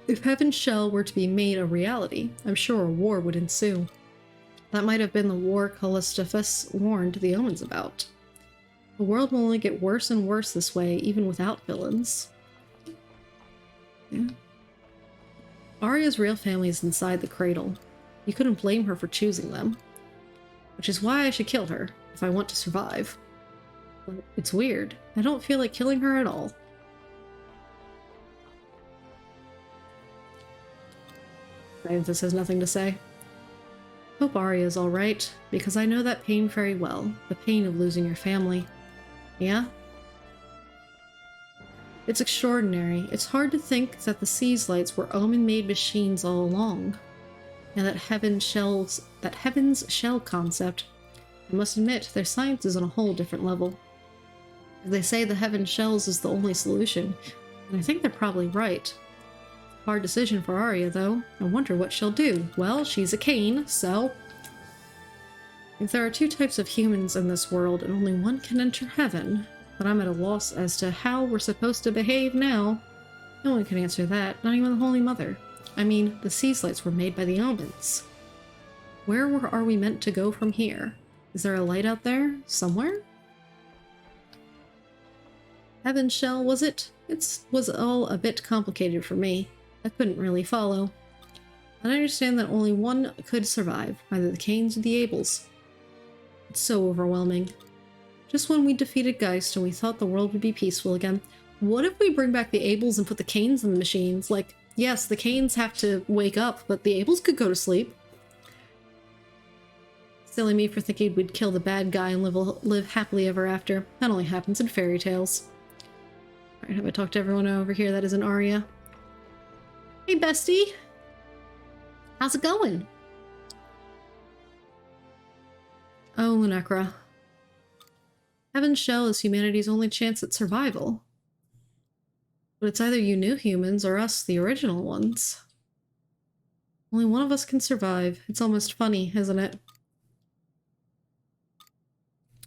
If Heaven's Shell were to be made a reality, I'm sure a war would ensue. That might have been the war Callistophus warned the omens about. The world will only get worse and worse this way, even without villains. Yeah. Arya's real family is inside the cradle. You couldn't blame her for choosing them. Which is why I should kill her, if I want to survive. But it's weird. I don't feel like killing her at all. This has nothing to say. Hope Arya's alright, because I know that pain very well. The pain of losing your family. Yeah? It's extraordinary. It's hard to think that the Seas Lights were omen-made machines all along. And that Heaven's Shell concept, I must admit, their science is on a whole different level. They say the Heaven's Shells is the only solution, and I think they're probably right. Hard decision for Arya, though. I wonder what she'll do. Well, she's a Cain, so... If there are two types of humans in this world, and only one can enter heaven, but I'm at a loss as to how we're supposed to behave now. No one can answer that, not even the Holy Mother. I mean, the Seas Lights were made by the omens. Where are we meant to go from here? Is there a light out there? Somewhere? Heaven's Shell, was it? It was all a bit complicated for me. I couldn't really follow. And I understand that only one could survive, either the Cains or the Abels. It's so overwhelming. Just when we defeated Geist and we thought the world would be peaceful again, what if we bring back the Abels and put the Cains in the machines? Like, yes, the Cains have to wake up, but the Abels could go to sleep. Silly me for thinking we'd kill the bad guy and live happily ever after. That only happens in fairy tales. Alright, have I talked to everyone over here that isn't Arya? Hey, bestie! How's it going? Oh, Lunacra. Heaven's Shell is humanity's only chance at survival. But it's either you new humans or us, the original ones. Only one of us can survive. It's almost funny, isn't it?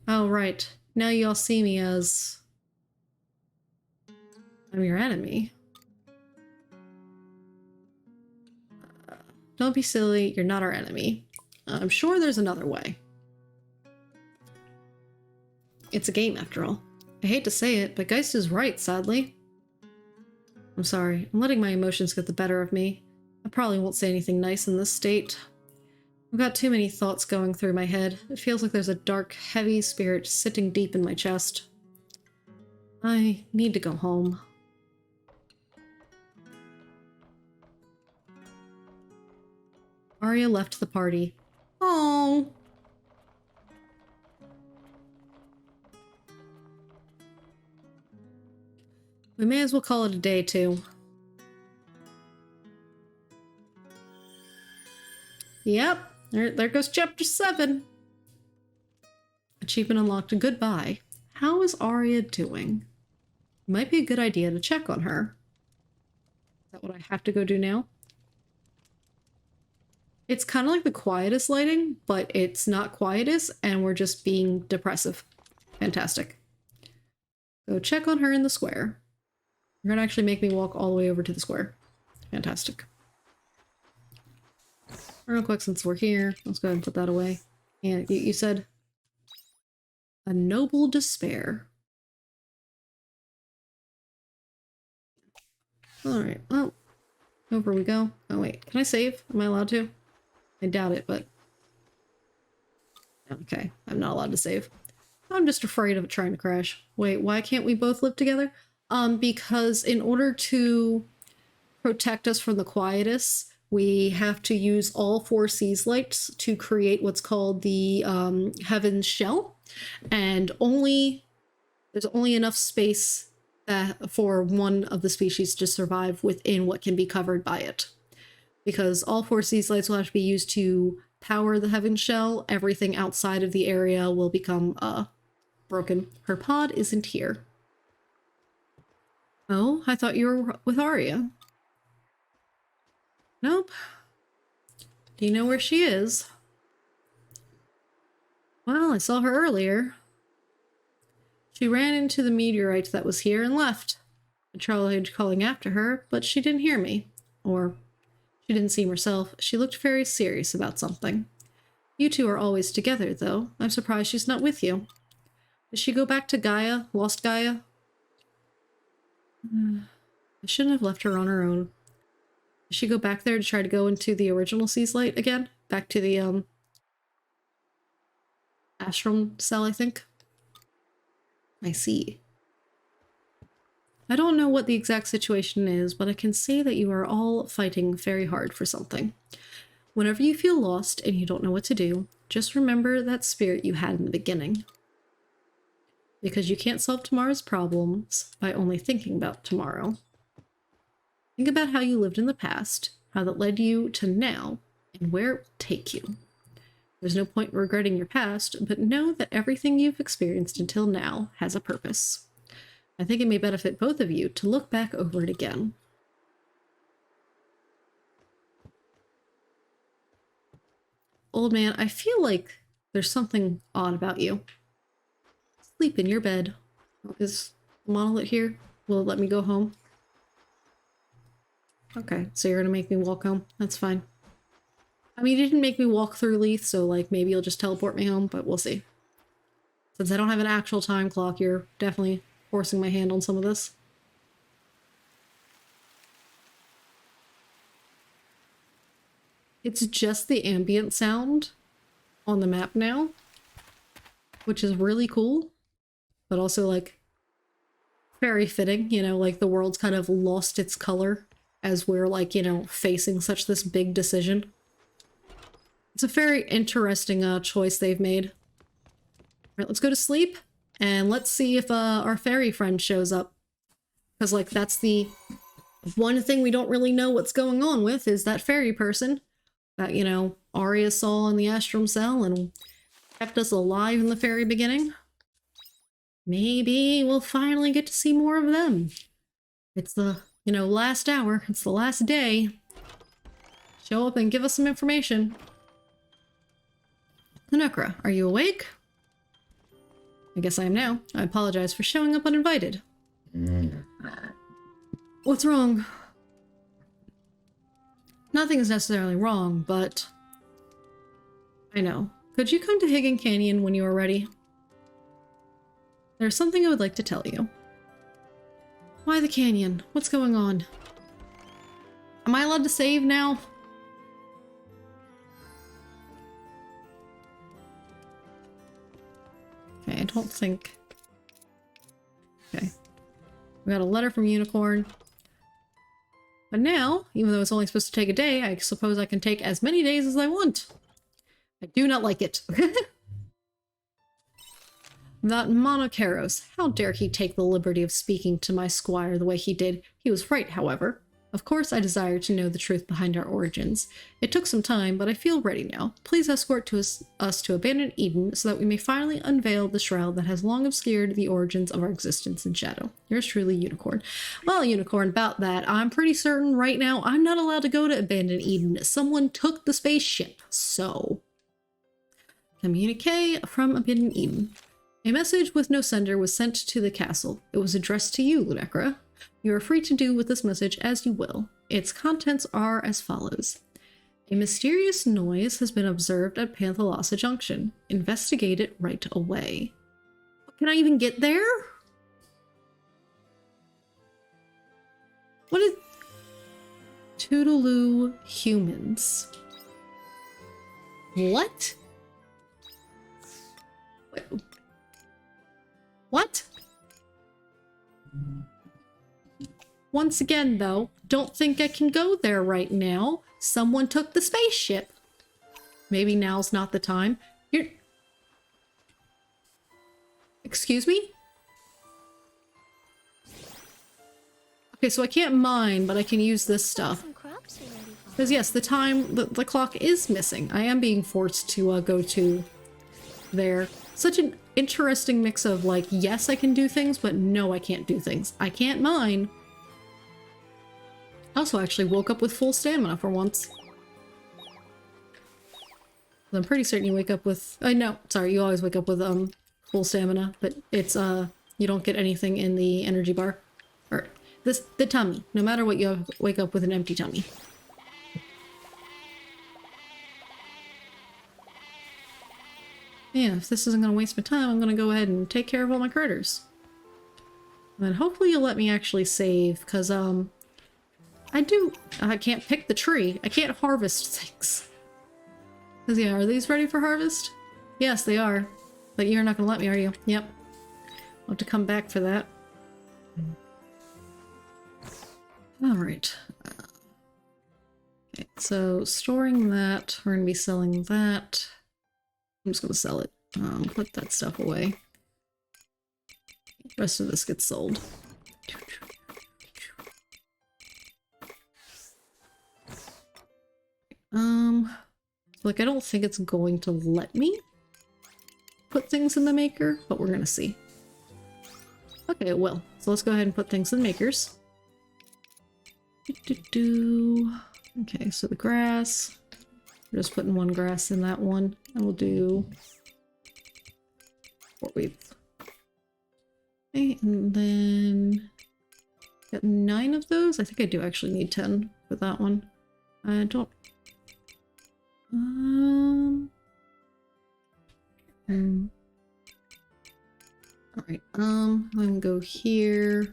Oh, right. Now you all see me as... I'm your enemy. Don't be silly, you're not our enemy. I'm sure there's another way. It's a game, after all. I hate to say it, but Geist is right, sadly. I'm sorry, I'm letting my emotions get the better of me. I probably won't say anything nice in this state. I've got too many thoughts going through my head. It feels like there's a dark, heavy spirit sitting deep in my chest. I need to go home. Arya left the party. Oh. We may as well call it a day, too. Yep, There goes chapter 7. Achievement unlocked. Goodbye. How is Arya doing? Might be a good idea to check on her. Is that what I have to go do now? It's kind of like the quietest lighting, but it's not quietest, and we're just being depressive. Fantastic. Go check on her in the square. You're gonna actually make me walk all the way over to the square. Fantastic. Real quick, since we're here, let's go ahead and put that away. And you said a noble despair. Alright, well, over we go. Oh wait, can I save? Am I allowed to? I doubt it, but... Okay, I'm not allowed to save. I'm just afraid of it trying to crash. Wait, why can't we both live together? Because in order to protect us from the quietus, we have to use all 4 seas lights to create what's called the Heaven's Shell. And there's only enough space for one of the species to survive within what can be covered by it. Because all 4 seas lights will have to be used to power the Heaven's Shell. Everything outside of the area will become broken. Her pod isn't here. Oh, I thought you were with Arya. Nope. Do you know where she is? Well, I saw her earlier. She ran into the meteorite that was here and left. I tried calling after her, but she didn't hear me. Or she didn't seem herself. She looked very serious about something. You two are always together, though. I'm surprised she's not with you. Did she go back to Gaia? Lost Gaia? I shouldn't have left her on her own. Did she go back there to try to go into the original Seas Light again? Back to the, ashram cell, I think? I see. I don't know what the exact situation is, but I can see that you are all fighting very hard for something. Whenever you feel lost and you don't know what to do, just remember that spirit you had in the beginning. Because you can't solve tomorrow's problems by only thinking about tomorrow. Think about how you lived in the past, how that led you to now, and where it will take you. There's no point in regretting your past, but know that everything you've experienced until now has a purpose. I think it may benefit both of you to look back over it again. Old man, I feel like there's something odd about you. Sleep in your bed. Is the monolith here? Will it let me go home? Okay, so you're gonna make me walk home? That's fine. I mean, you didn't make me walk through Leith, so like maybe you'll just teleport me home, but we'll see. Since I don't have an actual time clock, you're definitely forcing my hand on some of this. It's just the ambient sound on the map now, which is really cool, but also like very fitting, you know, like the world's kind of lost its color as we're like, you know, facing such this big decision. It's a very interesting choice they've made. All right, let's go to sleep and let's see if our fairy friend shows up. Because like that's the one thing we don't really know what's going on with is that fairy person that, you know, Arya saw in the Astrum Cell and kept us alive in the very beginning. Maybe we'll finally get to see more of them. It's the, you know, last hour. It's the last day. Show up and give us some information. Hunukra, are you awake? I guess I am now. I apologize for showing up uninvited. What's wrong? Nothing is necessarily wrong, but... I know. Could you come to Higgin Canyon when you are ready? There's something I would like to tell you. Why the canyon? What's going on? Am I allowed to save now? Okay, I don't think... Okay. We got a letter from Unicorn. But now, even though it's only supposed to take a day, I suppose I can take as many days as I want. I do not like it. That Monocaros, how dare he take the liberty of speaking to my squire the way he did? He was right, however. Of course, I desire to know the truth behind our origins. It took some time, but I feel ready now. Please escort us to abandoned Eden so that we may finally unveil the shroud that has long obscured the origins of our existence in shadow. Yours truly, Unicorn. Well, Unicorn, about that, I'm pretty certain right now I'm not allowed to go to abandoned Eden. Someone took the spaceship, so... Communique from abandoned Eden. A message with no sender was sent to the castle. It was addressed to you, Lunecra. You are free to do with this message as you will. Its contents are as follows. A mysterious noise has been observed at Panthalassa Junction. Investigate it right away. Can I even get there? What is... Toodaloo humans. What? Wait. What? Once again, though, don't think I can go there right now. Someone took the spaceship. Maybe now's not the time. You're... Excuse me? Okay, so I can't mine, but I can use this stuff. Some crops you're ready for. Because yes, the clock is missing. I am being forced to go to there. Such an interesting mix of like, yes, I can do things, but no, I can't do things. I can't mine. I also actually woke up with full stamina for once. I'm pretty certain you wake up with... no, sorry, you always wake up with full stamina, but it's you don't get anything in the energy bar. Or the tummy. No matter what, you wake up with an empty tummy. Yeah, if this isn't going to waste my time, I'm going to go ahead and take care of all my critters. And then hopefully you'll let me actually save, because, I can't pick the tree. I can't harvest things. Because, yeah, are these ready for harvest? Yes, they are. But you're not going to let me, are you? Yep. I'll have to come back for that. Alright. Okay, so storing that, we're going to be selling that. I'm just going to sell it. Put that stuff away. The rest of this gets sold. Like, I don't think it's going to let me put things in the maker, but we're going to see. Okay, it will. So let's go ahead and put things in makers. Okay, so the grass. We're just putting one grass in that one. And we'll do 4 weeks. Okay, and then got 9 of those. I think I do actually need 10 for that one. I don't. Alright, I'm gonna go here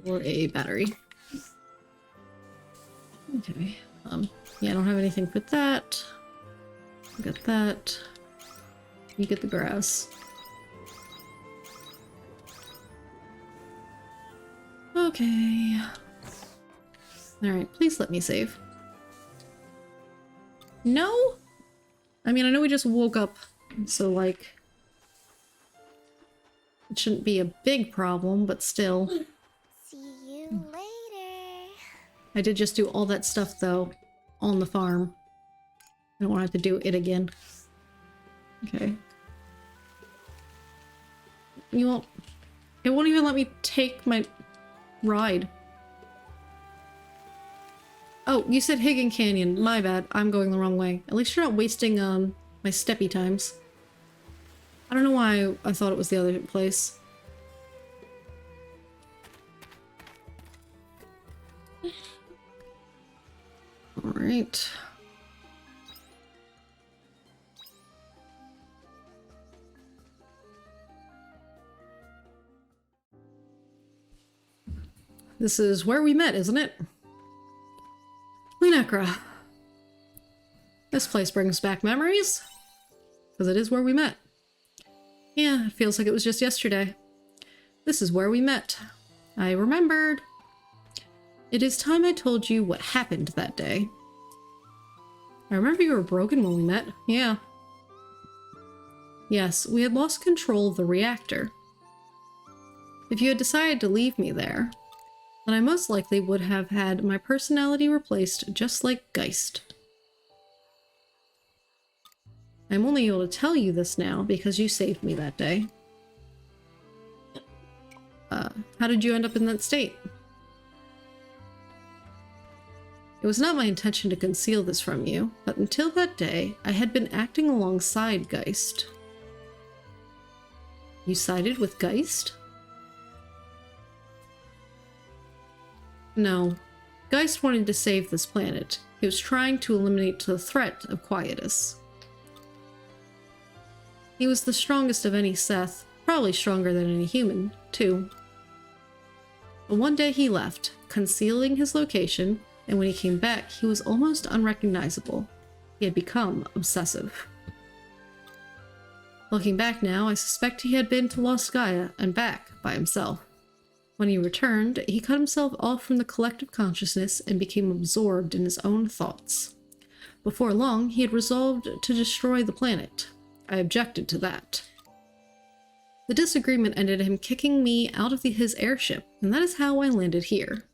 for a battery. Okay, yeah, I don't have anything for that. Got that. You get the grass. Okay. Alright, please let me save. No? I mean, I know we just woke up, so, like, it shouldn't be a big problem, but still. See you later. I did just do all that stuff, though, on the farm. I don't want to have to do it again. Okay. You won't... It won't even let me take my ride. Oh, you said Higgin Canyon. My bad. I'm going the wrong way. At least you're not wasting, my steppy times. I don't know why I thought it was the other place. Alright. This is where we met, isn't it? Lunecra. This place brings back memories. Because it is where we met. Yeah, it feels like it was just yesterday. This is where we met. I remembered. It is time I told you what happened that day. I remember you were broken when we met. Yeah. Yes, we had lost control of the reactor. If you had decided to leave me there, then I most likely would have had my personality replaced just like Geist. I'm only able to tell you this now because you saved me that day. How did you end up in that state? It was not my intention to conceal this from you, but until that day, I had been acting alongside Geist. You sided with Geist? No. Geist wanted to save this planet. He was trying to eliminate the threat of Quietus. He was the strongest of any Seth, probably stronger than any human, too. But one day he left, concealing his location, and when he came back, he was almost unrecognizable. He had become obsessive. Looking back now, I suspect he had been to Lost Gaia and back by himself. When he returned, he cut himself off from the collective consciousness and became absorbed in his own thoughts. Before long, he had resolved to destroy the planet. I objected to that. The disagreement ended in him kicking me out of his airship, and that is how I landed here.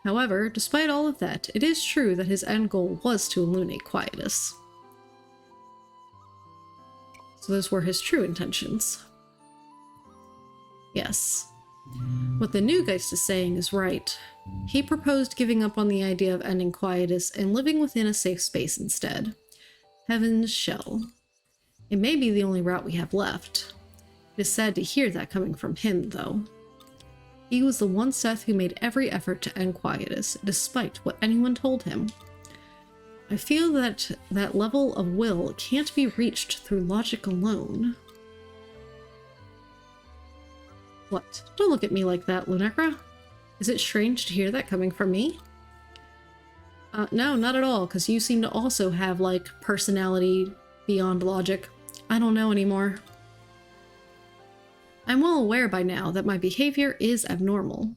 However, despite all of that, it is true that his end goal was to eliminate Quietus. So those were his true intentions. Yes. What the new Geist is saying is right. He proposed giving up on the idea of ending Quietus and living within a safe space instead. Heaven's Shell. It may be the only route we have left. It is sad to hear that coming from him, though. He was the one Seth who made every effort to end Quietus, despite what anyone told him. I feel that that level of will can't be reached through logic alone. What? Don't look at me like that, Lunacra. Is it strange to hear that coming from me? No, not at all, because you seem to also have, like, personality beyond logic. I don't know anymore. I'm well aware by now that my behavior is abnormal.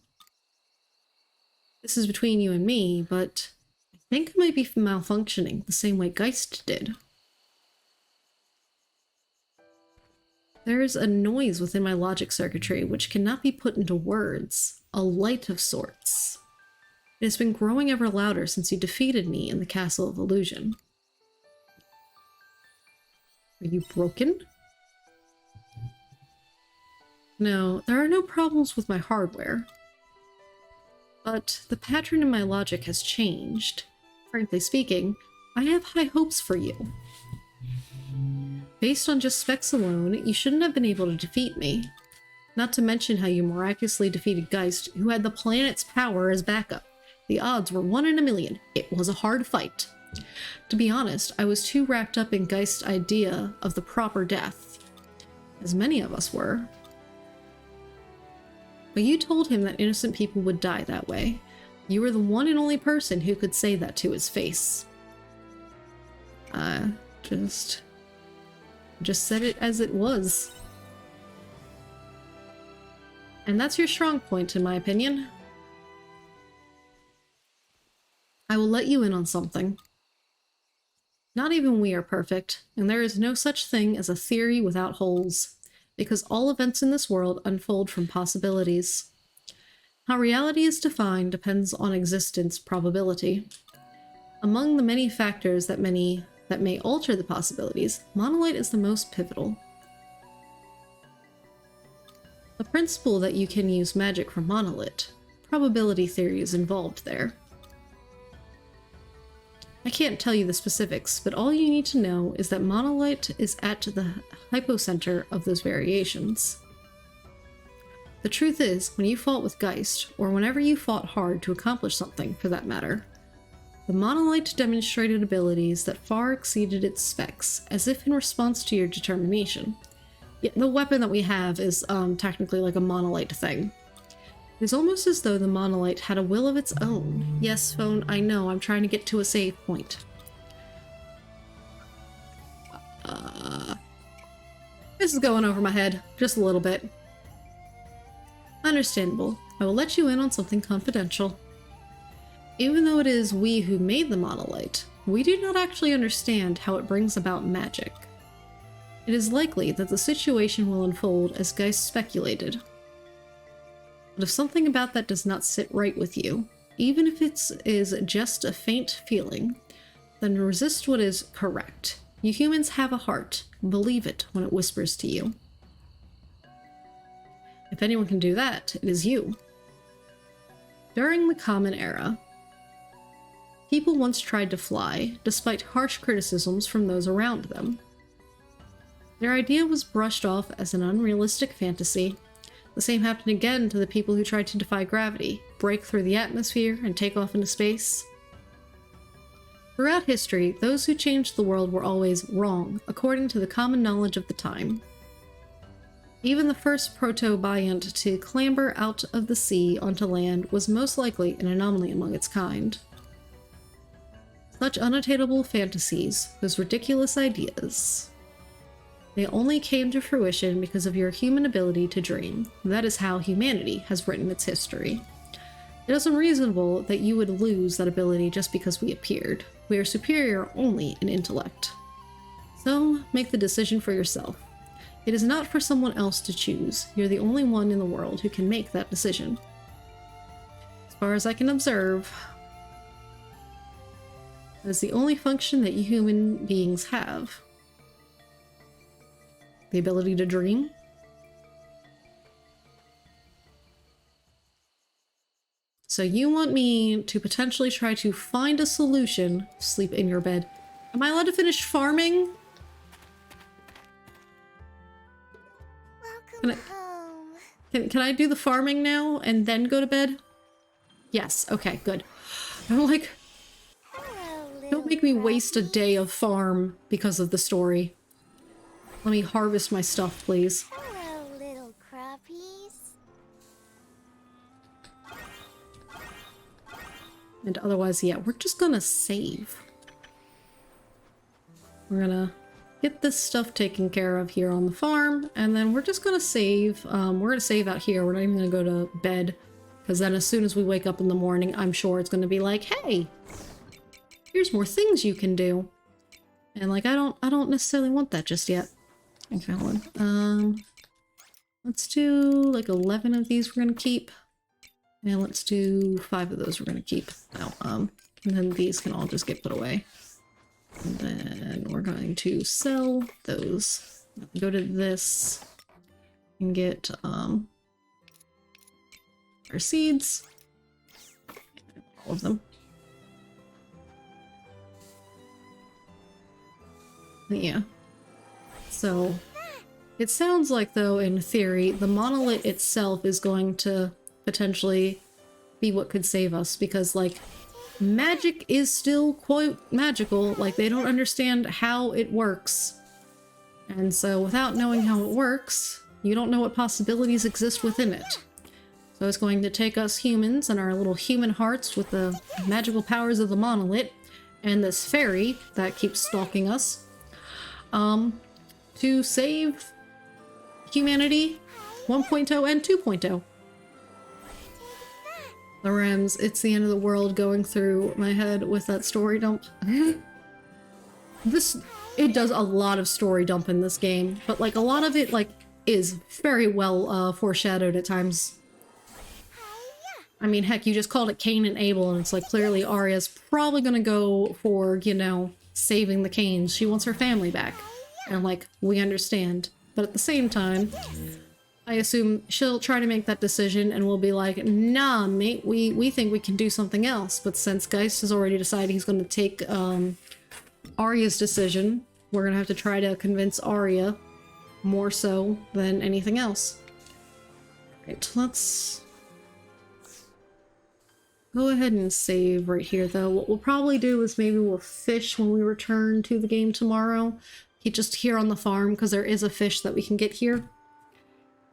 This is between you and me, but I think I might be malfunctioning the same way Geist did. There is a noise within my logic circuitry which cannot be put into words, a light of sorts. It has been growing ever louder since you defeated me in the Castle of Illusion. Are you broken? No, there are no problems with my hardware. But the pattern in my logic has changed. Frankly speaking, I have high hopes for you. Based on just specs alone, you shouldn't have been able to defeat me. Not to mention how you miraculously defeated Geist, who had the planet's power as backup. The odds were 1 in a million. It was a hard fight. To be honest, I was too wrapped up in Geist's idea of the proper death, as many of us were. But you told him that innocent people would die that way. You were the one and only person who could say that to his face. Just said it as it was. And that's your strong point, in my opinion. I will let you in on something. Not even we are perfect, and there is no such thing as a theory without holes, because all events in this world unfold from possibilities. How reality is defined depends on existence probability. Among the many factors that may alter the possibilities, monolith is the most pivotal. The principle that you can use magic from monolith, probability theory is involved there. I can't tell you the specifics, but all you need to know is that monolith is at the hypocenter of those variations. The truth is, when you fought with Geist, or whenever you fought hard to accomplish something, for that matter, the monolith demonstrated abilities that far exceeded its specs, as if in response to your determination. Yet the weapon that we have is technically like a monolith thing. It is almost as though the monolith had a will of its own. Yes, phone, I know, I'm trying to get to a save point. This is going over my head, just a little bit. Understandable. I will let you in on something confidential. Even though it is we who made the monolith, we do not actually understand how it brings about magic. It is likely that the situation will unfold as Geist speculated. But if something about that does not sit right with you, even if it is just a faint feeling, then resist what is correct. You humans have a heart. Believe it when it whispers to you. If anyone can do that, it is you. During the Common Era, people once tried to fly, despite harsh criticisms from those around them. Their idea was brushed off as an unrealistic fantasy. The same happened again to the people who tried to defy gravity, break through the atmosphere, and take off into space. Throughout history, those who changed the world were always wrong, according to the common knowledge of the time. Even the first proto-Biont to clamber out of the sea onto land was most likely an anomaly among its kind. Such unattainable fantasies, those ridiculous ideas, they only came to fruition because of your human ability to dream. That is how humanity has written its history. It is unreasonable that you would lose that ability just because we appeared. We are superior only in intellect. So, make the decision for yourself. It is not for someone else to choose. You're the only one in the world who can make that decision. As far as I can observe, that is the only function that you human beings have. The ability to dream. So you want me to potentially try to find a solution, sleep in your bed. Am I allowed to finish farming? Welcome home. Can I do the farming now and then go to bed? Yes, okay, good. I'm like, Hello, little don't make me waste a day of farm because of the story. Let me harvest my stuff, please. Hello, little crappies. And otherwise, yeah, we're just gonna save. We're gonna get this stuff taken care of here on the farm, and then we're just gonna save. We're gonna save out here. We're not even gonna go to bed, because then as soon as we wake up in the morning, I'm sure it's gonna be like, hey, here's more things you can do. And like, I don't necessarily want that just yet. Okay, hold on. Let's do like 11 of these we're gonna keep. And let's do 5 of those we're gonna keep. Now, and then these can all just get put away. And then we're going to sell those. Go to this and get our seeds. All of them. Yeah. So it sounds like, though, in theory, the monolith itself is going to potentially be what could save us, because like magic is still quite magical. Like, they don't understand how it works, and so without knowing how it works, you don't know what possibilities exist within it. So it's going to take us humans and our little human hearts with the magical powers of the monolith and this fairy that keeps stalking us to save humanity 1.0 and 2.0. The Rams, it's the end of the world going through my head with that story dump. It does a lot of story dump in this game, but like a lot of it like is very well foreshadowed at times. I mean, heck, you just called it Cain and Abel, and it's like clearly Arya's probably gonna go for, you know, saving the Cains. She wants her family back, and like, we understand. But at the same time, I assume she'll try to make that decision and we'll be like, nah, mate, we think we can do something else. But since Geist has already decided he's going to take Arya's decision, we're going to have to try to convince Arya more so than anything else. Right, let's go ahead and save right here, though. What we'll probably do is maybe we'll fish when we return to the game tomorrow. Just here on the farm, because there is a fish that we can get here.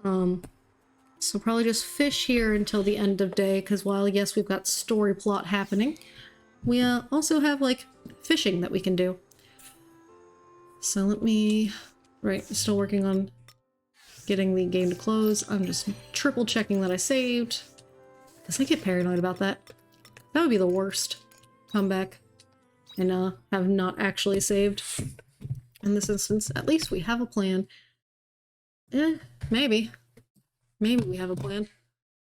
So probably just fish here until the end of day, because while yes, we've got story plot happening, we also have like fishing that we can do. So let me, right, still working on getting the game to close. I'm just triple checking that I saved, because I get paranoid about that. That would be the worst. Come back and have not actually saved. In this instance, at least we have a plan. Maybe. Maybe we have a plan.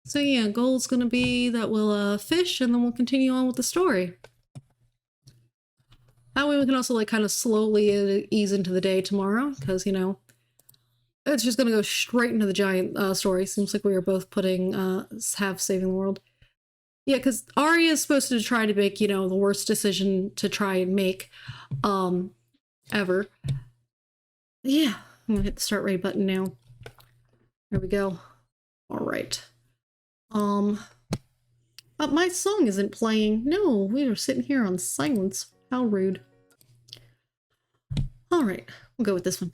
So yeah, goal's gonna be that we'll fish and then we'll continue on with the story. That way we can also like kind of slowly ease into the day tomorrow, because you know, it's just gonna go straight into the giant story. Seems like we are both putting have saving the world. Yeah, because Arya is supposed to try to make, you know, the worst decision to try and make ever. Yeah, I'm gonna hit the start raid button now. There we go. All right. But my song isn't playing. No, we are sitting here on silence. How rude. All right, we'll go with this one.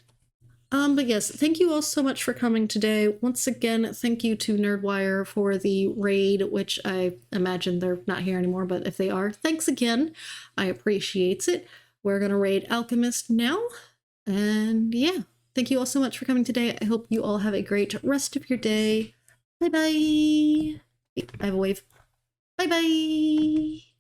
But yes, thank you all so much for coming today. Once again, thank you to Nerdwire for the raid, which I imagine they're not here anymore, but if they are, thanks again. I appreciate it. We're gonna raid Alchemist now. And yeah, thank you all so much for coming today. I hope you all have a great rest of your day. Bye-bye. I have a wave. Bye-bye.